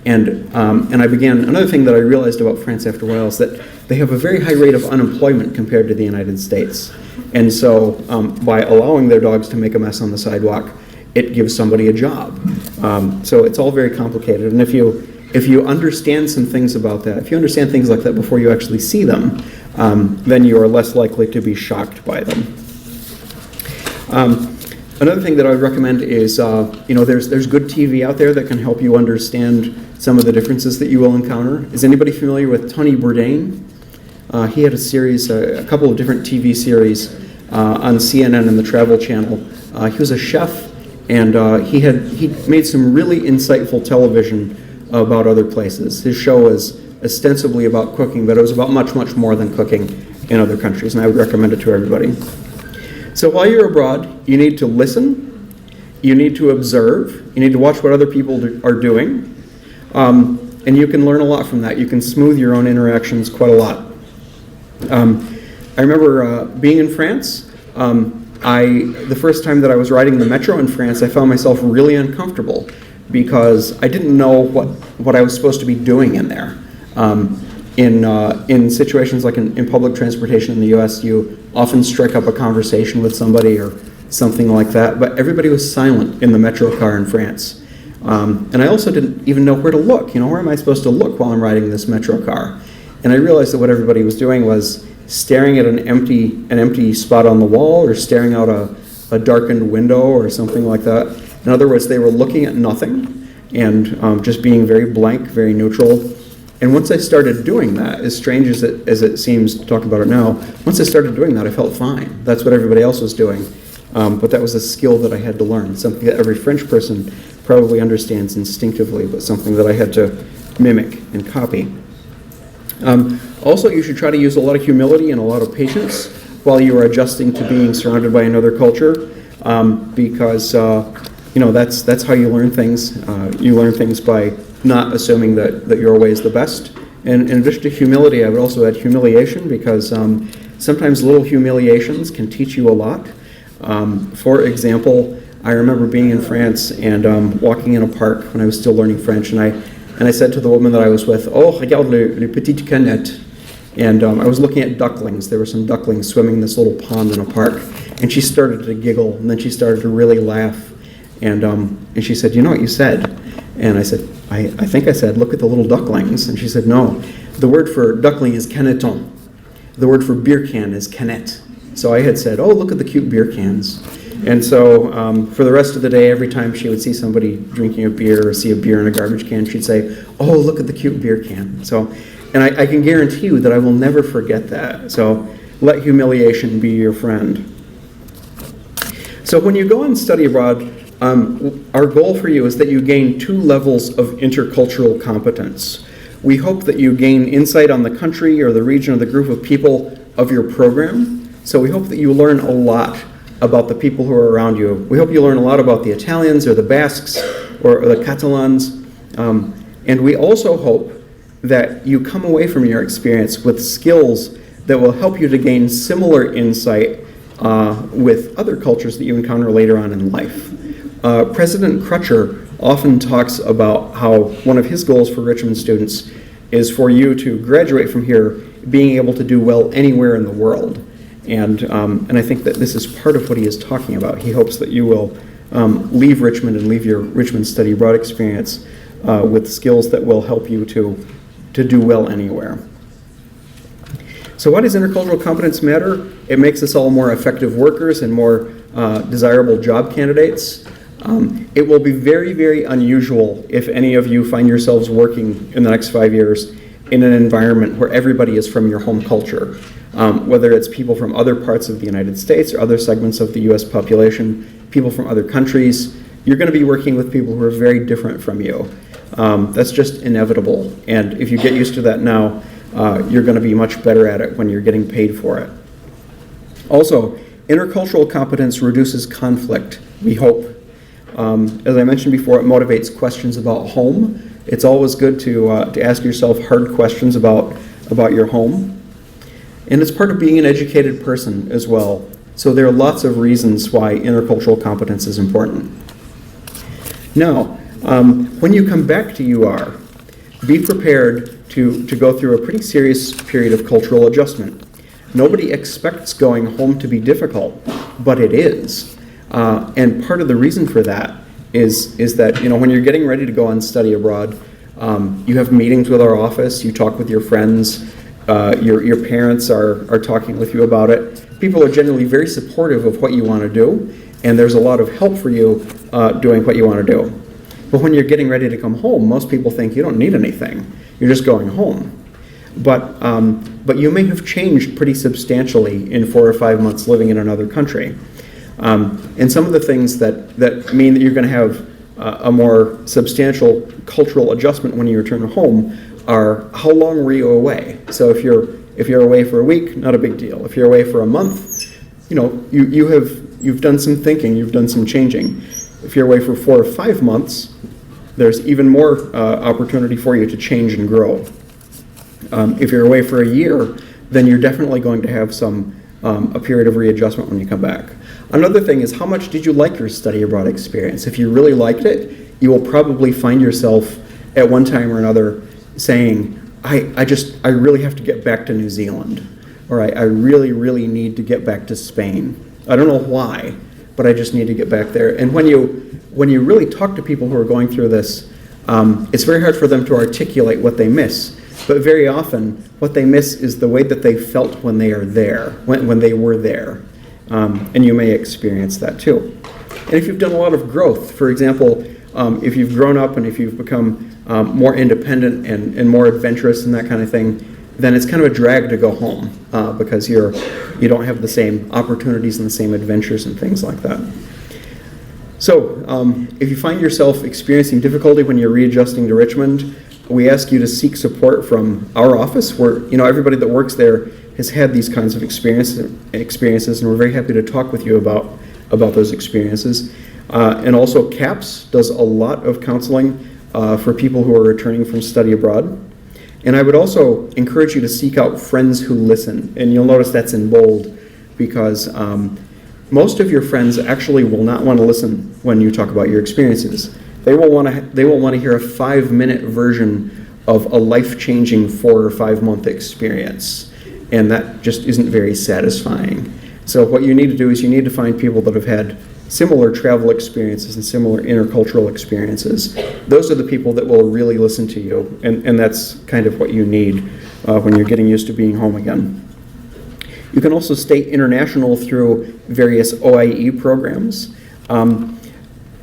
And another thing that I realized about France after a while is that they have a very high rate of unemployment compared to the United States. And so by allowing their dogs to make a mess on the sidewalk, it gives somebody a job. So it's all very complicated. And if you understand some things about that, if you understand things like that before you actually see them, then you are less likely to be shocked by them. Another thing that I would recommend is, there's good TV out there that can help you understand some of the differences that you will encounter. Is anybody familiar with Tony Bourdain? He had a couple of different TV series on CNN and the Travel Channel. He was a chef, and he made some really insightful television about other places. His show was ostensibly about cooking, but it was about much, much more than cooking in other countries, and I would recommend it to everybody. So while you're abroad, you need to listen, you need to observe, you need to watch what other people are doing, and you can learn a lot from that. You can smooth your own interactions quite a lot. I remember being in France. The first time that I was riding the metro in France, I found myself really uncomfortable because I didn't know what I was supposed to be doing in there. In situations like in public transportation in the US, you often strike up a conversation with somebody or something like that, but everybody was silent in the metro car in France. And I also didn't even know where to look. Where am I supposed to look while I'm riding this metro car? And I realized that what everybody was doing was staring at an empty spot on the wall, or staring out a darkened window or something like that. In other words, they were looking at nothing and just being very blank, very neutral. And once I started doing that, as strange as it seems to talk about it now, once I started doing that, I felt fine. That's what everybody else was doing. But that was a skill that I had to learn, something that every French person probably understands instinctively, but something that I had to mimic and copy. Also, you should try to use a lot of humility and a lot of patience while you are adjusting to being surrounded by another culture, because that's how you learn things. You learn things by not assuming that your way is the best. And in addition to humility, I would also add humiliation, because sometimes little humiliations can teach you a lot. For example, I remember being in France and walking in a park when I was still learning French, and I said to the woman that I was with, "Oh, regarde les petites canettes." And I was looking at ducklings. There were some ducklings swimming in this little pond in a park, and she started to giggle, and then she started to really laugh. And she said, "You know what you said?" And I said, I think I said, "Look at the little ducklings." And she said, "No, the word for duckling is caneton. The word for beer can is canette." So I had said, "Oh, look at the cute beer cans." And so for the rest of the day, every time she would see somebody drinking a beer or see a beer in a garbage can, she'd say, "Oh, look at the cute beer can." So, and I can guarantee you that I will never forget that. So let humiliation be your friend. So when you go and study abroad, our goal for you is that you gain 2 levels of intercultural competence. We hope that you gain insight on the country or the region or the group of people of your program. So we hope that you learn a lot about the people who are around you. We hope you learn a lot about the Italians or the Basques or the Catalans. And we also hope that you come away from your experience with skills that will help you to gain similar insight with other cultures that you encounter later on in life. President Crutcher often talks about how one of his goals for Richmond students is for you to graduate from here being able to do well anywhere in the world. And I think that this is part of what he is talking about. He hopes that you will leave Richmond and leave your Richmond Study Abroad experience with skills that will help you to do well anywhere. So why does intercultural competence matter? It makes us all more effective workers and more desirable job candidates. It will be very, very unusual if any of you find yourselves working in the next 5 years in an environment where everybody is from your home culture. Whether it's people from other parts of the United States or other segments of the US population, people from other countries, you're going to be working with people who are very different from you. That's just inevitable. And if you get used to that now, you're going to be much better at it when you're getting paid for it. Also, intercultural competence reduces conflict, we hope. As I mentioned before, it motivates questions about home. It's always good to ask yourself hard questions about your home. And it's part of being an educated person as well. So there are lots of reasons why intercultural competence is important. Now, when you come back to UR, be prepared to go through a pretty serious period of cultural adjustment. Nobody expects going home to be difficult, but it is. And part of the reason for that is that when you're getting ready to go and study abroad, you have meetings with our office, you talk with your friends, your parents are talking with you about it. People are generally very supportive of what you want to do, and there's a lot of help for you doing what you want to do. But when you're getting ready to come home, most people think you don't need anything. You're just going home. But you may have changed pretty substantially in 4 or 5 months living in another country. And some of the things that mean that you're going to have a more substantial cultural adjustment when you return home are how long were you away? So if you're away for a week, not a big deal. If you're away for a month, you've done some thinking, you've done some changing. If you're away for 4 or 5 months, there's even more opportunity for you to change and grow. If you're away for a year, then you're definitely going to have a period of readjustment when you come back. Another thing is, how much did you like your study abroad experience? If you really liked it, you will probably find yourself at one time or another saying, I really have to get back to New Zealand, or I really, really need to get back to Spain. I don't know why, but I just need to get back there. And when you really talk to people who are going through this, it's very hard for them to articulate what they miss. But very often, what they miss is the way that they felt when they are there, when they were there. And you may experience that too. And if you've done a lot of growth, for example, if you've grown up and if you've become more independent and more adventurous and that kind of thing, then it's kind of a drag to go home because you don't have the same opportunities and the same adventures and things like that. So if you find yourself experiencing difficulty when you're readjusting to Richmond, we ask you to seek support from our office, where everybody that works there has had these kinds of experiences, and we're very happy to talk with you about those experiences. And also CAPS does a lot of counseling for people who are returning from study abroad. And I would also encourage you to seek out friends who listen, and you'll notice that's in bold because most of your friends actually will not want to listen when you talk about your experiences. They will want to hear a 5-minute version of a life-changing 4 or 5 month experience, and that just isn't very satisfying. So what you need to do is you need to find people that have had similar travel experiences and similar intercultural experiences. Those are the people that will really listen to you, and that's kind of what you need when you're getting used to being home again. You can also stay international through various OIE programs.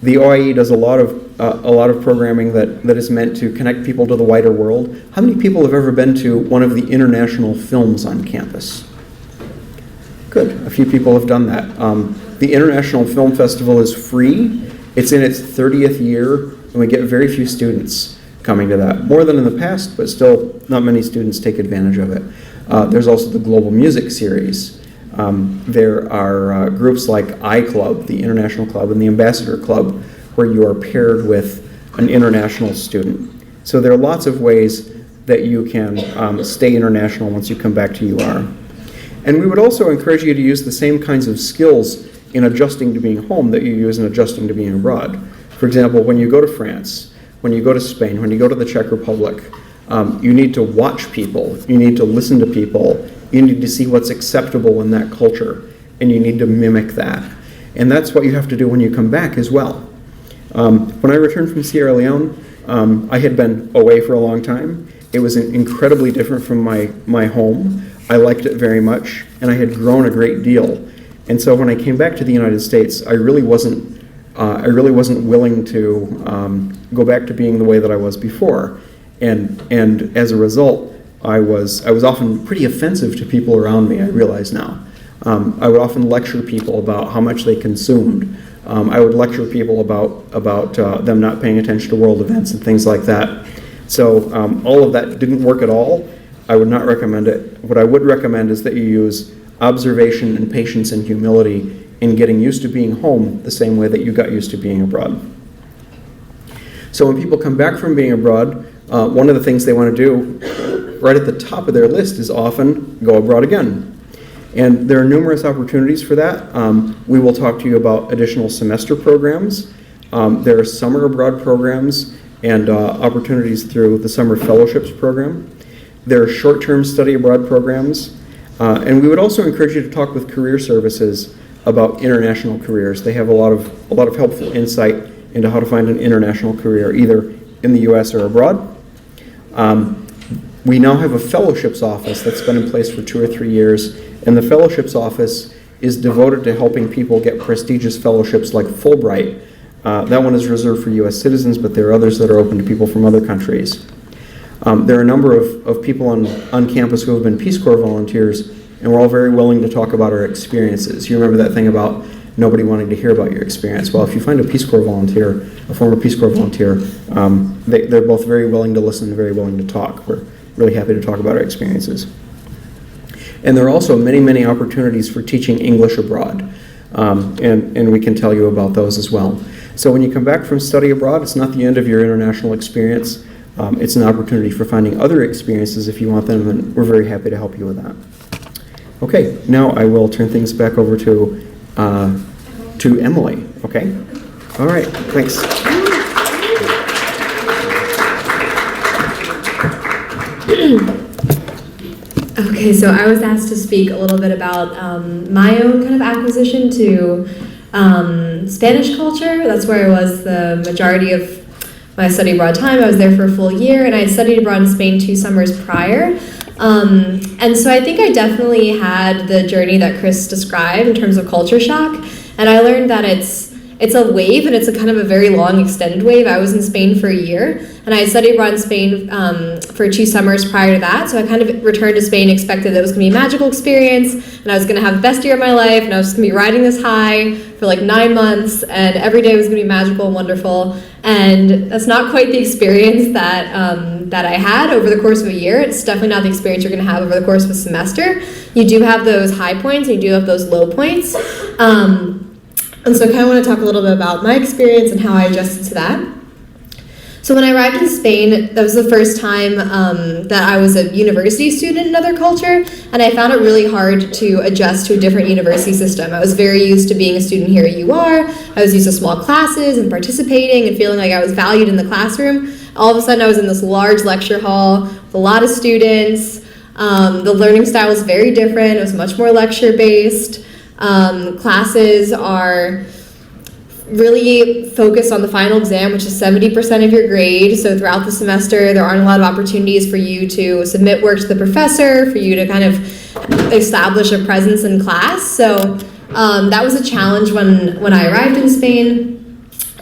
The OIE does a lot of programming that is meant to connect people to the wider world. How many people have ever been to one of the international films on campus? Good, a few people have done that. The International Film Festival is free. It's in its 30th year, and we get very few students coming to that. More than in the past, but still not many students take advantage of it. There's also the Global Music Series. There are groups like iClub, the International Club, and the Ambassador Club, where you are paired with an international student. So there are lots of ways that you can stay international once you come back to UR. And we would also encourage you to use the same kinds of skills in adjusting to being home that you use in adjusting to being abroad. For example, when you go to France, when you go to Spain, when you go to the Czech Republic, you need to watch people, you need to listen to people, you need to see what's acceptable in that culture, and you need to mimic that. And that's what you have to do when you come back as well. When I returned from Sierra Leone, I had been away for a long time. It was incredibly different from my home. I liked it very much, and I had grown a great deal. And so when I came back to the United States, I really wasn't willing to go back to being the way that I was before. And as a result, I was often pretty offensive to people around me, I realize now. I would often lecture people about how much they consumed. I would lecture people about them not paying attention to world events and things like that. So all of that didn't work at all. I would not recommend it. What I would recommend is that you use observation and patience and humility in getting used to being home the same way that you got used to being abroad. So when people come back from being abroad, one of the things they want to do right at the top of their list is often go abroad again. And there are numerous opportunities for that. We will talk to you about additional semester programs. There are summer abroad programs and opportunities through the summer fellowships program. There are short-term study abroad programs. And we would also encourage you to talk with career services about international careers. They have a lot of helpful insight into how to find an international career, either in the US or abroad. We now have a fellowships office that's been in place for 2 or 3 years, and the fellowships office is devoted to helping people get prestigious fellowships like Fulbright. That one is reserved for US citizens, but there are others that are open to people from other countries. There are a number of people on campus who have been Peace Corps volunteers, and we're all very willing to talk about our experiences. You remember that thing about nobody wanting to hear about your experience. Well, if you find a Peace Corps volunteer, a former Peace Corps volunteer, they're both very willing to listen and very willing to talk. We're really happy to talk about our experiences. And there are also many, many opportunities for teaching English abroad, and we can tell you about those as well. So when you come back from study abroad, it's not the end of your international experience. It's an opportunity for finding other experiences if you want them, and we're very happy to help you with that. Okay, now I will turn things back over to Emily, okay? All right, thanks. Okay, so I was asked to speak a little bit about my own kind of acquisition to Spanish culture. That's where I was the majority of my study abroad time. I was there for a full year, and I had studied abroad in Spain 2 summers prior. And so I think I definitely had the journey that Chris described in terms of culture shock, and I learned that it's a wave, and it's a kind of a very long extended wave. I was in Spain for a year, and I had studied abroad in Spain for 2 summers prior to that, so I kind of returned to Spain, expected that it was going to be a magical experience, and I was going to have the best year of my life, and I was going to be riding this high for like 9 months, and every day was going to be magical and wonderful, and that's not quite the experience that I had over the course of a year. It's definitely not the experience you're going to have over the course of a semester. You do have those high points, and you do have those low points. And so I kind of want to talk a little bit about my experience and how I adjusted to that. So when I arrived in Spain, that was the first time that I was a university student in another culture, and I found it really hard to adjust to a different university system. I was very used to being a student here at UR. I was used to small classes and participating and feeling like I was valued in the classroom. All of a sudden I was in this large lecture hall with a lot of students. The learning style was very different. It was much more lecture-based. Classes are really focused on the final exam, which is 70% of your grade. So throughout the semester, there aren't a lot of opportunities for you to submit work to the professor, for you to kind of establish a presence in class. So that was a challenge when I arrived in Spain.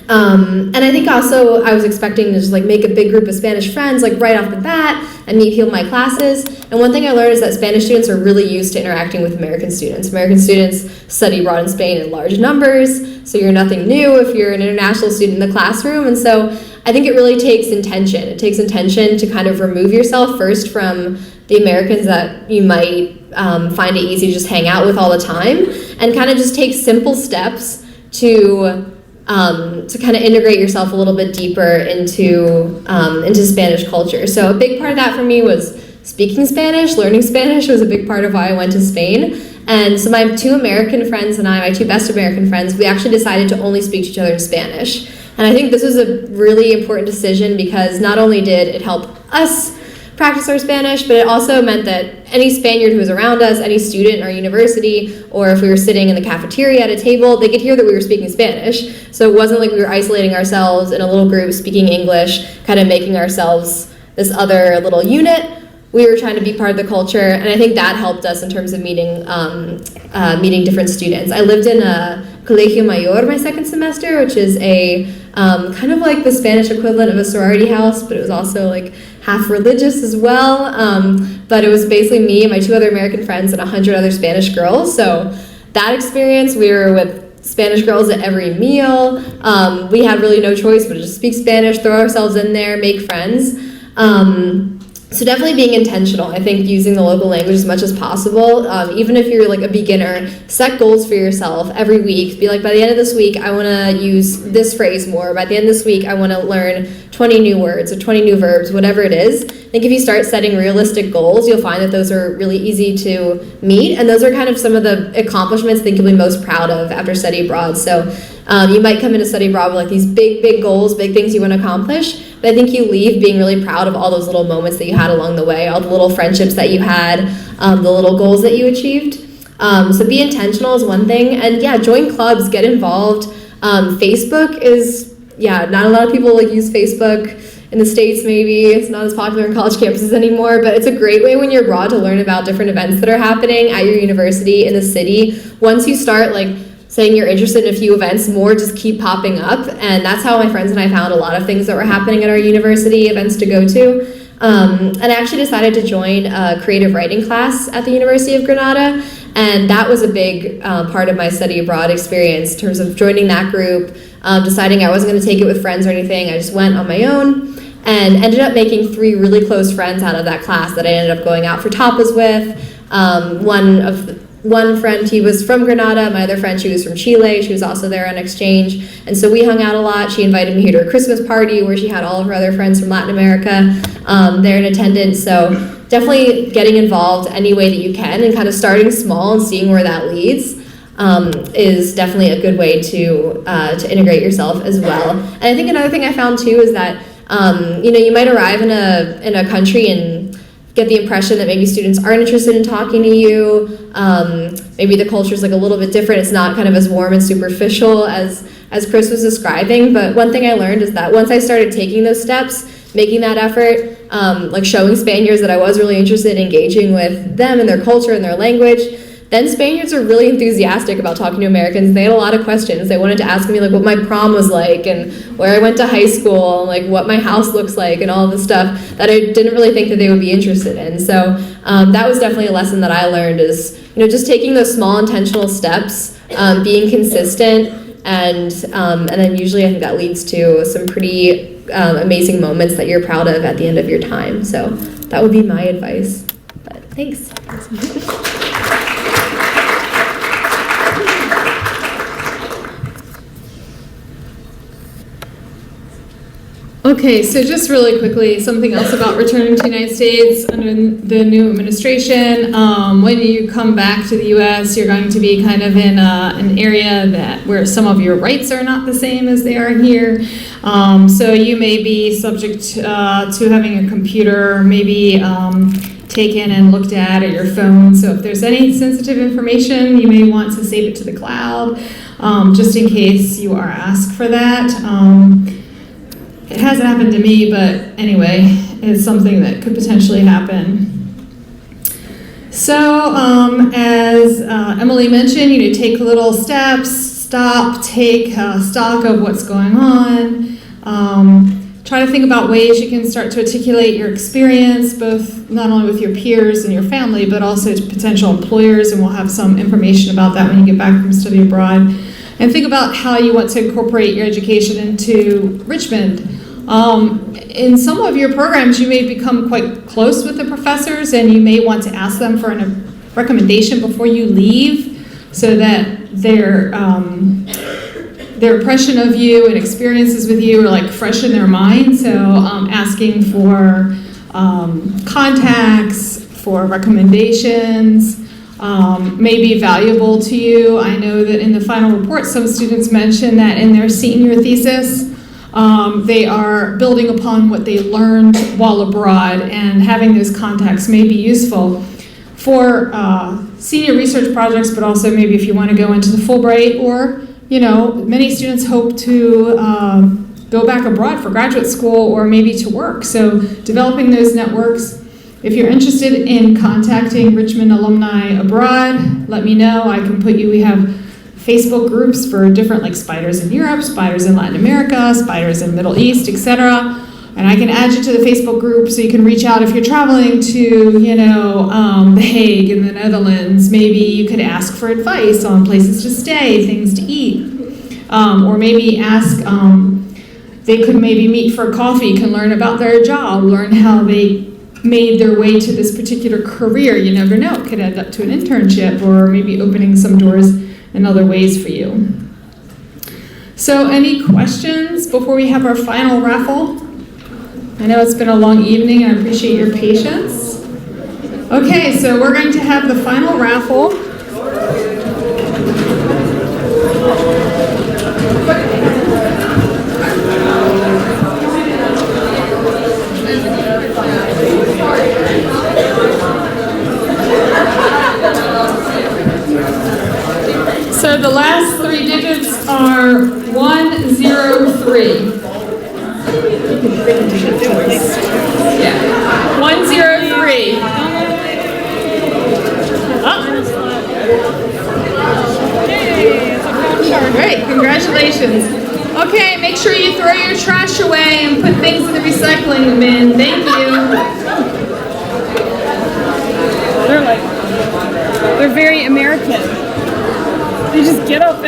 And I think also I was expecting to just like make a big group of Spanish friends like right off the bat and meet people in my classes. And one thing I learned is that Spanish students are really used to interacting with American students. American students study abroad in Spain in large numbers, so you're nothing new if you're an international student in the classroom. And so I think it really takes intention. It takes intention to kind of remove yourself first from the Americans that you might find it easy to just hang out with all the time, and kind of just take simple steps to kind of integrate yourself a little bit deeper into Spanish culture. So a big part of that for me was speaking Spanish. Learning Spanish was a big part of why I went to Spain. And so my 2 American friends and I, my 2 best American friends, we actually decided to only speak to each other in Spanish. And I think this was a really important decision because not only did it help us practice our Spanish, but it also meant that any Spaniard who was around us, any student in our university, or if we were sitting in the cafeteria at a table, they could hear that we were speaking Spanish. So it wasn't like we were isolating ourselves in a little group speaking English, kind of making ourselves this other little unit. We were trying to be part of the culture, and I think that helped us in terms of meeting different students. I lived in a Colegio Mayor my second semester, which is a kind of like the Spanish equivalent of a sorority house, but it was also like half religious as well. But it was basically me and my 2 other American friends and 100 other Spanish girls. So that experience, we were with Spanish girls at every meal. We had really no choice but to just speak Spanish, throw ourselves in there, make friends. So definitely being intentional. I think using the local language as much as possible. Even if you're like a beginner, set goals for yourself every week. Be like, by the end of this week, I want to use this phrase more. By the end of this week, I want to learn 20 new words or 20 new verbs, whatever it is. I think if you start setting realistic goals, you'll find that those are really easy to meet. And those are kind of some of the accomplishments I think you'll be most proud of after study abroad. So you might come into study abroad with like these big goals, big things you want to accomplish. But I think you leave being really proud of all those little moments that you had along the way, all the little friendships that you had, the little goals that you achieved. So be intentional is one thing. And yeah, join clubs, get involved. Facebook is, not a lot of people like use Facebook in the States maybe. It's not as popular in college campuses anymore, but it's a great way when you're abroad to learn about different events that are happening at your university, in the city. Once you start like saying you're interested in a few events, more just keep popping up. And that's how my friends and I found a lot of things that were happening at our university, events to go to. And I actually decided to join a creative writing class at the University of Granada. And that was a big part of my study abroad experience in terms of joining that group, deciding I wasn't going to take it with friends or anything. I just went on my own and ended up making 3 really close friends out of that class that I ended up going out for tapas with. One friend, he was from Grenada. My other friend, she was from Chile. She was also there on exchange. And so we hung out a lot. She invited me to her Christmas party where she had all of her other friends from Latin America there in attendance. So definitely getting involved any way that you can and kind of starting small and seeing where that leads is definitely a good way to integrate yourself as well. And I think another thing I found too is that you might arrive in a country and get the impression that maybe students aren't interested in talking to you. Maybe the culture's like a little bit different. It's not kind of as warm and superficial as Chris was describing. But one thing I learned is that once I started taking those steps, making that effort, like showing Spaniards that I was really interested in engaging with them and their culture and their language, then Spaniards are really enthusiastic about talking to Americans. They had a lot of questions. They wanted to ask me like what my prom was like and where I went to high school and like what my house looks like and all of the stuff that I didn't really think that they would be interested in. So that was definitely a lesson that I learned is, just taking those small intentional steps, being consistent, and then usually I think that leads to some pretty amazing moments that you're proud of at the end of your time. So that would be my advice. But thanks. Okay, so just really quickly, something else about returning to the United States under the new administration. When you come back to the U.S., you're going to be kind of in an area where some of your rights are not the same as they are here. So you may be subject to having your computer maybe taken and looked at or your phone. So if there's any sensitive information, you may want to save it to the cloud, just in case you are asked for that. It hasn't happened to me, but anyway, it's something that could potentially happen. So, as Emily mentioned, take little steps, stop, take stock of what's going on. Try to think about ways you can start to articulate your experience, both not only with your peers and your family, but also to potential employers, and we'll have some information about that when you get back from study abroad. And think about how you want to incorporate your education into Richmond. In some of your programs, you may become quite close with the professors, and you may want to ask them for a recommendation before you leave, so that their impression of you and experiences with you are like fresh in their mind. So asking for contacts, for recommendations, may be valuable to you. I know that in the final report, some students mentioned that in their senior thesis, they are building upon what they learned while abroad, and having those contacts may be useful for senior research projects, but also maybe if you want to go into the Fulbright, or, many students hope to go back abroad for graduate school or maybe to work. So developing those networks. If you're interested in contacting Richmond alumni abroad, let me know. I can put you, we have Facebook groups for different, like Spiders in Europe, Spiders in Latin America, Spiders in Middle East, etc. And I can add you to the Facebook group so you can reach out if you're traveling to, The Hague in the Netherlands. Maybe you could ask for advice on places to stay, things to eat. Or maybe ask, they could maybe meet for coffee, can learn about their job, learn how they made their way to this particular career. You never know, it could end up to an internship or maybe opening some doors in other ways for you. So any questions before we have our final raffle? I know it's been a long evening and I appreciate your patience. Okay, so we're going to have the final raffle. So the last 3 digits are 103. Yeah, 103. Great, congratulations. Okay, make sure you throw your trash away and put things in the recycling bin. Thank you. They're They're very American. They just get up